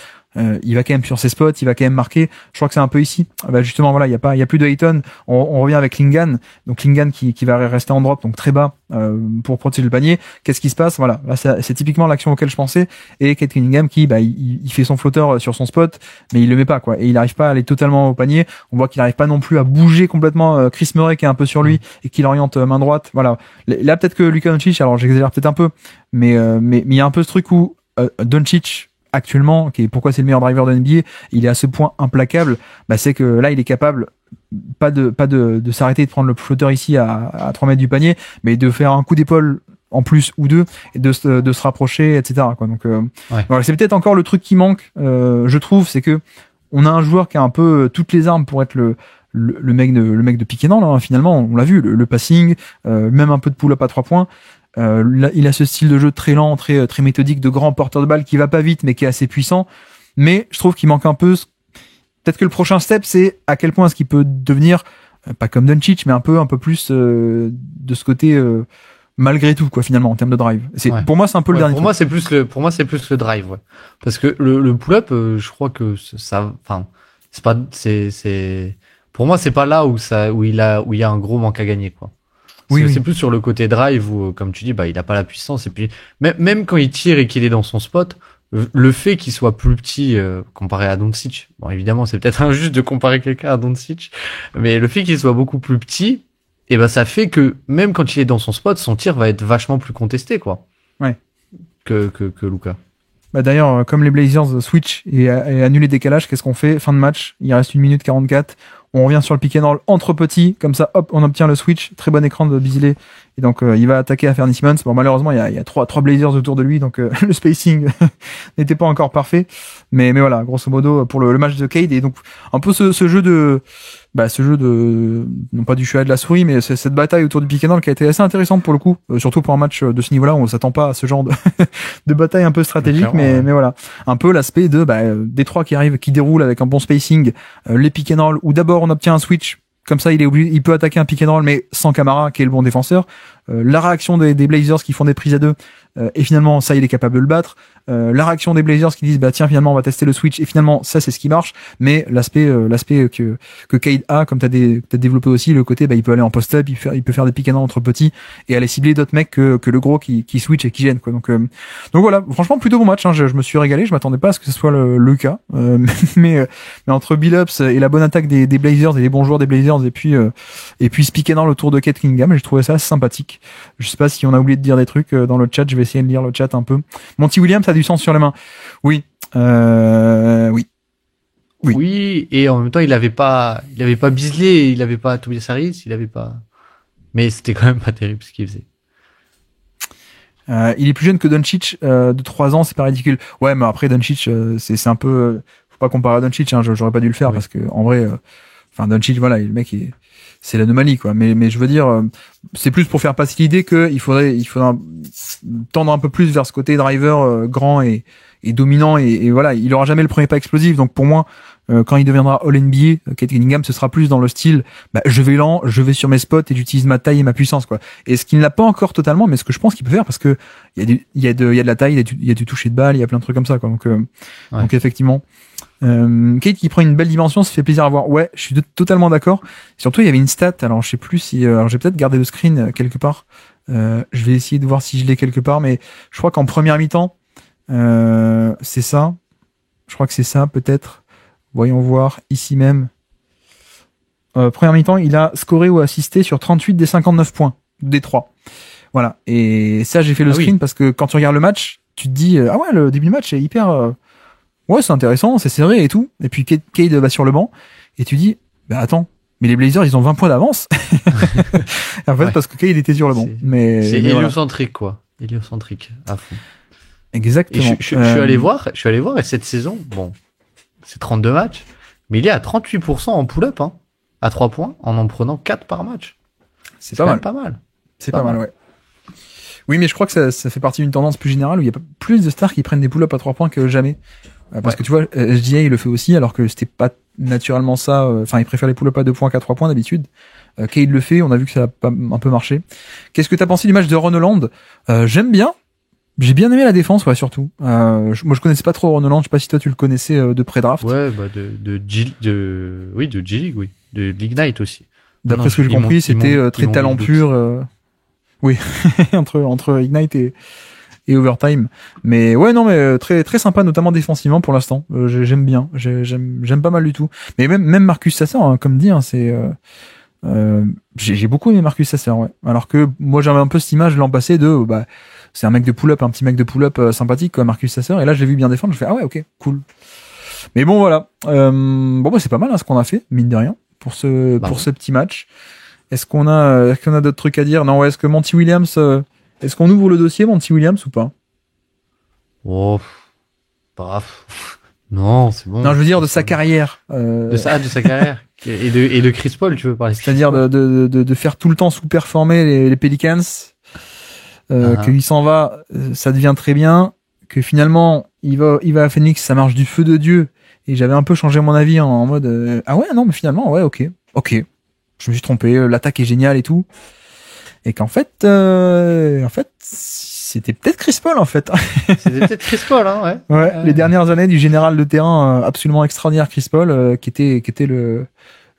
il va quand même sur ses spots, il va quand même marquer. Je crois que c'est un peu ici. Justement, voilà, il y a plus de Ayton. On revient avec Lingan. Donc Lingan qui va rester en drop, donc très bas, pour protéger le panier. Qu'est-ce qui se passe? Voilà. Là, c'est typiquement l'action auquel je pensais. Et Cade Cunningham qui, il fait son flotteur sur son spot, mais il le met pas, quoi. Et il arrive pas à aller totalement au panier. On voit qu'il arrive pas non plus à bouger complètement Chris Murray qui est un peu sur lui et qui l'oriente main droite. Voilà. Là, peut-être que Luka Doncic, alors j'exagère peut-être un peu, mais il y a un peu ce truc où Doncic, actuellement, pourquoi c'est le meilleur driver de NBA, il est à ce point implacable, c'est que là il est capable pas de s'arrêter de prendre le flotteur ici à 3 mètres du panier, mais de faire un coup d'épaule en plus ou deux et de se rapprocher, etc., quoi. Donc voilà, c'est peut-être encore le truc qui manque, je trouve, c'est que on a un joueur qui a un peu toutes les armes pour être le mec de pick and roll, hein, finalement, on l'a vu, le passing, même un peu de pull-up à 3 points. Il a ce style de jeu très lent, très méthodique, de grand porteur de balle qui va pas vite mais qui est assez puissant. Mais je trouve qu'il manque un peu. Peut-être que le prochain step, c'est à quel point est-ce qu'il peut devenir pas comme Doncic, mais un peu plus de ce côté malgré tout, quoi, finalement, en termes de drive. Pour moi, c'est un peu le dernier. Pour moi, c'est plus le drive, ouais. Parce que le pull-up, je crois que ça, pour moi, c'est pas là où il y a un gros manque à gagner, quoi. C'est plus sur le côté drive où, comme tu dis, il a pas la puissance. Et puis, même quand il tire et qu'il est dans son spot, le fait qu'il soit plus petit, comparé à Doncic, bon, évidemment, c'est peut-être injuste de comparer quelqu'un à Doncic, mais le fait qu'il soit beaucoup plus petit, ça fait que, même quand il est dans son spot, son tir va être vachement plus contesté, quoi. Ouais. Que Luka. D'ailleurs, comme les Blazers switch et annulent les décalages, qu'est-ce qu'on fait? Fin de match, il reste 1 minute 44. On revient sur le pick and roll entre petits, comme ça, hop, on obtient le switch. Très bon écran de Beasley. Et donc, il va attaquer à Fernie Simmons. Bon, malheureusement, il y a trois Blazers autour de lui, donc le spacing n'était pas encore parfait. Mais voilà, grosso modo, pour le match de Cade. Et donc, un peu ce jeu ce jeu de, non pas du chat et de la souris, mais c'est cette bataille autour du pick and roll qui a été assez intéressante pour le coup, surtout pour un match de ce niveau-là où on s'attend pas à ce genre de bataille un peu stratégique, mais voilà. Un peu l'aspect de, Détroit qui arrive, qui déroule avec un bon spacing, les pick and roll, où d'abord on obtient un switch, comme ça il peut attaquer un pick and roll, mais sans Camara, qui est le bon défenseur. La réaction des Blazers qui font des prises à deux, et finalement ça il est capable de le battre. La réaction des Blazers qui disent tiens finalement on va tester le switch, et finalement ça c'est ce qui marche. Mais l'aspect que Cade a, comme t'as développé aussi, le côté il peut aller en post-up, il peut faire des pick and roll entre petits et aller cibler d'autres mecs que le gros qui switch et qui gêne quoi. Donc voilà, franchement plutôt bon match, hein. Je me suis régalé, je m'attendais pas à ce que ce soit le cas, mais entre Billups et la bonne attaque des Blazers et les bons joueurs des Blazers et puis ce pick and roll autour de Cade Cunningham, j'ai trouvé ça assez sympathique. Je sais pas si on a oublié de dire des trucs dans le chat, je vais essayer de lire le chat un peu. Monty Williams a du sang sur les mains. Oui. Oui, et en même temps, il avait pas Beasley, il avait pas Tobias Harris, mais c'était quand même pas terrible ce qu'il faisait. Il est plus jeune que Doncic, de 3 ans, c'est pas ridicule. Ouais, mais après Doncic, c'est un peu, faut pas comparer à Doncic, hein, j'aurais pas dû le faire parce que, en vrai, Doncic, voilà, le mec c'est l'anomalie, quoi. Mais je veux dire, c'est plus pour faire passer l'idée qu'il faudrait tendre un peu plus vers ce côté driver, grand et dominant et voilà, il aura jamais le premier pas explosif. Donc pour moi, quand il deviendra All-NBA, Cade Cunningham, ce sera plus dans le style, je vais lent, je vais sur mes spots et j'utilise ma taille et ma puissance, quoi. Et ce qu'il n'a pas encore totalement, mais ce que je pense qu'il peut faire, parce que il y a de la taille, il y a du toucher de balle, il y a plein de trucs comme ça, quoi. Donc effectivement, Cade qui prend une belle dimension, ça fait plaisir à voir. Ouais, je suis totalement d'accord. Surtout, il y avait une stat, alors je sais plus si, alors j'ai peut-être gardé le screen quelque part. Je vais essayer de voir si je l'ai quelque part, mais je crois qu'en première mi-temps, c'est ça. Je crois que c'est ça, peut-être. Voyons voir, ici même. Première mi-temps, il a scoré ou assisté sur 38 des 59 points des 3. Voilà. Et ça, j'ai fait le screen parce que quand tu regardes le match, tu te dis, ah ouais, le début du match est hyper, ouais, c'est intéressant, c'est serré et tout. Et puis Cade va sur le banc et tu dis, attends, mais les Blazers, ils ont 20 points d'avance. En fait, parce que Cade était sur le banc. C'est héliocentrique, quoi. Héliocentrique, à fond. Exactement. Et je suis allé voir, et cette saison, bon, c'est 32 matchs, mais il est à 38% en pull-up, hein, à 3 points, en prenant 4 par match. C'est pas mal. C'est pas mal, ouais. Oui, mais je crois que ça fait partie d'une tendance plus générale où il y a plus de stars qui prennent des pull-up à 3 points que jamais. Parce que tu vois, SGA, il le fait aussi, alors que c'était pas naturellement ça. Enfin, il préfère les pull-up à 2 points qu'à 3 points d'habitude. Cade le fait, on a vu que ça a pas un peu marché. Qu'est-ce que t'as pensé du match de Ron Holland? J'aime bien. J'ai bien aimé la défense, ouais, surtout. Moi, je connaissais pas trop Ron Holland. Je sais pas si toi tu le connaissais de pré-draft. Ouais, de G-League, oui. De l'Ignite aussi. D'après ce que j'ai compris, c'était très talent pur. Oui, entre Ignite et Overtime. Mais ouais, non, mais très très sympa, notamment défensivement pour l'instant. J'aime bien, j'aime pas mal du tout. Mais même Marcus Sasser, hein, comme dit, hein, j'ai beaucoup aimé Marcus Sasser, ouais. Alors que moi j'avais un peu cette image l'an passé de c'est un mec de pull-up, un petit mec de pull-up sympathique comme Marcus Sasser. Et là je l'ai vu bien défendre, je fais ah ouais, ok, cool. Mais bon voilà, c'est pas mal hein, ce qu'on a fait, mine de rien, pour ce petit match. Est-ce qu'on a d'autres trucs à dire? Non, ouais, est-ce que Monty Williams, est-ce qu'on ouvre le dossier Monty Williams ou pas? Oh, bref. Non, c'est bon. Non, je veux dire de sa carrière. De sa carrière. Et de Chris Paul, tu veux parler? C'est-à-dire de faire tout le temps sous-performer les Pelicans, qu'il s'en va, ça devient très bien, que finalement il va à Phoenix, ça marche du feu de Dieu. Et j'avais un peu changé mon avis en mode ah ouais, non, mais finalement ouais, ok. Je me suis trompé, l'attaque est géniale et tout. Et qu'en fait, c'était peut-être Chris Paul, en fait. C'était peut-être Chris Paul, hein, ouais. Ouais, les dernières années du général de terrain absolument extraordinaire Chris Paul, qui était le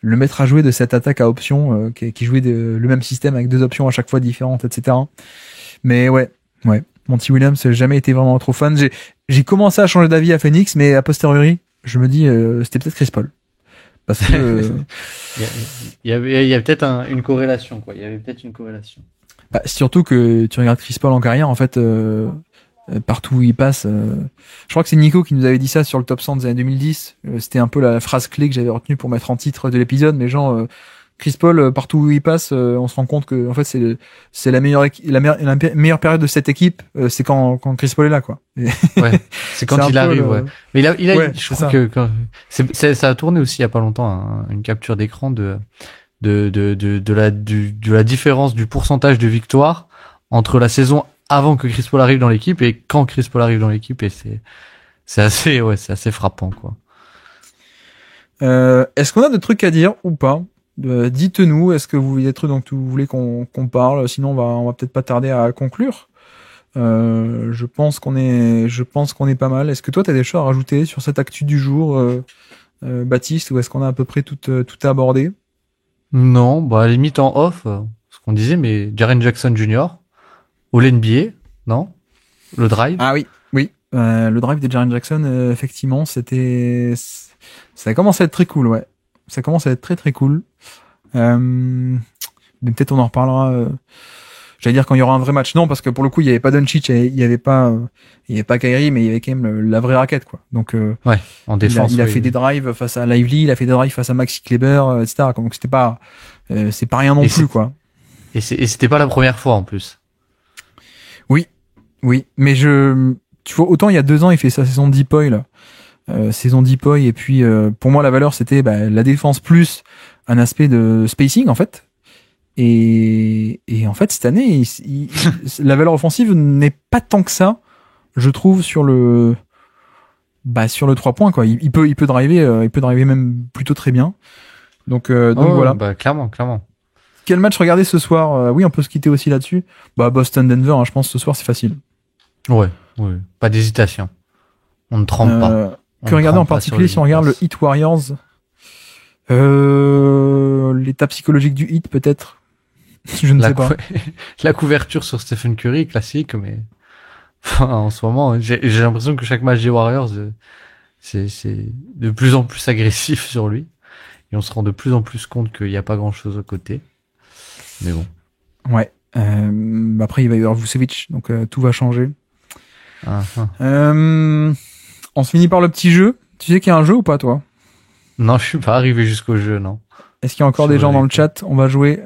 maître à jouer de cette attaque à options, qui jouait le même système avec 2 options à chaque fois différentes, etc. Mais ouais. Monty Williams, j'ai jamais été vraiment trop fan. J'ai commencé à changer d'avis à Phoenix, mais a posteriori, je me dis, c'était peut-être Chris Paul. Parce que il y a peut-être une corrélation, quoi. Il y avait peut-être une corrélation. Surtout que tu regardes Chris Paul en carrière, en fait, partout où il passe. Je crois que c'est Nico qui nous avait dit ça sur le top 100 des années 2010. C'était un peu la phrase clé que j'avais retenue pour mettre en titre de l'épisode. Mais genre, Chris Paul, partout où il passe, on se rend compte que en fait c'est la meilleure période de cette équipe, c'est quand Chris Paul est là, quoi. Ouais, c'est quand C'est il un peu arrive, ouais. Mais Ouais, je c'est crois ça. que ça a tourné aussi il y a pas longtemps, hein, une capture d'écran de la différence du pourcentage de victoires entre la saison avant que Chris Paul arrive dans l'équipe et quand Chris Paul arrive dans l'équipe, et c'est assez frappant, quoi. Est-ce qu'on a des trucs à dire ou pas? Dites-nous, est-ce que vous y a des trucs dont vous voulez qu'on parle? Sinon, on va peut-être pas tarder à conclure. Je pense qu'on est pas mal. Est-ce que toi, t'as des choses à rajouter sur cette actu du jour, Baptiste, ou est-ce qu'on a à peu près tout abordé? Non, bah, à la limite en off, ce qu'on disait, mais Jaren Jackson Jr., All NBA, non? Le drive? Ah oui, oui. Le drive de Jaren Jackson, effectivement, ça a commencé à être très cool, ouais. Ça commence à être très très cool. Mais peut-être on en reparlera. J'allais dire quand il y aura un vrai match. Non, parce que pour le coup, il y avait pas Doncic et il y avait pas Kyrie, mais il y avait quand même la vraie raquette, quoi. Donc, Ouais, en défense. il a oui, fait oui. des drives face à Lively, il a fait des drives face à Maxi Kleber, etc. Donc c'est pas rien non Et plus, quoi. Et c'était pas la première fois en plus. Oui, oui. Mais tu vois, autant il y a 2 ans, il fait sa saison Deepoy, là. Saison Deepoy, et puis, pour moi, la valeur, c'était, la défense plus un aspect de spacing, en fait. Et en fait, cette année, la valeur offensive n'est pas tant que ça, je trouve, sur le 3 points, quoi. Il peut driver même plutôt très bien. Donc Oh, voilà. bah, clairement. Quel match regarder ce soir? Oui, on peut se quitter aussi là-dessus. Boston-Denver, hein, je pense ce soir, c'est facile. Ouais. Pas d'hésitation. On ne trempe pas. On Que ne regarder en trempe pas sur particulier les si on regarde le Lakers. Heat Warriors? L'état psychologique du Heat, peut-être. Je ne sais pas. La couverture sur Stephen Curry, classique, mais enfin, en ce moment, j'ai l'impression que chaque match des Warriors, c'est de plus en plus agressif sur lui. Et on se rend de plus en plus compte qu'il n'y a pas grand-chose à côté. Mais bon. Ouais. Après, il va y avoir Vucevic, donc tout va changer. Ah, ah. On se finit par le petit jeu. Tu sais qu'il y a un jeu ou pas, toi? Non, je suis pas arrivé jusqu'au jeu, non. Est-ce qu'il y a encore des gens dans le chat? On va jouer.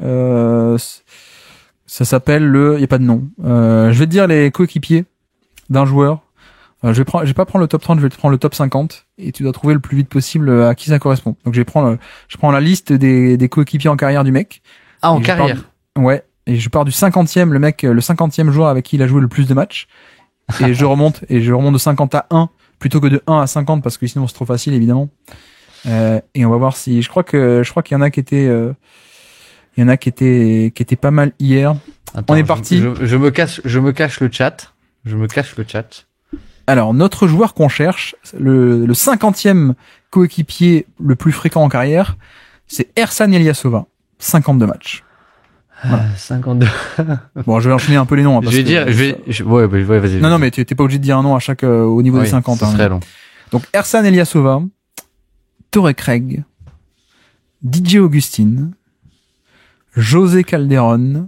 Ça s'appelle il y a pas de nom. Je vais te dire les coéquipiers d'un joueur. Je vais pas prendre le top 30, je vais te prendre le top 50 et tu dois trouver le plus vite possible à qui ça correspond. Donc je prends la liste des coéquipiers en carrière du mec. Ah, en Et carrière. Ouais. Et je pars du 50e, le 50e joueur avec qui il a joué le plus de matchs. Et je remonte de 50 à 1 plutôt que de 1 à 50 parce que sinon c'est trop facile, évidemment. Et on va voir si, je crois qu'il y en a qui étaient pas mal hier. Attends, On est parti. Je me cache le chat. Je me cache le chat. Alors, notre joueur qu'on cherche, le 50e coéquipier le plus fréquent en carrière, c'est Ersan Ilyasova. 52 matchs. Voilà. 52. Bon, je vais enchaîner un peu les noms. Hein, parce Je vais que- dire, ouais, vas-y. Non, mais t'es pas obligé de dire un nom à chaque, au niveau oui, des 50. ce Hein. serait long. Donc, Ersan Ilyasova, Torrey Craig, DJ Augustine, José Calderon,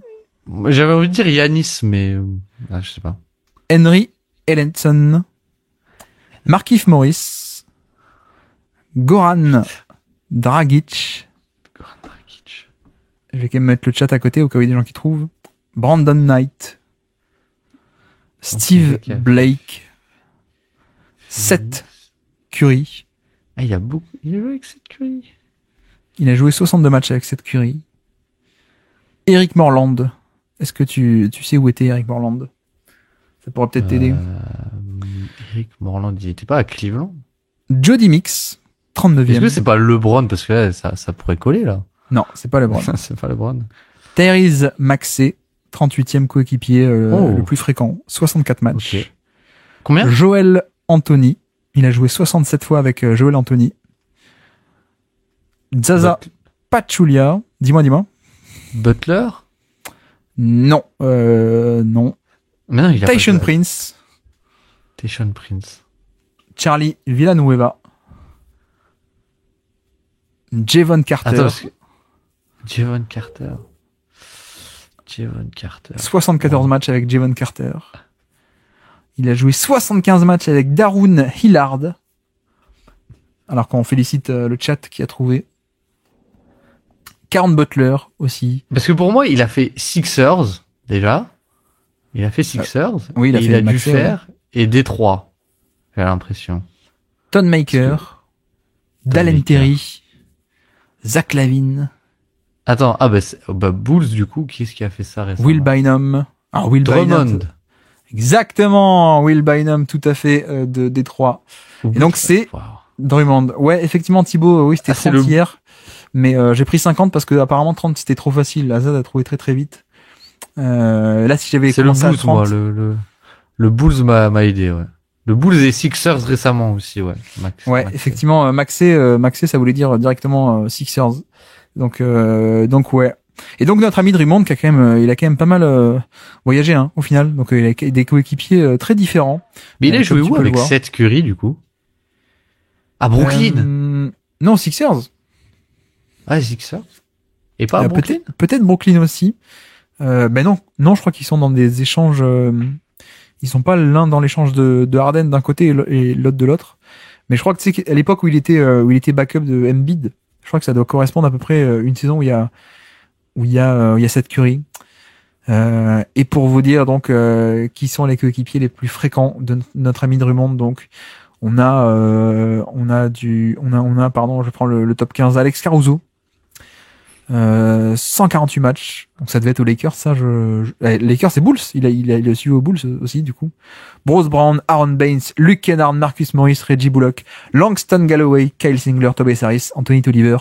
J'avais envie de dire Yanis, mais je sais pas. Henry Ellenson, Markieff Morris, Goran Dragic. Je vais quand même mettre le chat à côté au cas où il y a des gens qui trouvent. Brandon Knight, Steve Ok. Blake, Seth Curry. Ah, il y a joué avec cette Curry. Il a joué 62 matchs avec Seth Curry. Eric Morland. Est-ce que tu sais où était Eric Morland? Ça pourrait peut-être t'aider. Eric Morland, il était pas à Cleveland. Jody Mix, 39e. Est-ce que c'est pas LeBron, parce que là, ça pourrait coller, là. Non, c'est pas LeBron. C'est pas LeBron. Tyrese Maxey, 38e coéquipier Oh. le plus fréquent, 64 matchs. Ok. Combien? Joel Anthony, il a joué 67 fois avec Joel Anthony. Zaza Pachulia, dis-moi. Butler? Non, non. Mais non, il a Tyson pas Prince, Tyson Prince. Charlie Villanueva, Javon Carter, Attends, parce que... Javon Carter. 74 matchs avec Javon Carter. Il a joué 75 matchs avec Darun Hillard. Alors qu'on félicite le chat qui a trouvé. Caron Butler aussi. Parce que pour moi, il a fait Sixers, déjà. Il a fait Sixers. Oui, il a et fait il a dû Maxey, faire, et Détroit. J'ai l'impression. Ton Maker, Dalen Maker. Terry, Zach Lavine, Attends, Bulls, du coup, qui est-ce qui a fait ça récemment? Will Bynum. Ah, Will Bynum. Drummond. Exactement, Will Bynum, tout à fait, de Détroit. Et donc, c'est Wow. Drummond. Ouais, effectivement, Thibaut, oui, c'était Ah, c'est 30 le- hier. Mais j'ai pris 50 parce que apparemment 30 c'était trop facile. Azad a trouvé très très vite. Là, si j'avais C'est le commencé à Bulls, 30... moi. Le Bulls m'a aidé, ouais. Le Bulls et Sixers récemment aussi, ouais. Ouais, Maxey. effectivement, Maxey, ça voulait dire directement Sixers. Donc ouais. Et donc notre ami Drummond, qui a quand même, il a quand même pas mal voyagé, hein, au final. Donc il a des coéquipiers très différents. Mais il a Comme joué tu où peux le avec voir. Seth Curry, du coup? À Brooklyn. Non, Sixers. Ah, Sixers. Et pas à Brooklyn? Peut-être Brooklyn aussi. Ben non, je crois qu'ils sont dans des échanges. Ils sont pas l'un dans l'échange de Harden d'un côté et l'autre de l'autre. Mais je crois que tu sais qu'à l'époque où il était backup de Embiid, je crois que ça doit correspondre à peu près une saison où il y a Seth Curry. Et pour vous dire donc qui sont les coéquipiers les plus fréquents de notre ami Drummond, donc on a pardon, je prends le top 15, Alex Caruso. 148 matchs, donc ça devait être aux Lakers, ça. Lakers, c'est Bulls. Il a suivi aux Bulls aussi, du coup. Bruce Brown, Aaron Baines, Luke Kennard, Marcus Morris, Reggie Bullock, Langston Galloway, Kyle Singler, Tobias Harris, Anthony Tolliver,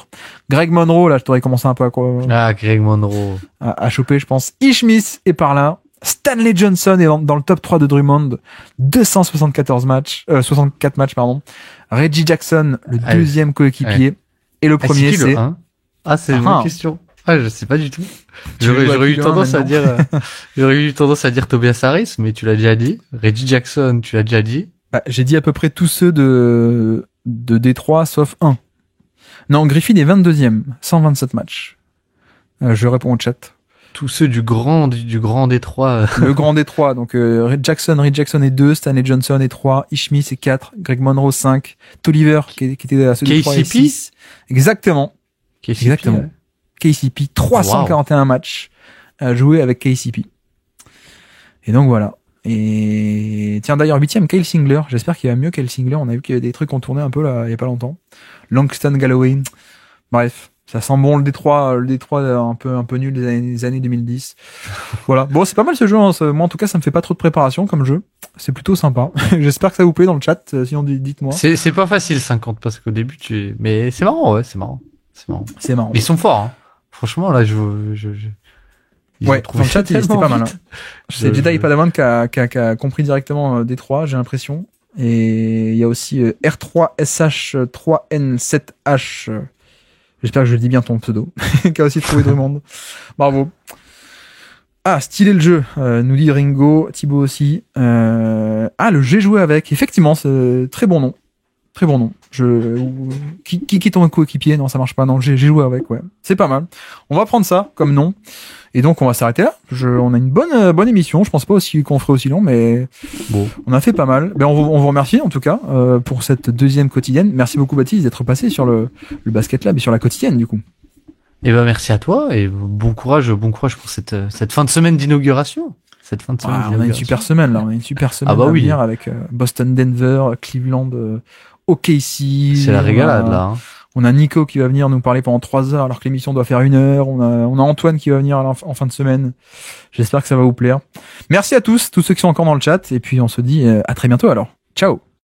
Greg Monroe. Là, je t'aurais commencé un peu Ah, Greg Monroe. à choper, je pense. Ish Smith est par là. Stanley Johnson est dans le top 3 de Drummond. 274 matchs, 64 matchs, pardon. Reggie Jackson, le deuxième coéquipier. Et le premier, c'est... Ah, c'est une bonne question. Ah, je sais pas du tout. Tu joues à J'aurais qui eu le tendance un, à dire, j'aurais eu tendance à dire Tobias Harris, mais tu l'as déjà dit. Reggie Jackson, tu l'as déjà dit. Bah, j'ai dit à peu près tous ceux de Détroit, sauf un. Non, Griffin est 22e, 127 matchs. Je réponds au chat. Tous ceux du grand Détroit. Le grand Détroit, donc Reed Jackson est 2, Stanley Johnson est 3, Ish Smith est 4, Greg Monroe 5, Tolliver qui était à ceux de Détroit est KCP? 6. Exactement. KCP, Exactement. ouais. KCP, 341 matchs à jouer avec KCP. Et donc voilà. Et tiens, d'ailleurs, 8e, Kyle Singler. J'espère qu'il va mieux, Kyle Singler. On a vu qu'il y avait des trucs qu'on tournait un peu là, il y a pas longtemps. Langston Galloway. Bref. Ça sent bon le Détroit un peu nul des années 2010. Voilà. Bon, c'est pas mal ce jeu, hein. Moi, en tout cas, ça me fait pas trop de préparation comme jeu. C'est plutôt sympa. J'espère que ça vous plaît dans le chat. Sinon, dites-moi. C'est pas facile 50 parce qu'au début mais c'est marrant, ouais, c'est marrant. C'est marrant. Mais ils sont forts, hein. Franchement, là, ils Ouais, ont trouvé dans le chat, ça c'était tellement pas mal. vite. C'est Jedi Padawan qui a compris directement Détroit, j'ai l'impression. Et il y a aussi R3SH3N7H. J'espère que je dis bien ton pseudo. Qui a aussi trouvé Drummond. Bravo. Ah, stylé le jeu, nous dit Ringo, Thibaut aussi. Le j'ai joué avec. Effectivement, c'est très bon nom. Très bon nom. Qui est ton coéquipier? Non, ça marche pas. Non, j'ai joué avec, ouais. C'est pas mal. On va prendre ça comme nom. Et donc, on va s'arrêter là. On a une bonne émission. Je pense pas qu'on ferait aussi long, mais Bon. on a fait pas mal. Ben, on vous remercie, en tout cas, pour cette deuxième quotidienne. Merci beaucoup, Baptiste, d'être passé sur le Basket Lab et sur la quotidienne, du coup. Eh ben, merci à toi et bon courage pour cette fin de semaine d'inauguration. On a une super semaine, là. On a une super semaine à venir avec Boston, Denver, Cleveland, OKC. C'est la régalade, là. Hein. On a Nico qui va venir nous parler pendant 3 heures alors que l'émission doit faire 1 heure. On a Antoine qui va venir en fin de semaine. J'espère que ça va vous plaire. Merci à tous ceux qui sont encore dans le chat. Et puis on se dit à très bientôt alors. Ciao.